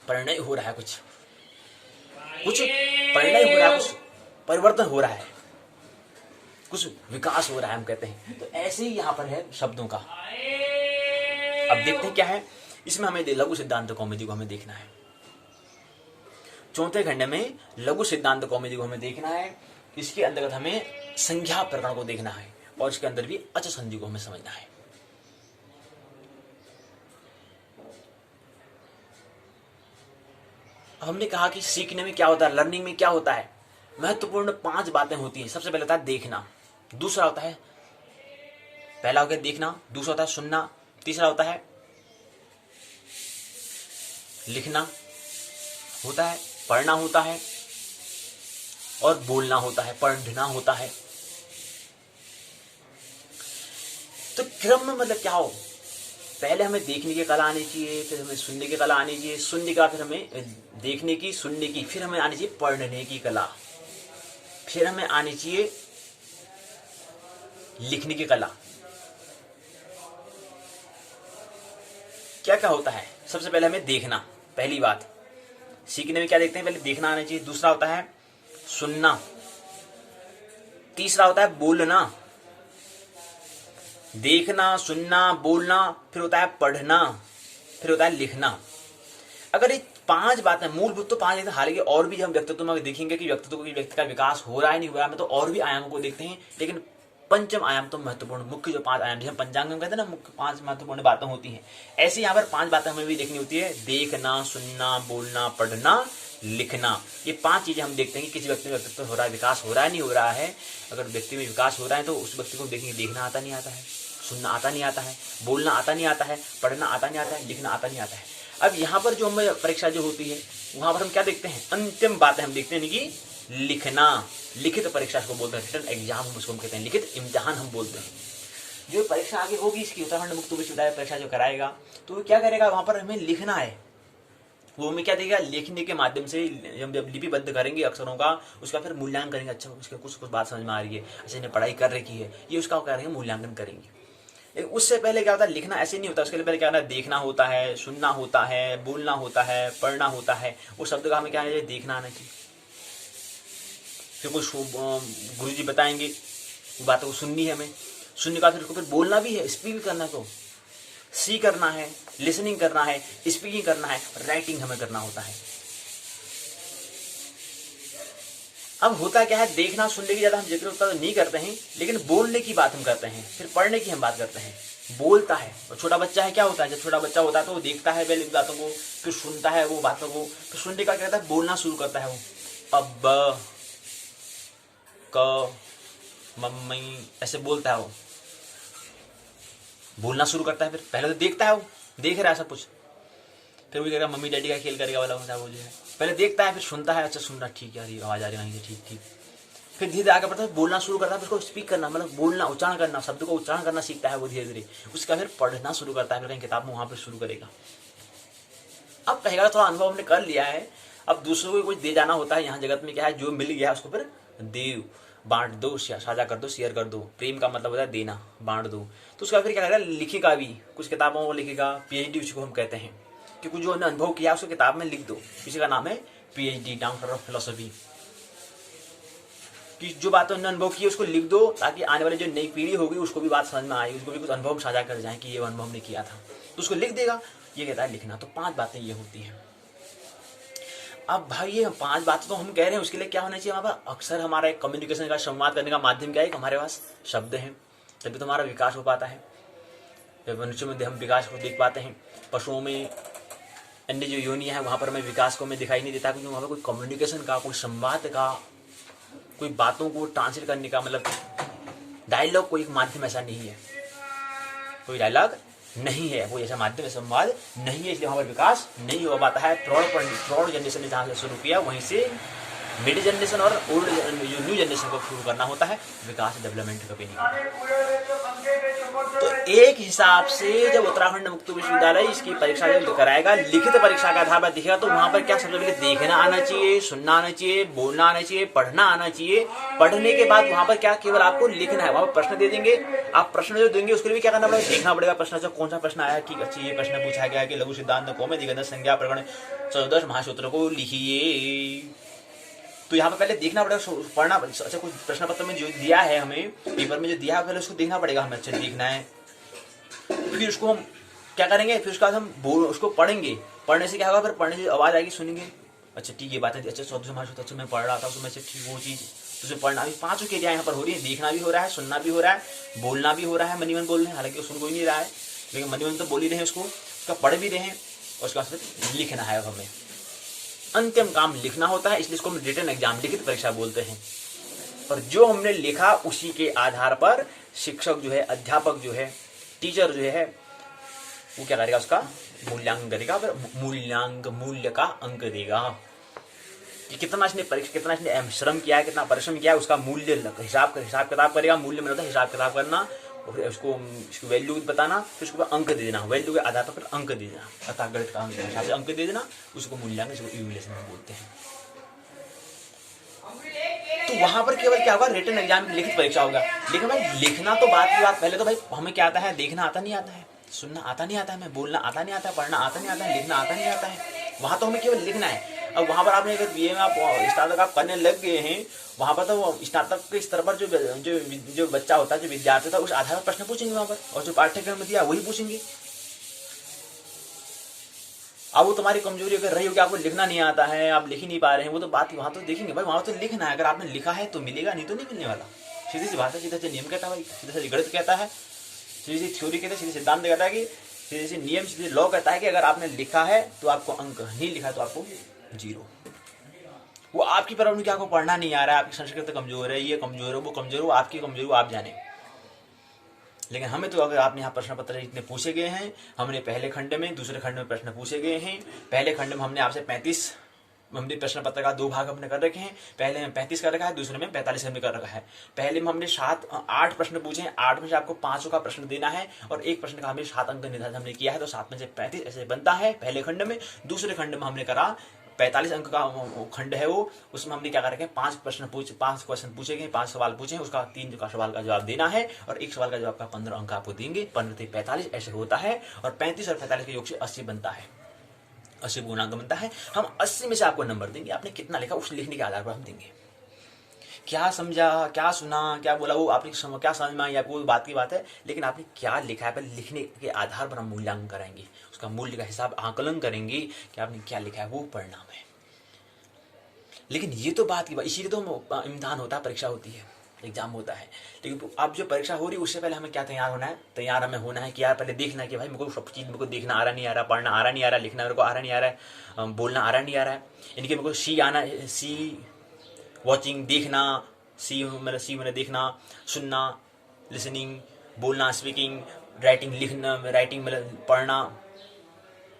परिणय हो रहा है, कुछ परिणय हो रहा है, कुछ परिवर्तन हो रहा है, कुछ विकास हो रहा है, हम कहते हैं। तो ऐसे ही यहाँ पर है शब्दों का। अब देखते हैं क्या है इसमें, हमें लघु सिद्धांत कौमुदी को हमें देखना है। चौथे खंड में लघु सिद्धांत कौमुदी को हमें देखना है। इसके अंतर्गत हमें संज्ञा प्रकरण को देखना है और इसके अंदर भी अच संधि को हमें समझना है। हमने कहा कि सीखने में क्या होता है, लर्निंग में क्या होता है, महत्वपूर्ण 5 बातें होती हैं। सबसे पहले होता है देखना, दूसरा होता है, पहला हो गया देखना, दूसरा होता है सुनना, तीसरा होता है लिखना होता है, पढ़ना होता है और बोलना होता है, पढ़ना होता है। तो क्रम में मतलब क्या हो, पहले हमें देखने की कला आनी चाहिए, फिर हमें सुनने की कला आनी चाहिए, सुनने का फिर हमें देखने की, सुनने की, फिर हमें आनी चाहिए पढ़ने की कला, फिर हमें आनी चाहिए लिखने की कला। क्या क्या होता है, सबसे पहले हमें देखना, पहली बात सीखने में क्या देखते हैं, पहले देखना आना चाहिए, दूसरा होता है सुनना, तीसरा होता है बोलना, देखना सुनना बोलना, फिर होता है पढ़ना, फिर होता है लिखना। अगर ये 5 बातें मूलभूत तो 5 हैं, हालांकि और भी हम व्यक्तित्व में देखेंगे कि व्यक्ति का विकास हो रहा है नहीं हो रहा है, तो और भी आयामों को देखते हैं, लेकिन पंचम आयाम तो महत्वपूर्ण, मुख्य जो 5 आयाम जैसे पंचांग में कहते हैं ना, मुख्य 5 महत्वपूर्ण बातें होती हैं, ऐसे यहाँ पर 5 बातें हमें भी देखनी होती है, देखना सुनना बोलना पढ़ना लिखना। ये 5 चीजें हम देखते हैं कि किसी व्यक्ति में व्यक्तित्व हो रहा है, विकास हो रहा है नहीं हो रहा है। अगर व्यक्ति में विकास हो रहा है तो उस व्यक्ति को देखेंगे, देखना आता नहीं आता है, सुनना आता नहीं आता है, बोलना आता नहीं आता है, पढ़ना आता नहीं आता है, लिखना आता नहीं आता है। अब यहाँ पर जो हमें परीक्षा जो होती है वहां पर हम क्या देखते हैं, अंतिम बातें हम देखते हैं कि लिखना, लिखित परीक्षा को बोलते हैं, रिटन एग्जाम हम उसको कहते हैं, लिखित इम्तिहान हम बोलते हैं। जो परीक्षा आगे होगी इसकी, उत्तराखंड मुक्त विश्वविद्यालय परीक्षा जो कराएगा तो वो क्या करेगा, वहां पर हमें लिखना है, वो हमें क्या देगा, लिखने के माध्यम से जब लिपिबद्ध करेंगे अक्षरों का, उसका फिर मूल्यांकन करेंगे, अच्छा उसके कुछ बात समझ में आ रही है, अच्छा इन्हें पढ़ाई कर रखी है, ये उसका क्या करेंगे, मूल्यांकन करेंगे। उससे पहले क्या होता है, लिखना ऐसे नहीं होता, उसके लिए पहले क्या होता है, देखना होता है, सुनना होता है, बोलना होता है, पढ़ना होता है। वो शब्द का हमें क्या है, देखना आना चाहिए, फिर कुछ गुरु जी बताएंगे वो बातों को सुननी है हमें, सुनने का फिर बोलना भी है, स्पीक करना, तो सी करना है, लिसनिंग करना है, स्पीकिंग करना है, राइटिंग हमें करना होता है। अब होता क्या है, देखना सुनने की ज्यादा हम जिक्र उत्तर नहीं करते हैं, लेकिन बोलने की बात हम करते हैं, फिर पढ़ने की हम बात करते हैं। बोलता है, और छोटा बच्चा है क्या होता है, जब छोटा बच्चा होता है तो वो देखता है पहले बातों को, फिर सुनता है वो बातों को, फिर सुनने का क्या कहता है, बोलना शुरू करता है वो, अब क मम्मी ऐसे बोलता है वो, बोलना शुरू करता है। फिर पहले तो देखता है, वो देख रहा है सब कुछ, फिर वो कहेगा मम्मी डैडी का खेल करेगा वाला होता है वो जो है, पहले देखता है फिर सुनता है, अच्छा सुन रहा, ठीक है आवाज आ रही है वहीं से, ठीक ठीक, फिर धीरे धीरे आगे बढ़ता है, बोलना शुरू करता है, फिर उसको स्पीक करना, मतलब बोलना, उच्चारण करना, शब्द को उच्चारण करना सीखता है वो धीरे धीरे। उसका फिर पढ़ना शुरू करता है, फिर कहीं किताब में वहां पर शुरू करेगा। अब कहेगा थोड़ा अनुभव हमने कर लिया है, अब दूसरों को कुछ दे जाना होता है। यहाँ जगत में क्या है, जो मिल गया उसको फिर दे, बांट दो, साझा कर दो, शेयर कर दो। प्रेम का मतलब होता है देना, बांट दो। तो उसका फिर क्या करेगा, लिखेगा भी, कुछ किताबों को लिखेगा, पीएचडी उसको हम कहते हैं, कि कुछ जो हमने अनुभव किया उसको किताब में लिख दो, इसी का नाम है पीएचडी, डॉक्टर ऑफ फिलोसफी। कि जो बात उन्होंने अनुभव की उसको लिख दो, ताकि आने वाली जो नई पीढ़ी होगी उसको भी बात समझ में आए, उसको भी कुछ अनुभव साझा कर जाए कि ये अनुभव हमने किया था, तो उसको लिख देगा। ये कहता है लिखना। तो 5 बातें ये होती हैं। अब भाई ये 5 बातें तो हम कह रहे हैं, उसके लिए क्या होना चाहिए हमारे पास, अक्सर हमारा एक कम्युनिकेशन का, संवाद करने का माध्यम क्या है, हमारे पास शब्द हैं, तभी तो हमारा विकास हो पाता है। मनुष्यों में हम विकास को देख पाते हैं, पशुओं में, अन्य जो योनियां हैं वहां पर हमें विकास को हमें दिखाई नहीं देता, क्योंकि वहां पर कोई कम्युनिकेशन का, कोई संवाद का, कोई बातों को ट्रांसलेट करने का, मतलब डायलॉग कोई एक माध्यम ऐसा नहीं है, कोई डायलॉग नहीं है, वो ऐसा माध्यम संवाद नहीं है, इसलिए वहां पर विकास नहीं हो पाता है। प्रौढ़ जनरेशन ने जहां से शुरू किया वहीं से मिड जनरेशन और ओल्ड जो न्यू जनरेशन को शुरू करना होता है, विकास डेवलपमेंट कभी नहीं होता। तो एक हिसाब से जब उत्तराखंड मुक्त विश्वविद्यालय इसकी परीक्षा जब कराएगा, लिखित परीक्षा का आधार पर दिखेगा, तो वहां पर क्या सबसे पहले देखना आना चाहिए, सुनना आना चाहिए, बोलना आना चाहिए, पढ़ना आना चाहिए। पढ़ने के बाद वहां पर क्या केवल आपको लिखना है, वहां पर प्रश्न दे देंगे, आप प्रश्न जो देंगे उसके लिए क्या करना पड़ेगा, देखना पड़ेगा प्रश्न से कौन सा प्रश्न आया, ठीक अच्छी ये प्रश्न पूछा गया कि लघु सिद्धांत कौन में दिगंध संज्ञा प्रकरण 14 महासूत्र को लिखिए। तो यहाँ पर पहले देखना पड़ेगा, पढ़ना। अच्छा, कुछ प्रश्न पत्र में जो दिया है हमें पेपर में जो दिया है पहले उसको देखना पड़ेगा, हमें अच्छे देखना है। फिर उसको हम क्या करेंगे, फिर उसके बाद हम उसको पढ़ेंगे। पढ़ने से क्या होगा, फिर पढ़ने से आवाज आएगी, सुनेंगे, अच्छा ठीक ये बात है, अच्छा 14 महासूत्र अच्छा मैं पढ़ रहा था उसमें से ठीक वो चीज तुझे पढ़ना भी। 5 क्रिया यहाँ पर हो रही है, देखना भी हो रहा है, सुनना भी हो रहा है, बोलना भी हो रहा है। मनी मन बोल रहे हैं, हालांकि सुन कोई नहीं रहा है, लेकिन मनी मन तो बोल ही रहे हैं, उसका पढ़ भी रहे हैं, और उसके बाद फिर लिखना है। हमें अंतिम काम लिखना होता है, इसलिए इसको हम रिटन एग्जाम, लिखित परीक्षा बोलते हैं। और जो हमने लिखा उसी के आधार पर शिक्षक जो है, अध्यापक जो है, टीचर जो है, वो क्या करेगा, उसका मूल्यांकन करेगा, फिर मूल्य का अंक देगा कि कितना इसने परीक्षा, कितना इसने श्रम किया है, कितना परिश्रम किया है, उसका मूल्य हिसाब किताब करेगा। मूल्य में होता है हिसाब किताब करना, और उसको वैल्यू बताना, फिर उसको अंक दे देना, वैल्यू के आधार पर फिर अंक दे देना, अर्थात गणित का हिसाब से अंक दे देना, उसको मूल्यांकन, इसको इवैल्यूएशन बोलते हैं। तो वहां पर केवल क्या होगा, रिटन एग्जाम की लिखित परीक्षा होगा। लेकिन भाई लिखना तो बात की बात, पहले तो भाई हमें क्या आता है, देखना आता नहीं आता है, सुनना आता नहीं आता है, हमें बोलना आता नहीं आता है, पढ़ना आता नहीं आता है, लिखना आता नहीं आता है। वहां तो हमें केवल लिखना है। अब वहां पर आपने अगर बीए में आप स्नातक आप करने लग गए हैं, वहां पर तो स्नातक के स्तर पर जो बच्चा होता है, जो विद्यार्थी होता है, उस आधार पर प्रश्न पूछेंगे वहां पर, और जो पाठ्यक्रम में दिया वही पूछेंगे। अब वो तुम्हारी कमजोरी अगर रही हो कि आपको लिखना नहीं आता है, आप लिख ही नहीं पा रहे हैं, वो तो बात वहां तो देखेंगे भाई, वहां तो लिखना है। अगर आपने लिखा है तो मिलेगा, नहीं तो नहीं मिलने वाला। सीधी सी भाषा, सीधा से नियम कहता है भाई, सीधा से गणित कहता है, सीधी सी थ्योरी कहता है, सीधे सिद्धांत कहता है, कि सीधे से नियम, सीधे लॉ कहता है कि अगर आपने लिखा है तो आपको अंक, नहीं लिखा तो आपको 0। वो आपकी प्रॉब्लम, क्या आपको पढ़ना नहीं आ रहा है, आपकी संस्कृत कमजोर है, ये कमजोर है, वो कमजोर है, आपकी कमजोर है, आप जाने। लेकिन हमें तो, अगर आपने यहाँ प्रश्न पत्र इतने पूछे गए हैं, हमने पहले खंड में, दूसरे खंड में प्रश्न पूछे गए हैं। पहले खंड में हमने आपसे 35 हमने प्रश्न पत्र का 2 भाग हमने कर रखे हैं। पहले में 35 कर रखा है, दूसरे में 45 हमने कर रखा है। पहले में हमने 8 प्रश्न पूछे हैं, 8 में से आपको 5 का प्रश्न देना है, और एक प्रश्न का हमें 7 अंक निर्धारित हमने किया है, तो 7 में से 35 ऐसे बनता है पहले खंड में। दूसरे खंड में हमने करा 45 अंक का खंड है वो, उसमें हमने क्या कर रखे हैं, 5 क्वेश्चन पूछे गए, 5 सवाल पूछे, उसका 3 का सवाल का जवाब देना है, और एक सवाल का जवाब का 15 अंक आपको देंगे। 15 से 45 ऐसे होता है, और 35 और 45 के योग से 80 बनता है, 80 पूर्णांक बनता है। हम 80 में से आपको नंबर देंगे, आपने कितना लिखा उस लिखने के आधार पर हम देंगे। क्या समझा, क्या सुना, क्या बोला, वो आपने क्या समझ में आई, आपको बात की बात है, लेकिन आपने क्या लिखा है, पहले लिखने के आधार पर हम मूल्यांकन कराएंगे, उसका मूल्य का हिसाब आकलन करेंगे कि आपने क्या लिखा है, वो परिणाम है। लेकिन ये तो बात की बात, इसीलिए तो इम्तिहान होता है, परीक्षा होती है, एग्जाम होता है। लेकिन अब जो परीक्षा हो रही है उससे पहले हमें क्या तैयार होना है, तैयार हमें होना है कि यार पहले देखना है कि भाई मेरे को सब चीज़, मेरे को देखना आ रहा नहीं आ रहा, पढ़ना आ रहा नहीं आ रहा, लिखना मेरे को आ रहा नहीं आ रहा है, बोलना आ रहा नहीं आ रहा है, इनके मेरे को सी वॉचिंग, देखना, सी मैंने देखना, सुनना, लिसनिंग, बोलना, स्पीकिंग, राइटिंग, लिखना, राइटिंग मतलब पढ़ना,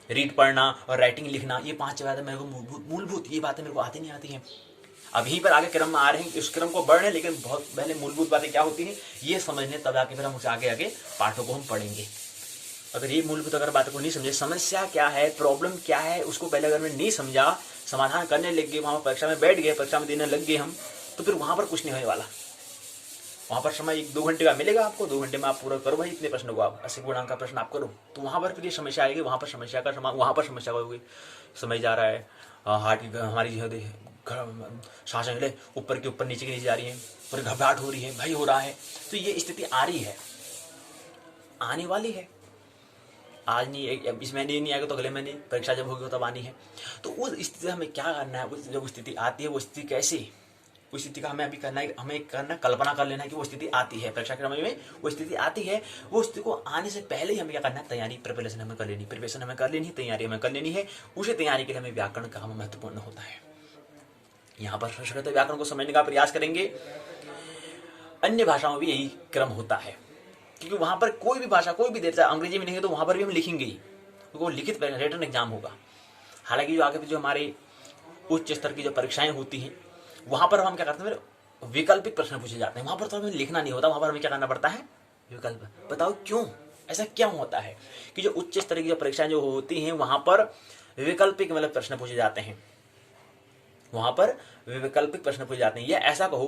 रीड पढ़ना, और राइटिंग लिखना, ये 5 बातें मेरे को मूलभूत ये बातें मेरे को आती नहीं आती हैं। अभी पर आगे क्रम में आ रहे हैं, इस क्रम को बढ़ रहे हैं, लेकिन बहुत पहले मूलभूत बातें क्या होती हैं ये समझने, तब आके फिर हम उसे आगे पाठों को हम पढ़ेंगे। अगर ये मूलभूत अगर बातों को नहीं समझे, समस्या क्या है, प्रॉब्लम क्या है, उसको पहले अगर मैं नहीं समझा, समाधान करने लग गए, वहां परीक्षा में बैठ गए, परीक्षा में देने लग गए हम, तो फिर वहां पर कुछ नहीं होने वाला। वहां पर समय 1-2 घंटे का मिलेगा आपको, 2 घंटे में आप पूरा करो भाई, इतने प्रश्नों को आप 80 पूर्णांक का प्रश्न आप करो, तो वहां पर फिर ये समस्या आएगी, वहां पर समस्या का वहां पर समस्या होगी, समझ जा रहा है, हार्ट की हमारी जो है सांसें ऊपर के ऊपर नीचे जा रही है, पूरी घबराहट हो रही है, भय हो रहा है, तो ये स्थिति आ रही है, आने वाली है। आज नहीं, इस महीने नहीं आएगा तो अगले महीने परीक्षा जब होगी तब आनी है। तो उस स्थिति हमें क्या करना है, जब स्थिति आती है वो स्थिति कैसे, उस स्थिति का हमें अभी करना है, हमें करना, कल्पना कर लेना है कि वो स्थिति आती है, परीक्षा के समय में वो स्थिति आती है। वो स्थिति को आने से पहले ही हमें क्या करना है, तैयारी, प्रिपरेशन हमें कर लेनी, प्रिपरेशन हमें कर लेनी है, तैयारी हमें कर लेनी है। उसी तैयारी के लिए हमें व्याकरण का हमें महत्वपूर्ण होता है। यहाँ पर संस्कृत व्याकरण को समझने का प्रयास करेंगे। अन्य भाषाओं में भी यही क्रम होता है, क्योंकि वहां पर कोई भी भाषा, कोई भी देता है, अंग्रेजी में नहीं है तो वहां पर भी हम लिखेंगे ही, क्योंकि वो लिखित रिटन एग्जाम होगा। हालांकि जो आगे जो हमारे उच्च स्तर की जो परीक्षाएं होती हैं वहां पर हम क्या करते हैं, वैकल्पिक प्रश्न पूछे जाते हैं। वहां पर तो हमें लिखना नहीं होता, वहां पर हमें क्या करना पड़ता है, विकल्प। बताओ क्यों, ऐसा क्या होता है कि जो उच्च स्तर की जो परीक्षाएं जो होती हैं वहां पर वैकल्पिक मतलब प्रश्न पूछे जाते हैं, वहां पर वैकल्पिक प्रश्न पूछे जाते हैं। या ऐसा कहो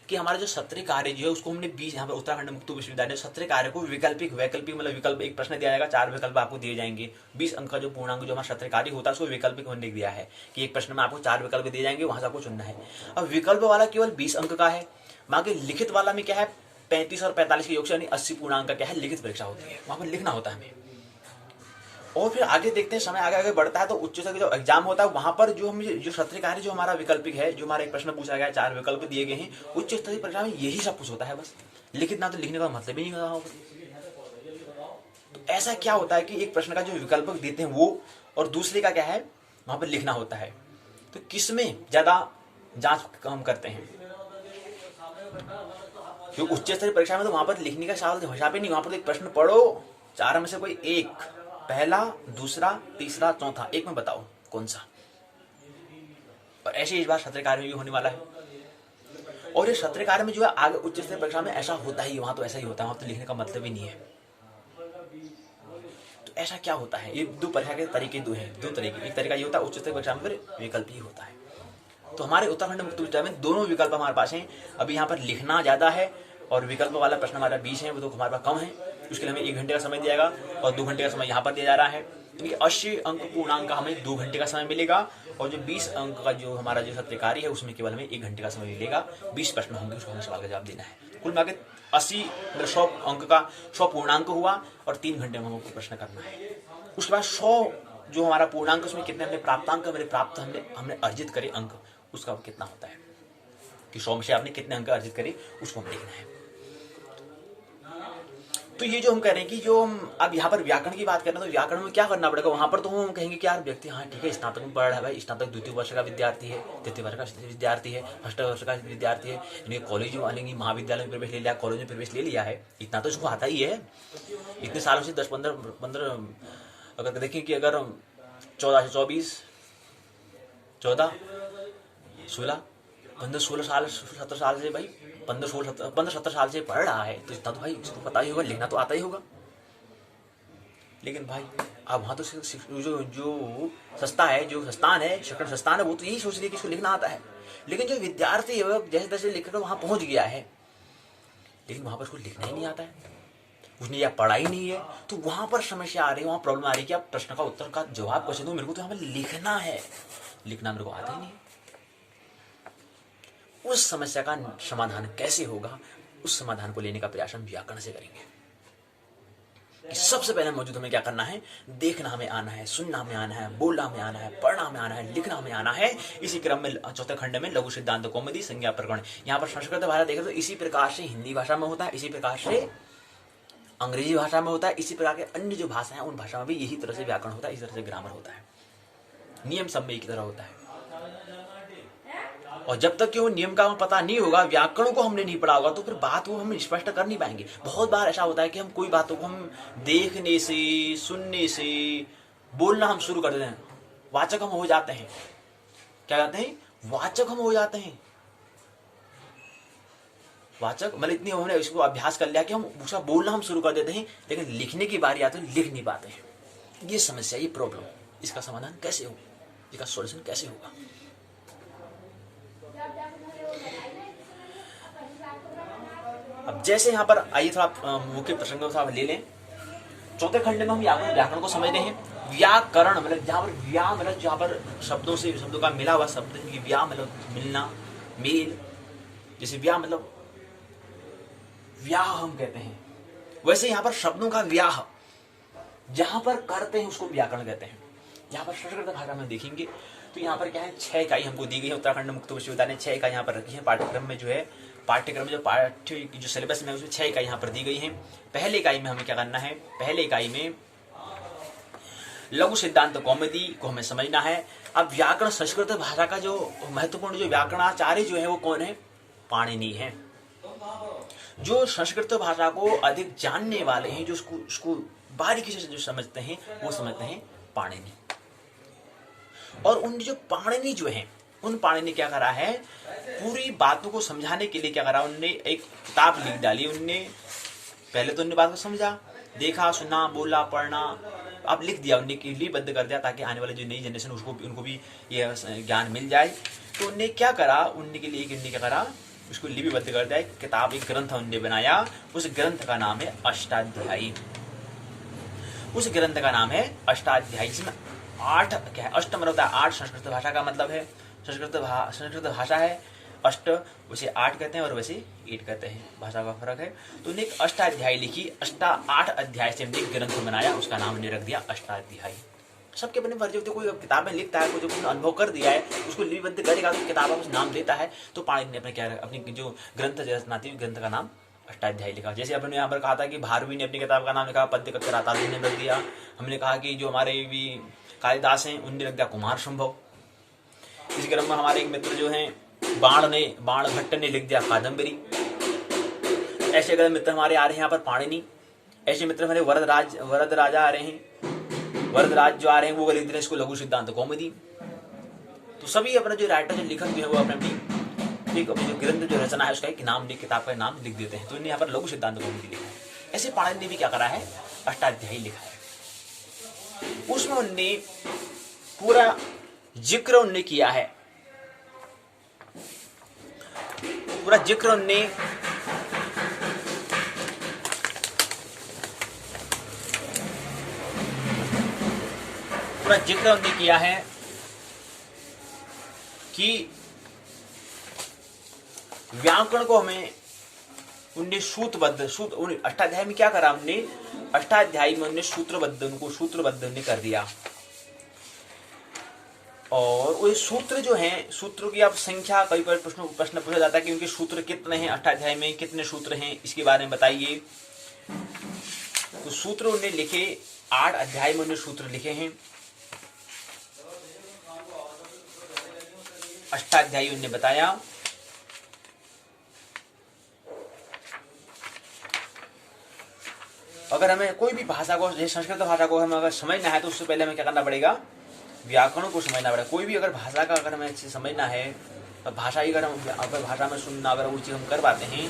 कि हमारा जो सत्र कार्य जो है उसको हमने 20, यहाँ पर उत्तराखंड मुक्त विश्वविद्यालय सत्र कार्य को वैकल्पिक मतलब विकल्प, एक प्रश्न दिया जाएगा, 4 विकल्प आपको दिए जाएंगे। 20 अंक का जो पूर्णांक जो हमारा सत्र कार्य होता है उसको वैकल्पिक हमने दिया है कि एक प्रश्न में आपको 4 विकल्प दिए जाएंगे, वहां से आपको चुनना है। अब विकल्प वाला केवल 20 अंक का है, बाकी लिखित वाला में क्या है 35 और 45 के योग से यानी 80 पूर्णांक का क्या है लिखित परीक्षा होती है, वहां पर लिखना होता है हमें। और फिर आगे देखते हैं, समय आगे आगे बढ़ता है तो उच्च स्तर का जो एग्जाम होता है वहां पर जो हम जो सत्र कार्य जो हमारा वैकल्पिक है, जो हमारा एक प्रश्न पूछा गया, 4 विकल्प दिए गए हैं, उच्च स्तर की परीक्षा में यही सब कुछ होता है बस। लिखित ना तो लिखने का मतलब ही नहीं होता। तो ऐसा क्या होता है कि एक प्रश्न का जो विकल्प देते हैं वो, और दूसरे का क्या है वहां पर लिखना होता है। तो किसमें ज्यादा जांच हम करते हैं, जो उच्च स्तरीय परीक्षा में तो वहां पर लिखने का हिसाब ही नहीं, वहां पर एक प्रश्न पढ़ो, 4 में से कोई एक, पहला, दूसरा, तीसरा, चौथा, एक में बताओ कौन सा। और ऐसे इस बार सत्र कार्य में भी होने वाला है। और ये सत्र कार्य में जो है आगे उच्च स्तरीय परीक्षा में ऐसा होता ही, वहां तो ऐसा ही होता है, वहां तो लिखने का मतलब ही नहीं है। तो ऐसा क्या होता है, ये दो परीक्षा के तरीके दो हैं, दो तरीके। एक तरीका ये होता है उच्च स्तरीय परीक्षा में फिर विकल्प ही होता है। तो हमारे उत्तराखंड मुक्त विश्वविद्यालय में दोनों विकल्प हमारे पास हैं। अभी यहाँ पर लिखना ज्यादा है और विकल्प वाला प्रश्न हमारा 20 है, वो तो हमारे पास कम है। उसके लिए हमें 1 घंटे का समय दिया जाएगा और 2 घंटे का समय यहाँ पर दिया जा रहा है। क्योंकि 80 अंक पूर्णांक का हमें 2 घंटे का समय मिलेगा और जो 20 अंक का जो हमारा जो सत्र कार्य है उसमें केवल हमें 1 घंटे का समय मिलेगा। 20 प्रश्न होंगे, उसको हमें सवाल का जवाब देना है। कुल मिलाकर 80 मतलब 100 अंक का 100 पूर्णांक हुआ और 3 घंटे में हमको प्रश्न करना है। उसके बाद 100 जो हमारा पूर्णांक उसमें कितने हमने प्राप्तांक प्राप्त हमने अर्जित करे अंक, उसका कितना होता है कि 100 में से आपने कितने अंक अर्जित करे उसको हम देखना है। तो ये जो हम कह रहे हैं कि जो अब यहाँ पर व्याकरण की बात कर रहे हैं तो व्याकरण में क्या करना पड़ेगा, वहां पर तो हम कहेंगे कि यार व्यक्ति हाँ ठीक है स्नातक में पढ़ रहा है भाई, स्नातक द्वितीय वर्ष का विद्यार्थी है, तृतीय वर्ष का विद्यार्थी है, फर्स्ट वर्ष का विद्यार्थी है, यानी कॉलेज वाले महाविद्यालय में प्रवेश ले लिया, कॉलेज में प्रवेश ले लिया है, इतना तो इसको आता ही है। इतने सालों से 10-15 अगर देखें कि अगर 14 से 24, 14, 16, 15-16 साल 17 साल से भाई 15-17 साल से पढ़ रहा है तो इतना तो भाई इसको पता ही होगा, लिखना तो आता ही होगा। लेकिन भाई अब वहां तो जो संस्था है, जो संस्थान है, शिक्षण संस्थान है, वो तो यही सोच रही है कि इसको लिखना आता है। लेकिन जो विद्यार्थी है जैसे तैसे लिखकर वहां पहुंच गया है, लेकिन वहां पर उसको लिखना ही नहीं आता है, उसने या पढ़ा ही नहीं है, तो वहां पर समस्या आ रही है, वहां प्रॉब्लम आ रही है कि आप प्रश्न का उत्तर का जवाब कैसे दूं, मेरे को तो हमें लिखना है, लिखना मेरे को आता ही नहीं है। उस समस्या का समाधान कैसे होगा, उस समाधान को लेने का प्रयास हम व्याकरण से करेंगे। कि सबसे पहले मौजूद हमें क्या करना है, देखना हमें आना है, सुनना हमें आना है, बोलना हमें आना है, पढ़ना हमें आना है, लिखना हमें आना है। इसी क्रम में चौथे खंड में लघु सिद्धांत कौमुदी संज्ञा प्रकरण, यहाँ पर संस्कृत भाषा देखें तो इसी प्रकार से हिंदी भाषा में होता है, इसी प्रकार से अंग्रेजी भाषा में होता है, इसी प्रकार के अन्य जो भाषा है उन भाषा में भी यही तरह से व्याकरण होता है, इस तरह से ग्रामर होता है, नियम सब में एक तरह होता है। और जब तक कि वो नियम का हमें पता नहीं होगा, व्याकरण को हमने नहीं पढ़ा होगा, तो फिर बात वो हम स्पष्ट कर नहीं पाएंगे। बहुत बार ऐसा होता है कि हम कोई बातों को हम देखने से, सुनने से, बोलना हम शुरू कर देते हैं, वाचक हम हो जाते हैं। क्या कहते हैं, वाचक हम हो जाते हैं। वाचक मतलब इतनी हमने इसको अभ्यास कर लिया कि हम उसका बोलना हम शुरू कर देते हैं, लेकिन लिखने की बारी आती है लिख नहीं पाते हैं। ये समस्या, ये प्रॉब्लम, इसका समाधान कैसे हो, इसका सॉल्यूशन कैसे होगा। अब जैसे यहाँ पर आइए थोड़ा मुख्य प्रसंग को ले लें। चौथे खंड में हम व्याकरण को समझते हैं। व्याकरण मतलब जहाँ पर व्या मतलब जहाँ पर शब्दों से शब्दों का मिला हुआ शब्द, व्या मतलब मिलना, मेल, जैसे व्या मतलब व्याह हम कहते हैं, वैसे यहाँ पर शब्दों का व्याह जहां पर करते हैं उसको व्याकरण कहते हैं। यहाँ पर संस्कृत भाषा में देखेंगे तो यहाँ पर क्या है, 6 इकाई हमको दी गई है। उत्तराखंड मुक्त विश्वविद्यालय ने 6 इकाई यहाँ पर रखी है। पाठ्यक्रम में जो है, पाठ्यक्रम में जो सिलेबस में उसमें 6 इकाई यहाँ पर दी गई है। पहले इकाई में हमें क्या करना है, पहले इकाई में लघु सिद्धांत कौमुदी को हमें समझना है। अब व्याकरण संस्कृत भाषा का जो महत्वपूर्ण जो व्याकरणाचार्य जो है वो कौन है, पाणिनि है। जो संस्कृत भाषा को अधिक जानने वाले हैं, जो उसको बारीकी से जो समझते हैं, वो समझते हैं पाणिनि। और उन जो पाणिनि जो है उन पाणिनि ने क्या करा है, पूरी बातों को समझाने के लिए क्या करा, उनने एक किताब लिख डाली। उनने पहले तो उनने बात को समझा, देखा, सुना, बोला, पढ़ना, अब लिख दिया, उनने लिपिबद्ध कर दिया ताकि आने वाले जो नई जनरेशन उनको भी ये ज्ञान मिल जाए। तो उनने क्या करा, उनने के लिए उनने क्या करा, उसको लिपिबद्ध कर दिया, एक किताब, एक ग्रंथ उनने बनाया। उस ग्रंथ का नाम है अष्टाध्यायी। उस ग्रंथ का नाम है अष्टाध्यायी, जिसमें 8 क्या है, अष्ट मतलब 8 संस्कृत भाषा का मतलब है, संस्कृत भाषा है। अष्ट उसे 8 कहते हैं और वैसे 8 कहते हैं, भाषा का फर्क है। तो उन्हें एक अष्टाध्यायी लिखी, 8 अध्याय से हमने एक ग्रंथ बनाया, उसका नाम हमने रख दिया अष्टाध्यायी। सबके अपने फर्ज होते, कोई किताबें लिखता है, कोई जो अनुभव कर दिया है उसको लिपिबद्ध करेगा, तो किताब का नाम देता है। तो पाणिनि ने अपने क्या, अपनी जो ग्रंथ रचना थी, ग्रंथ का नाम अष्टाध्यायी लिखा। जैसे अपने यहाँ पर कहा था कि भारवी ने अपनी किताब का नाम लिखा पद्य कराताल ने रख दिया। हमने कहा कि जो हमारे भी कालिदास हैं उनने रख दिया कुमार संभव। इस क्रम में हमारे एक मित्र जो हैं बाण भट्ट ने लिख दिया कादम्बरी। ऐसे अगर मित्र हमारे आ रहे हैं यहाँ पर पाणिनि। ऐसे मित्र हमारे वरद राजा आ रहे हैं, वरदराज जो आ रहे हैं वो लिख दे रहे इसको लघु सिद्धांत कौमुदी। तो सभी अपने जो राइटर जो लेखक भी है वो अपने जो ग्रंथ जो रचना है उसका एक नाम, किताब का नाम लिख देते हैं। तो इन्हें यहाँ पर लघु सिद्धांत कौमुदी लिखा है। ऐसे पाणिनि ने भी क्या करा है, अष्टाध्यायी लिखा है। उसमें उनने पूरा जिक्र उनने किया है, पूरा जिक्र उनने किया है कि व्याकरण को हमें उनने अष्टाध्यायी में क्या करा, हमने अष्टाध्यायी में उनने सूत्रबद्ध उनने कर दिया। और वो सूत्र जो हैं, सूत्रों की आप संख्या, कई प्रश्न पूछा जाता है कि उनके सूत्र कितने हैं, अष्टाध्यायी में कितने सूत्र हैं, इसके बारे में बताइए। तो सूत्र उन्होंने लिखे, 8 अध्याय में उन्होंने सूत्र लिखे हैं। अष्टाध्यायी उन्होंने बताया। अगर हमें कोई भी भाषा को, जैसे संस्कृत भाषा को हमें अगर समझना है तो उससे पहले हमें क्या करना पड़ेगा, व्याकरण को समझना पड़ेगा। कोई भी अगर भाषा का अगर हमें अच्छे समझना है, भाषा ही अगर भाषा में सुनना अगर वो चीज़ हम कर पाते हैं,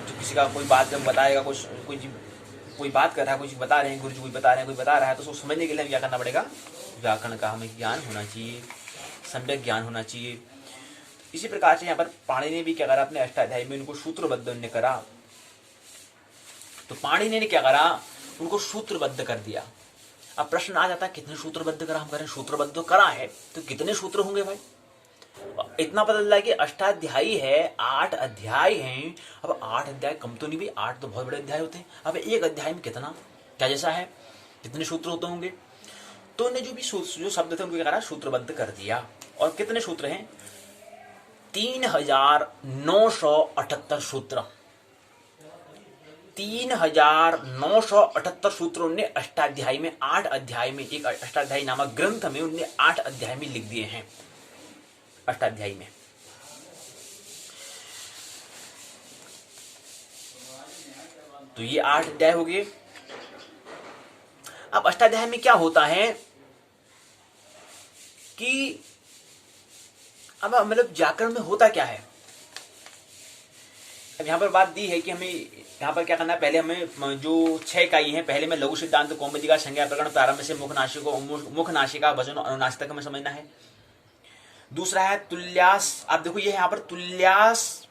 तो किसी का कोई बात जब बताएगा, कोई बात कर रहा है, कोई चीज़ बता रहे हैं, गुरु जी कोई बता रहे हैं, कोई बता रहा है, तो उसको समझने के लिए हमें क्या करना पड़ेगा, व्याकरण का हमें ज्ञान होना चाहिए, सम्यक ज्ञान होना चाहिए। इसी प्रकार से यहाँ पर पाणिनि ने भी क्या करा, अपने अष्टाध्यायी में उनको सूत्रबद्ध उन्होंने करा। तो पाणिनि ने क्या करा, उनको सूत्रबद्ध कर दिया। अब प्रश्न आ जाता है कितने सूत्रबद्ध करा, हम कह रहे हैं सूत्रबद्ध तो करा है, तो कितने सूत्र होंगे भाई। इतना पता चला कि अष्टाध्यायी है, 8 अध्याय हैं। अब 8 अध्याय कम तो नहीं भाई, 8 तो बहुत बड़े अध्याय होते हैं। अब एक अध्याय में कितना क्या जैसा है, कितने सूत्र होते होंगे। तो उन्हें जो शब्द थे उनको क्या करा, सूत्रबद्ध कर दिया। और कितने सूत्र हैं, 3978 सूत्र, 3978 सूत्रों ने अष्टाध्यायी में, 8 अध्याय में, एक अष्टाध्यायी नामक ग्रंथ में उन्होंने 8 अध्याय में लिख दिए हैं। अष्टाध्यायी में तो ये 8 अध्याय हो गए। अब अष्टाध्याय में क्या होता है कि अब मतलब व्याकरण में होता क्या है। अब यहाँ पर बात दी है कि हमें यहाँ पर क्या करना है, पहले हमें जो 6 इकाई है, पहले में लघु सिद्धांत कौमुदी का संज्ञा प्रकरण प्रारंभ से मुख नासिका वचन अनुनासिक तक हमें समझना है। दूसरा है तुल्यास। आप देखो ये यहाँ पर तुल्यास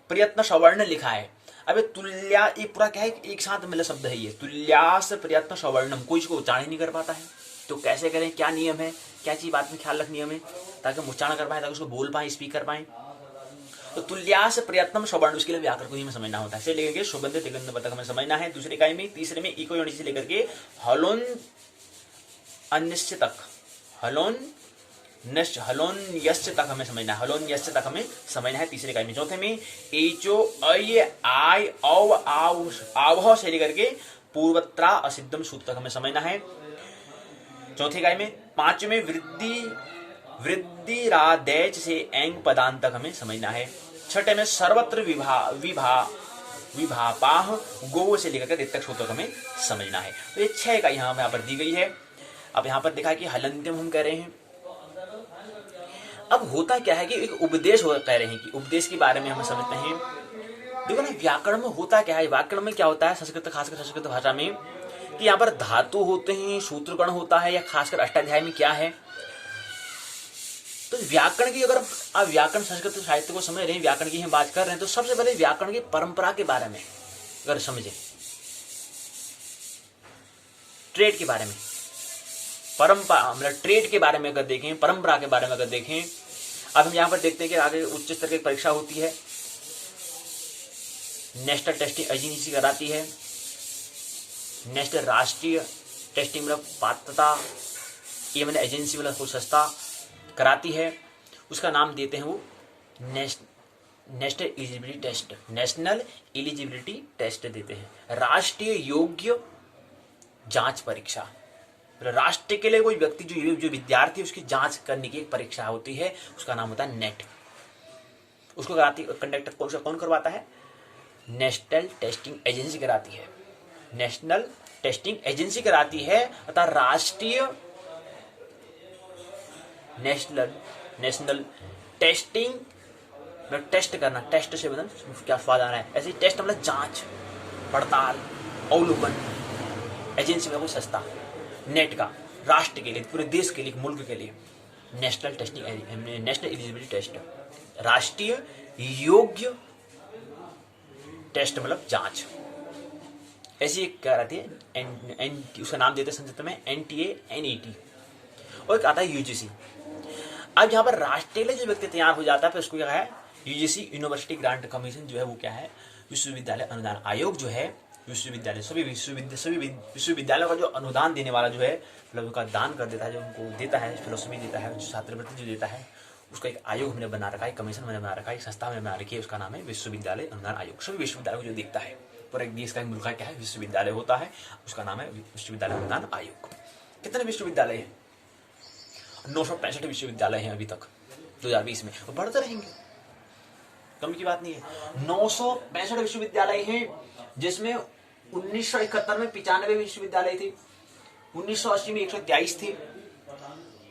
प्रयत्न सवर्ण लिखा है। अब तुल्या ये पूरा क्या है, एक साथ मिला शब्द है ये, तुल्यास प्रयत्न सवर्णम। कोई इसको उच्चारण ही नहीं कर पाता है, तो कैसे करें, क्या नियम है, क्या चीज बात में ख्याल रखनी हमें, ताकि हम उच्चारण कर पाए, ताकि उसको बोल पाए, स्पीक कर पाए। तो तुल्यास प्रयत्नम सवर्ण, उसके लिए व्याकरण को ही हमें समझना होता है। से लेकर के सुबंध तिगंध तक हमें समझना है। दूसरी इकाई में, तीसरे में इको यूनिट से लेकर के हलोन अनिश्चित तक, हलोन यस्य तक हमें समझना है, हलोन यस्य तक हमें समझना है तीसरे इकाई में। चौथे में एचो अय आय औ आव से लेकर के पूर्वत्रा असिद्धम सूत्र तक हमें समझना है चौथी इकाई में। पांचवें वृद्धि रादैच से एंग पदांत तक हमें समझना है। छठे में सर्वत्र विभापाह गो से लेकर के तक सूत्र तक हमें समझना है। तो ये 6 इकाई यहाँ पर दी गई है। अब यहाँ पर देखा कि हलंत्यम हम कह रहे हैं। अब होता क्या है कि एक उपदेश हो कह रहे हैं कि उपदेश के बारे में हम समझते हैं। देखो ना, व्याकरण में होता क्या है, व्याकरण में क्या होता है, संस्कृत खासकर संस्कृत भाषा में, कि यहाँ पर धातु होते हैं, सूत्रगण होता है, या खासकर अष्टाध्याय में क्या है। तो व्याकरण की अगर आप व्याकरण संस्कृत साहित्य को समझ रहे हैं, व्याकरण की हम बात कर रहे हैं, तो सबसे पहले व्याकरण की परंपरा के बारे में अगर समझें, ट्रेड के बारे में, परंपरा मतलब ट्रेड के बारे में अगर देखें, परंपरा के बारे में अगर देखें। अब हम यहाँ पर देखते हैं कि आगे उच्च स्तर की परीक्षा होती है, नेशनल टेस्टिंग एजेंसी कराती है, नेशनल राष्ट्रीय टेस्टिंग मतलब पात्रता ये मतलब एजेंसी मतलब कोई संस्था कराती है, उसका नाम देते हैं वो national eligibility test, national eligibility test देते हैं। राष्ट्रीय योग्य जांच परीक्षा, राष्ट्र के लिए कोई व्यक्ति जो विद्यार्थी उसकी जांच करने की एक परीक्षा होती है, उसका नाम होता है नेट। उसको कराती कंडक्टर कौन करवाता है, नेशनल टेस्टिंग एजेंसी कराती है, नेशनल टेस्टिंग एजेंसी कराती है, अतः राष्ट्रीय नेशनल टेस्टिंग मतलब टेस्ट करना, टेस्ट से मतलब क्या स्वाद आ रहा है, ऐसे टेस्ट मतलब जांच पड़ताल अवलोकन, एजेंसी में कोई संस्था, नेट का राष्ट्र के लिए, पूरे देश के लिए, मुल्क के लिए national testing national eligibility test, राष्ट्रीय योग्य टेस्ट मतलब जांच, ऐसी एक क्या रहती है, उसका नाम देते हैं संस्कृत में NTA NET, और एक आता है UGC। अब यहाँ पर राष्ट्रीय लिए जो व्यक्ति तैयार हो जाता है फिर उसको क्या है, UGC यूनिवर्सिटी ग्रांट कमीशन जो है वो क्या है, विश्वविद्यालय अनुदान आयोग जो है, विश्वविद्यालय सभी विश्वविद्यालयों का जो अनुदान देने वाला जो है, मतलब उनका दान कर देता है, जो उनको देता है, फिलोसफी देता है, जो छात्रवृत्ति जो देता है, उसका एक आयोग हमने बना रखा है, कमीशन हमने बना रखा है, एक संस्था हमने बना रखी है, उसका नाम है विश्वविद्यालय अनुदान आयोग। सभी विश्वविद्यालयों को जो देखता है, पूरा एक देश का एक मुल्क का क्या है विश्वविद्यालय होता है, उसका नाम है विश्वविद्यालय अनुदान आयोग। कितने विश्वविद्यालय हैं, 965 विश्वविद्यालय हैं अभी तक 2020 में, और बढ़ते रहेंगे, कम की बात नहीं है। 965 विश्वविद्यालय हैं, जिसमें 1971 में 95 विश्वविद्यालय थे, 1980 में 123 थे,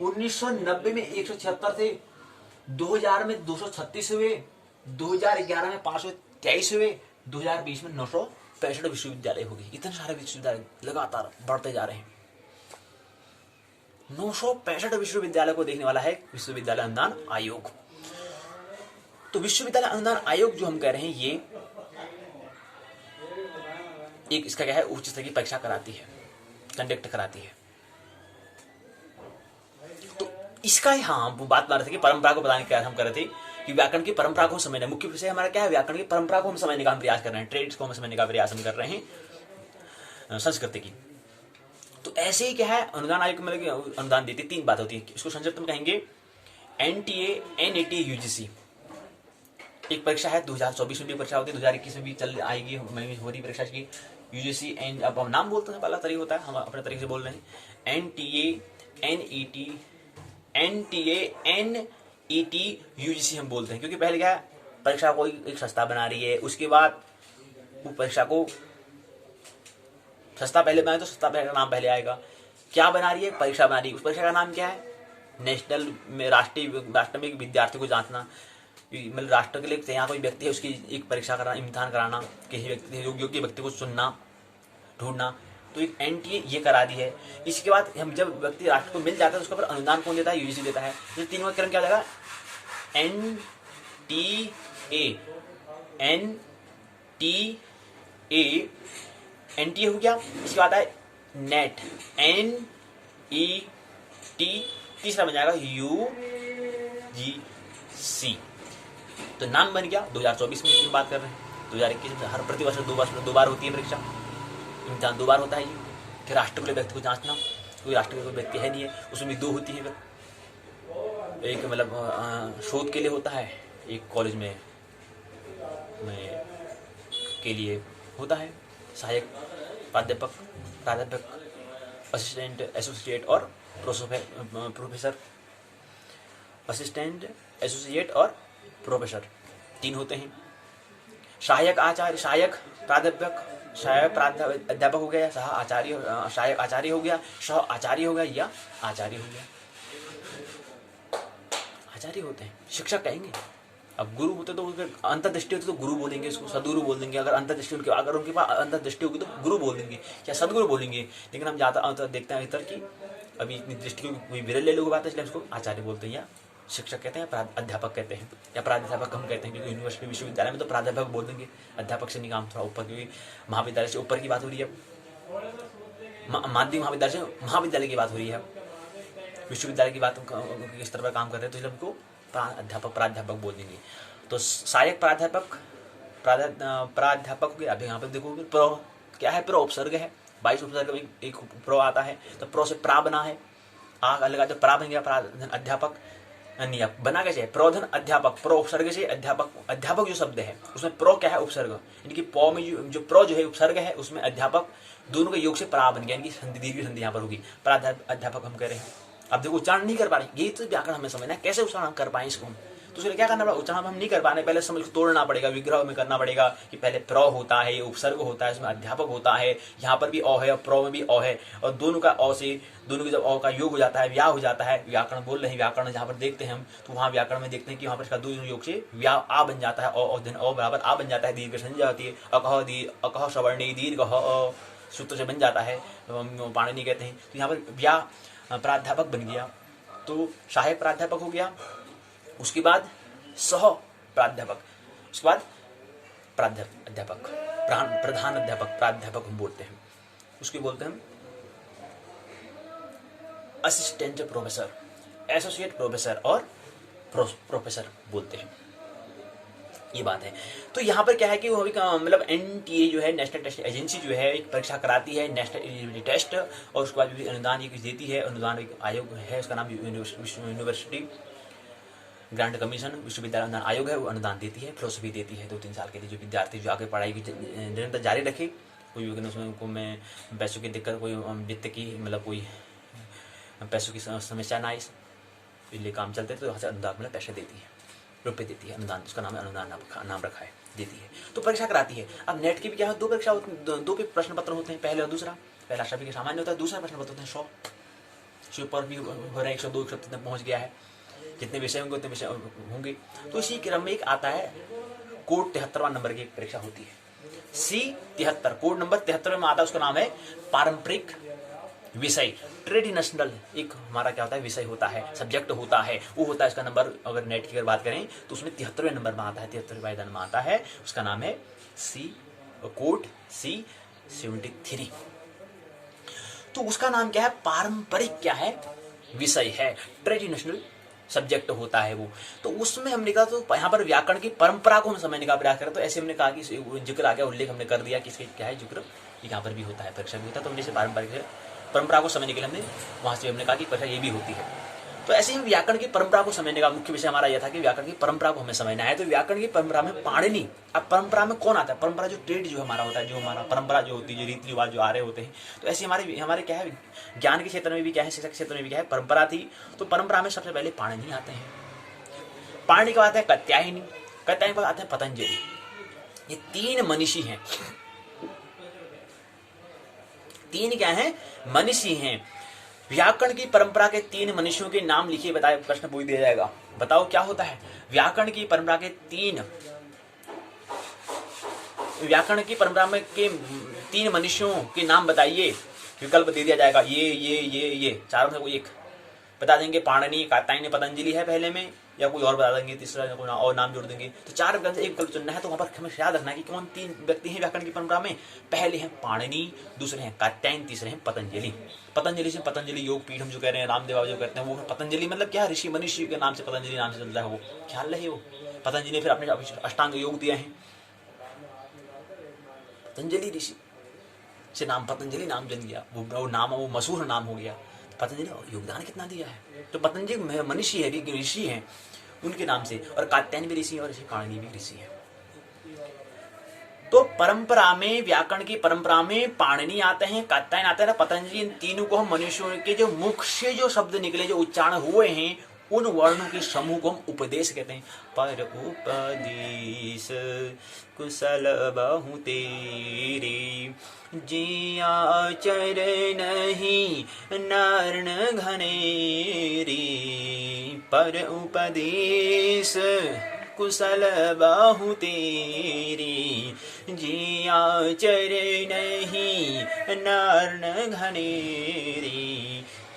1990 में 176 थे, 2000 में 236 हुए, 2011 में 523 हुए, 2020 में 965 विश्वविद्यालय हो गए। इतने सारे विश्वविद्यालय लगातार बढ़ते जा रहे हैं। 965 विश्वविद्यालय को देखने वाला है विश्वविद्यालय अनुदान आयोग। तो विश्वविद्यालय अनुदान आयोग जो हम कह रहे हैं, ये एक इसका क्या है, उच्च स्तर की परीक्षा कराती है, कंडक्ट कराती है। तो इसका ही हाँ वो बात बता रहे थे कि परंपरा को बताने का हम कर रहे थे कि व्याकरण की परंपरा को समझना मुख्य विषय हमारा क्या है, व्याकरण की परंपरा को हम समझने का हम प्रयास कर रहे हैं, ट्रेड्स को हम समझने का प्रयास हम कर रहे हैं संस्कृति की। तो ऐसे ही क्या है, अनुदान आयोग मतलब अनुदान देती 3 बात होती है, इसको संक्षिप्त में कहेंगे NTA NET UGC। एक परीक्षा है 2024 में भी परीक्षा होती है, 2021 में भी चल आएगी, हो रही परीक्षा की UGC एंड अब हम नाम बोलते हैं, पहला तरीका होता है, हम अपने तरीके से बोल रहे हैं NTA NET UGC हम बोलते हैं, क्योंकि पहले क्या है, परीक्षा कोई एक संस्था बना रही है, उसके बाद वो परीक्षा को संस्था पहले बनाए तो संस्था का नाम पहले आएगा, क्या बना रही है, परीक्षा बना रही है, उस परीक्षा का नाम क्या है, नेशनल में राष्ट्र में विद्यार्थी को जांचना, मतलब राष्ट्र के लिए यहाँ कोई व्यक्ति है उसकी एक परीक्षा कराना, इम्तिहान कराना, किसी व्यक्ति योग्य व्यक्ति को चुनना ढूंढना, तो एक NTA ये करा दी है। इसके बाद हम जब व्यक्ति राष्ट्र को मिल जाता है उसके ऊपर अनुदान कौन देता है, UGC देता है। तो 3 का क्रम क्या हो जाएगा, NTA हो गया, इसके बाद है नेट NET, तीसरा बन जाएगा UGC। तो नाम बन गया। 2024 में की बात कर रहे हैं, 2021 में हर प्रतिवर्ष 2 बार होती है परीक्षा, इम्तिहान 2 बार होता है ये, कि राष्ट्र के व्यक्ति को जांचना, कोई राष्ट्र के कोई व्यक्ति है नहीं है, उसमें 2 होती है, एक मतलब शोध के लिए होता है, एक कॉलेज में के लिए होता है, सहायक प्राध्यापक असिस्टेंट एसोसिएट और प्रोफेसर, असिस्टेंट एसोसिएट और प्रोफेसर 3 होते हैं। सहायक आचार्य, सहायक प्राध्यापक हो गया, सहायक आचार्य हो गया, सह आचार्य हो गया या आचार्य हो गया। आचार्य होते हैं, शिक्षक कहेंगे। अब गुरु होते तो उसके अंतर्दृष्टि होती तो गुरु बोलेंगे, इसको सदगुरु बोल देंगे। अगर अंतर्दृष्टि उनके पास अंतर्दृष्टि होगी तो गुरु बोल देंगे या सदगुरु बोलेंगे। लेकिन हम ज़्यादा देखते हैं इधर की अभी इतनी दृष्टि कोई विरले लोग बात है, इसलिए उसको आचार्य बोलते हैं या शिक्षक कहते हैं, अध्यापक कहते हैं या प्राध्यापक हम कहते हैं, क्योंकि यूनिवर्सिटी विश्वविद्यालय में तो प्राध्यापक बोल देंगे, अध्यापक से नहीं काम थोड़ा ऊपर, क्योंकि महाविद्यालय से ऊपर की बात हो रही है, माध्यमिक महाविद्यालय से महाविद्यालय की बात हो रही है, विश्वविद्यालय की बात किस तरह पर काम कर रहे हैं, तो इसलिए हमको अध्यापक प्राध्यापक बोल देंगे। तो सहायक प्राध्यापक प्राध्यापक हो गया। अब यहाँ पर देखोगे प्रो क्या है, प्रो उपसर्ग है, 22 उपसर्ग में एक प्रो आता है, तो प्रो से प्रा बना है, आग अलग तो प्रा बन गया, प्राधन अध्यापक नहीं बना कैसे है, प्रोधन अध्यापक, प्रो उपसर्ग से अध्यापक, अध्यापक जो शब्द है उसमें प्रो क्या है उपसर्ग, इनकी पौ में जो प्रो जो है उपसर्ग है उसमें अध्यापक दोनों के योग से प्रा बन गया, इनकी संधि दीर्घ संधि यहाँ पर होगी, प्राध्यापक हम कह रहे हैं। अब देखो उच्चारण नहीं कर पा रहे, यही तो व्याकरण हमें समझना है, कैसे उच्चारण कर पाए इसको हम, तो उसके लिए क्या करना पड़ेगा, उच्चारण हम नहीं कर पाने, पहले समझ को तोड़ना पड़ेगा, विग्रह में करना पड़ेगा कि पहले प्र होता है, ये उपसर्ग होता है, इसमें अध्यापक होता है, यहाँ पर भी अ है और प्र में भी अ है, और दोनों का अ से दोनों के जब अ का योग हो जाता है, व्या हो जाता है, व्याकरण बोल रहे हैं, व्याकरण जहाँ पर देखते हैं हम, तो वहाँ व्याकरण में देखते हैं कि वहाँ पर इसका दो योग से व्या आ बन जाता है, और दिन अ बराबर आ बन जाता है, दीर्घ संज्ञा होती है, अकह सवर्णी दीर्घ सूत्र से बन जाता है, पाणिनि कहते हैं। तो यहाँ पर व्या प्राध्यापक बन गया, तो सहायक प्राध्यापक हो गया, उसके बाद सह प्राध्यापक, उसके बाद अध्यापक, प्रधान अध्यापक, प्राध्यापक हम बोलते हैं, उसके बोलते हैं असिस्टेंट प्रोफेसर, एसोसिएट प्रोफेसर और प्रोफेसर बोलते हैं, ये बात है। तो यहाँ पर क्या है कि वो अभी मतलब एनटीए जो है, नेशनल टेस्ट एजेंसी जो है, एक परीक्षा कराती है नेशनल एलिजिबिलिटी टेस्ट, और उसके बाद भी अनुदान ये कुछ देती है, अनुदान एक आयोग है, उसका नाम यूनिवर्सिटी ग्रांट कमीशन, विश्वविद्यालय अनुदान आयोग है, वो अनुदान देती है, फिलोसफी देती है 2-3 साल के लिए, जो विद्यार्थी जो आगे पढ़ाई की निरंतर जारी रखे, कोई उसमें को में पैसों की दिक्कत, कोई वित्त की मतलब कोई पैसों की समस्या ना आए, इसलिए काम चलते तो यहाँ से अनुदान मतलब पैसे देती है, रुपये देती है, अनुदान, उसका नाम है अनुदान, नाम रखा है, देती है, तो परीक्षा कराती है। अब नेट की भी क्या है, दो परीक्षा दो प्रश्न पत्र होते हैं, पहले और दूसरा, पहला सभी के सामान्य होता है, दूसरा प्रश्न पत्र होते हैं 100 पर भी हो रहे हैं, 102 103 तक पहुँच गया है, जितने विषय होंगे उतने विषय होंगे। तो इसी क्रम में एक आता है कोड 73वां नंबर की एक परीक्षा होती है, C73, कोड नंबर 73 में आता है, उसका नाम है पारंपरिक विषय, ट्रेडिशनल एक हमारा क्या होता है विषय होता है, सब्जेक्ट होता है, वो होता है, इसका नंबर अगर नेट की अगर बात करें तो उसमें 73वें नंबर में आता है, 73वें पायदान में आता है, उसका नाम है कोड C73। तो उसका नाम क्या है, पारंपरिक क्या है विषय है, ट्रेडिशनल सब्जेक्ट होता है वो। तो उसमें हमने कहा, तो यहाँ पर व्याकरण की परंपरा को हम समझने का प्रयास करें, तो ऐसे हमने कहा कि जिक्र आ गया, उल्लेख हमने कर दिया कि इसके क्या है जिक्र, यहाँ पर भी होता है, परीक्षा भी होता है, तो हमने से पारंपरिक परंपरा को समझने के लिए हमने वहाँ से हमने कहा कि परीक्षा ये भी होती है। तो ऐसे ही व्याकरण की परंपरा को समझने का मुख्य विषय हमारा यह था कि व्याकरण की परंपरा को हमें समझना है। तो व्याकरण की परंपरा में पाणिनि, अब परंपरा में कौन आता है, परंपरा जो ट्रेड जो हमारा होता है, जो हमारा परंपरा जो होती है, जो रीति रिवाज जो आ रहे होते हैं, तो ऐसे हमारे क्या है ज्ञान के क्षेत्र में भी क्या है, शिक्षा के क्षेत्र में भी क्या है, परंपरा थी। तो परंपरा में सबसे पहले पाणिनि आते हैं, पाणिनि के बाद है कात्यायनी, कात्यायनी के बाद आते हैं पतंजलि। ये 3 मनीषी हैं, 3 क्या हैं, मनीषी हैं। व्याकरण की परंपरा के 3 मनीषियों के नाम लिखिए, बताए, प्रश्न पूछ दिया जाएगा, बताओ क्या होता है व्याकरण की परंपरा के 3 मनीषियों के नाम बताइए, विकल्प दे दिया जाएगा, ये चारों में कोई एक बता देंगे, पाणिनि, कात्यायनी, पतंजलि है पहले में, या कोई और बता देंगे, तीसरा कोई और नाम जोड़ देंगे। तो 4 विकल्प से एक विकल्प चुनना है। तो वहां पर हमें याद रखना है कि कौन 3 व्यक्ति हैं व्याकरण की परंपरा में, पहले हैं पाणिनि, दूसरे हैं कात्यायन, तीसरे हैं पतंजलि। पतंजलि से पतंजलि योग पीठ हम जो कह रहे हैं, रामदेव जो कहते हैं, वो पतंजलि मतलब क्या, ऋषि मनीषी के नाम से पतंजलि नाम से चलता है, वो ख्याल रहे वो पतंजलि ने फिर अपने अष्टांग योग दिया है, पतंजलि ऋषि से नाम पतंजलि नाम जन गया, वो नाम वो मशहूर नाम हो गया। पतंजलि योगदान कितना दिया है, तो पतंजलि मनीषी है, ऋषि है उनके नाम से, और कात्यायन भी ऋषि है और ऋषि पाणिनि भी ऋषि है। तो परंपरा में, व्याकरण की परंपरा में पाणिनि आते हैं, कात्यायन आते हैं, पतंजलि, इन तीनों को हम मनुष्यों के जो मुख से जो शब्द निकले, जो उच्चारण हुए हैं, उन वर्णों के समूह को हम उपदेश कहते हैं। पर उपदेश कुशल बहु तेरे, जिया चर नहीं नारण घनेरी। पर उपदेश कुशल बहु तेरी, जिया चर नहीं नारण घनेरी।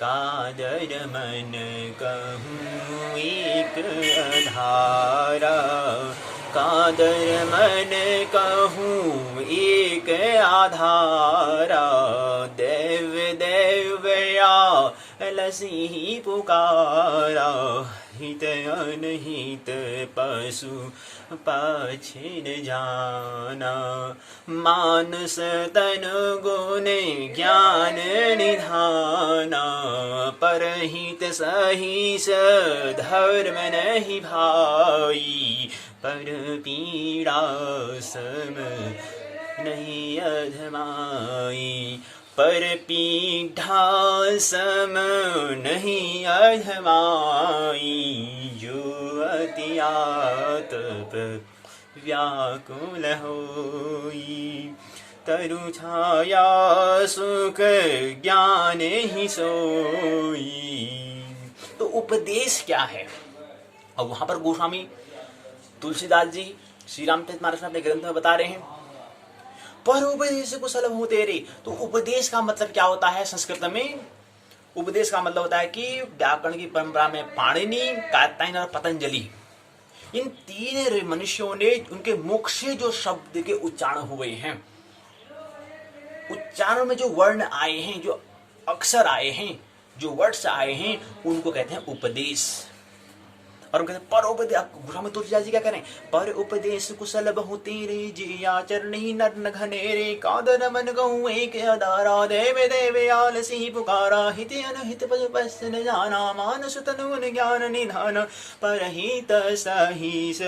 कादर मन कहूँ एक अधारा, कादर मन कहूँ एक आधारा। देव देवया लसी पुकारा, हित अनहित पशु पक्षी न जाना। मानस तन गुण ज्ञान निधाना, परहित सहिस धर्म नहीं भाई। पर पीड़ा सम नहीं अधमाई, पर पीढ़ा सम नहीं अधमाई। जो अति आतप व्याकुल होई, तरु छाया सुख ज्ञान ही सोई। तो उपदेश क्या है? अब वहां पर गोस्वामी तुलसीदास जी श्री रामचरित मानस में अपने ग्रंथ में बता रहे हैं, पर उपदेश कुशल बहु तेरे। तो उपदेश का मतलब क्या होता है? संस्कृत में उपदेश का मतलब होता है कि व्याकरण की परंपरा में पाणिनि, कात्यायन और पतंजलि, इन तीन मनुष्यों ने उनके मुख से जो शब्द के उच्चारण हुए हैं, उच्चारण में जो वर्ण आए हैं, जो अक्षर आए हैं, जो वर्ड्स आए हैं, उनको कहते हैं उपदेश। और हम कहते हैं पर उपदेश। गोस्वामी तुलसीदास जी क्या करें? पर उपदेश कुशल बहु तेरे, जिया चर नहीं नर घनेरे। कादर मन कहूँ एक अधारा, देव देव आलसी पुकारा। हित अनहित पशु न जाना, मानस तनु गुण ज्ञान निधान। परहित सहिस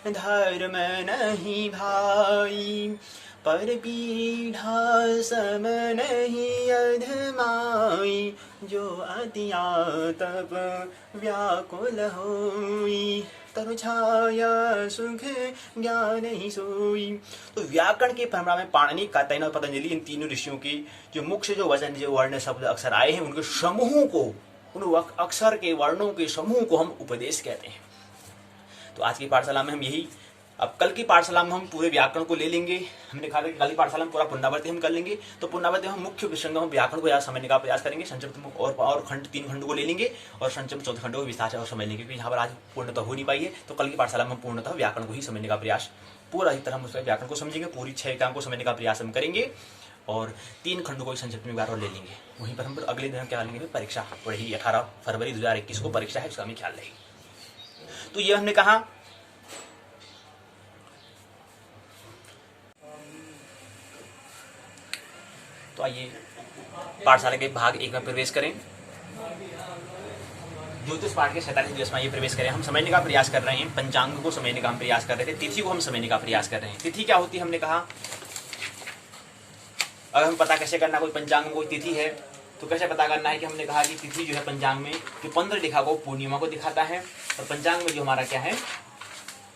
धर्म नहीं भाई, पर पीढ़ा सम नहीं अधमाई। जो अति आतप व्याकुल होई, तरु छाया सुख ज्ञान ही सोई। तो व्याकरण की परंपरा में पाणिनि, कात्यायन और पतंजलि, इन तीनों ऋषियों की जो मुख से जो वचन, जो वर्ण शब्द अक्षर आए हैं, उनके समूह को, उन अक्षर के वर्णों के समूह को हम उपदेश कहते हैं। तो आज की पाठशाला में हम यही, अब कल की पाठशाला में हम पूरे व्याकरण को ले लेंगे। हमने कहा कि कल की पाठशाला में पूरा पुनरावृत्ति हम कर लेंगे। तो पुनरावृत्ति हम मुख्य विषयों में व्याकरण को याद समझने का प्रयास करेंगे। संक्षिप्त और खंड, 3 खंड को ले लेंगे और संक्षिप्त 4 खंडों को विस्तार से और समझ लेंगे, क्योंकि यहाँ पर आज पूर्णतः हो नहीं पाई है। तो कल की पाठशाला में हम पूर्णतः व्याकरण को ही समझने का प्रयास, पूरा ही तरह हम उसका व्याकरण को समझेंगे, पूरी 6 एकांक को समझने का प्रयास हम करेंगे और 3 खंडों को संक्षिप्त में बार और ले लेंगे। वहीं पर हम अगले दिन क्या लेंगे? परीक्षा पढ़ेगी 18 फरवरी 2021 को परीक्षा है, उसका हमें ख्याल रहेगी। तो ये हमने कहा। तो आइए पाठशाला के भाग 1 में प्रवेश करें। ज्योतिष पाठ के 47 दिवस में ये प्रवेश करें। हम समझने का प्रयास कर रहे हैं, पंचांग को समझने का हम प्रयास कर रहे थे, तिथि को हम समझने का प्रयास कर रहे हैं। तिथि क्या होती है? हमने कहा अगर हम पता कैसे करना, कोई पंचांग में कोई तिथि है तो कैसे पता करना है? कि हमने कहा कि तिथि जो है पंचांग में जो 15 लिखा वो पूर्णिमा को दिखाता है, और पंचांग में जो हमारा क्या है,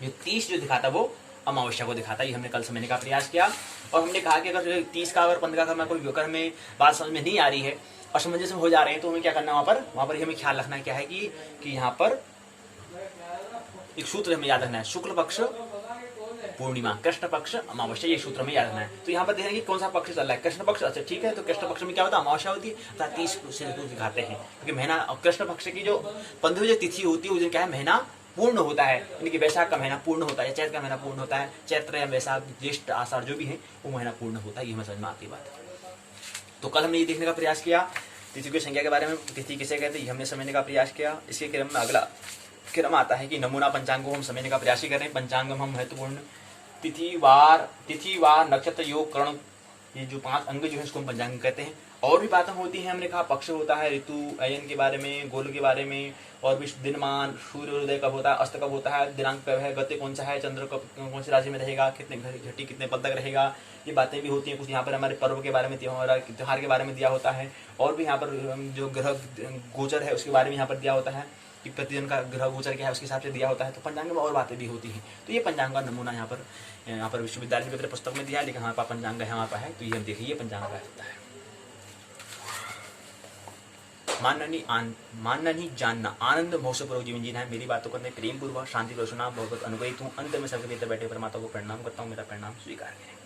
जो 30 जो दिखाता है वो अमावस्या को दिखाता है। ये हमने कल समझने का प्रयास किया। और हमने कहा कि अगर 30 का और 15 का कोई व्याकरण में बात समझ में नहीं आ रही है, असमंजस में हो जा रहे हैं, तो हमें क्या करना है? वहाँ पर हमें ख्याल रखना है क्या है कि यहाँ पर एक सूत्र हमें याद रखना है, शुक्ल पक्ष पूर्णिमा, कृष्ण पक्ष अमावस्या, ये सूत्र में याद रखना है। तो यहाँ पर देखेंगे कौन सा पक्ष चल रहा है, कृष्ण पक्ष। अच्छा ठीक है, तो कृष्ण पक्ष में क्या होता है? अमावस्या होती है, 30 से दिखाते हैं, क्योंकि महीना कृष्ण पक्ष की जो 15वीं जो तिथि होती है उस दिन क्या है? महीना पूर्ण होता है, यानी कि वैशाख का महीना पूर्ण होता है, चैत्र का महीना पूर्ण होता है, चैत्र या वैशाख, ज्येष्ठ, आषाढ़ जो भी है वो महीना पूर्ण होता है। ये हमें समझ में आती बात है। तो कल हमने ये देखने का प्रयास किया तिथि की संख्या के बारे में, तिथि किसे कहते हैं ये हमने समझने का प्रयास किया। इसके क्रम में अगला क्रम आता है कि नमूना पंचांग को हम समझने का प्रयास ही कर रहे हैं। पंचांग में हम महत्वपूर्ण तिथि वार नक्षत्र योग करण, ये जो 5 अंग जो है इसको हम पंचांग कहते हैं। और भी बातें होती हैं, हमने कहा पक्ष होता है, ऋतु अयन के बारे में, गोल के बारे में, और भी दिनमान, सूर्योदय कब होता है, अस्त कब होता है, दिनांक कब है, गति कौन सा है, चंद्र कब कौन सी राशि में रहेगा, कितने घटी कितने पद तक रहेगा, ये बातें भी होती हैं। कुछ यहाँ पर हमारे पर्व के बारे में, त्योहार के बारे में दिया होता है, और भी यहाँ पर जो ग्रह गोचर है उसके बारे में यहाँ पर दिया होता है। कि प्रतिदिन का ग्रह गोचर क्या है उसके हिसाब से दिया होता है, तो पंचांग में और बातें भी होती हैं। तो ये पंचांग का नमूना यहाँ पर विश्वविद्यालय की पुस्तक में दिया है, लेकिन हमारे पास पंचांग यहाँ पर है, तो ये हम देखिए पंचांग का होता है। मानना नहीं जानना, आनंद मोक्षपूर्वक जीवन जीना है। मेरी बातों को अंदर प्रेम पूर्वक शांति पूर्वक सुना, बहुत अनुग्रहित हूँ। अंत में सबके भीतर बैठे परमात्मा को प्रणाम करता हूँ, मेरा प्रणाम स्वीकार करें।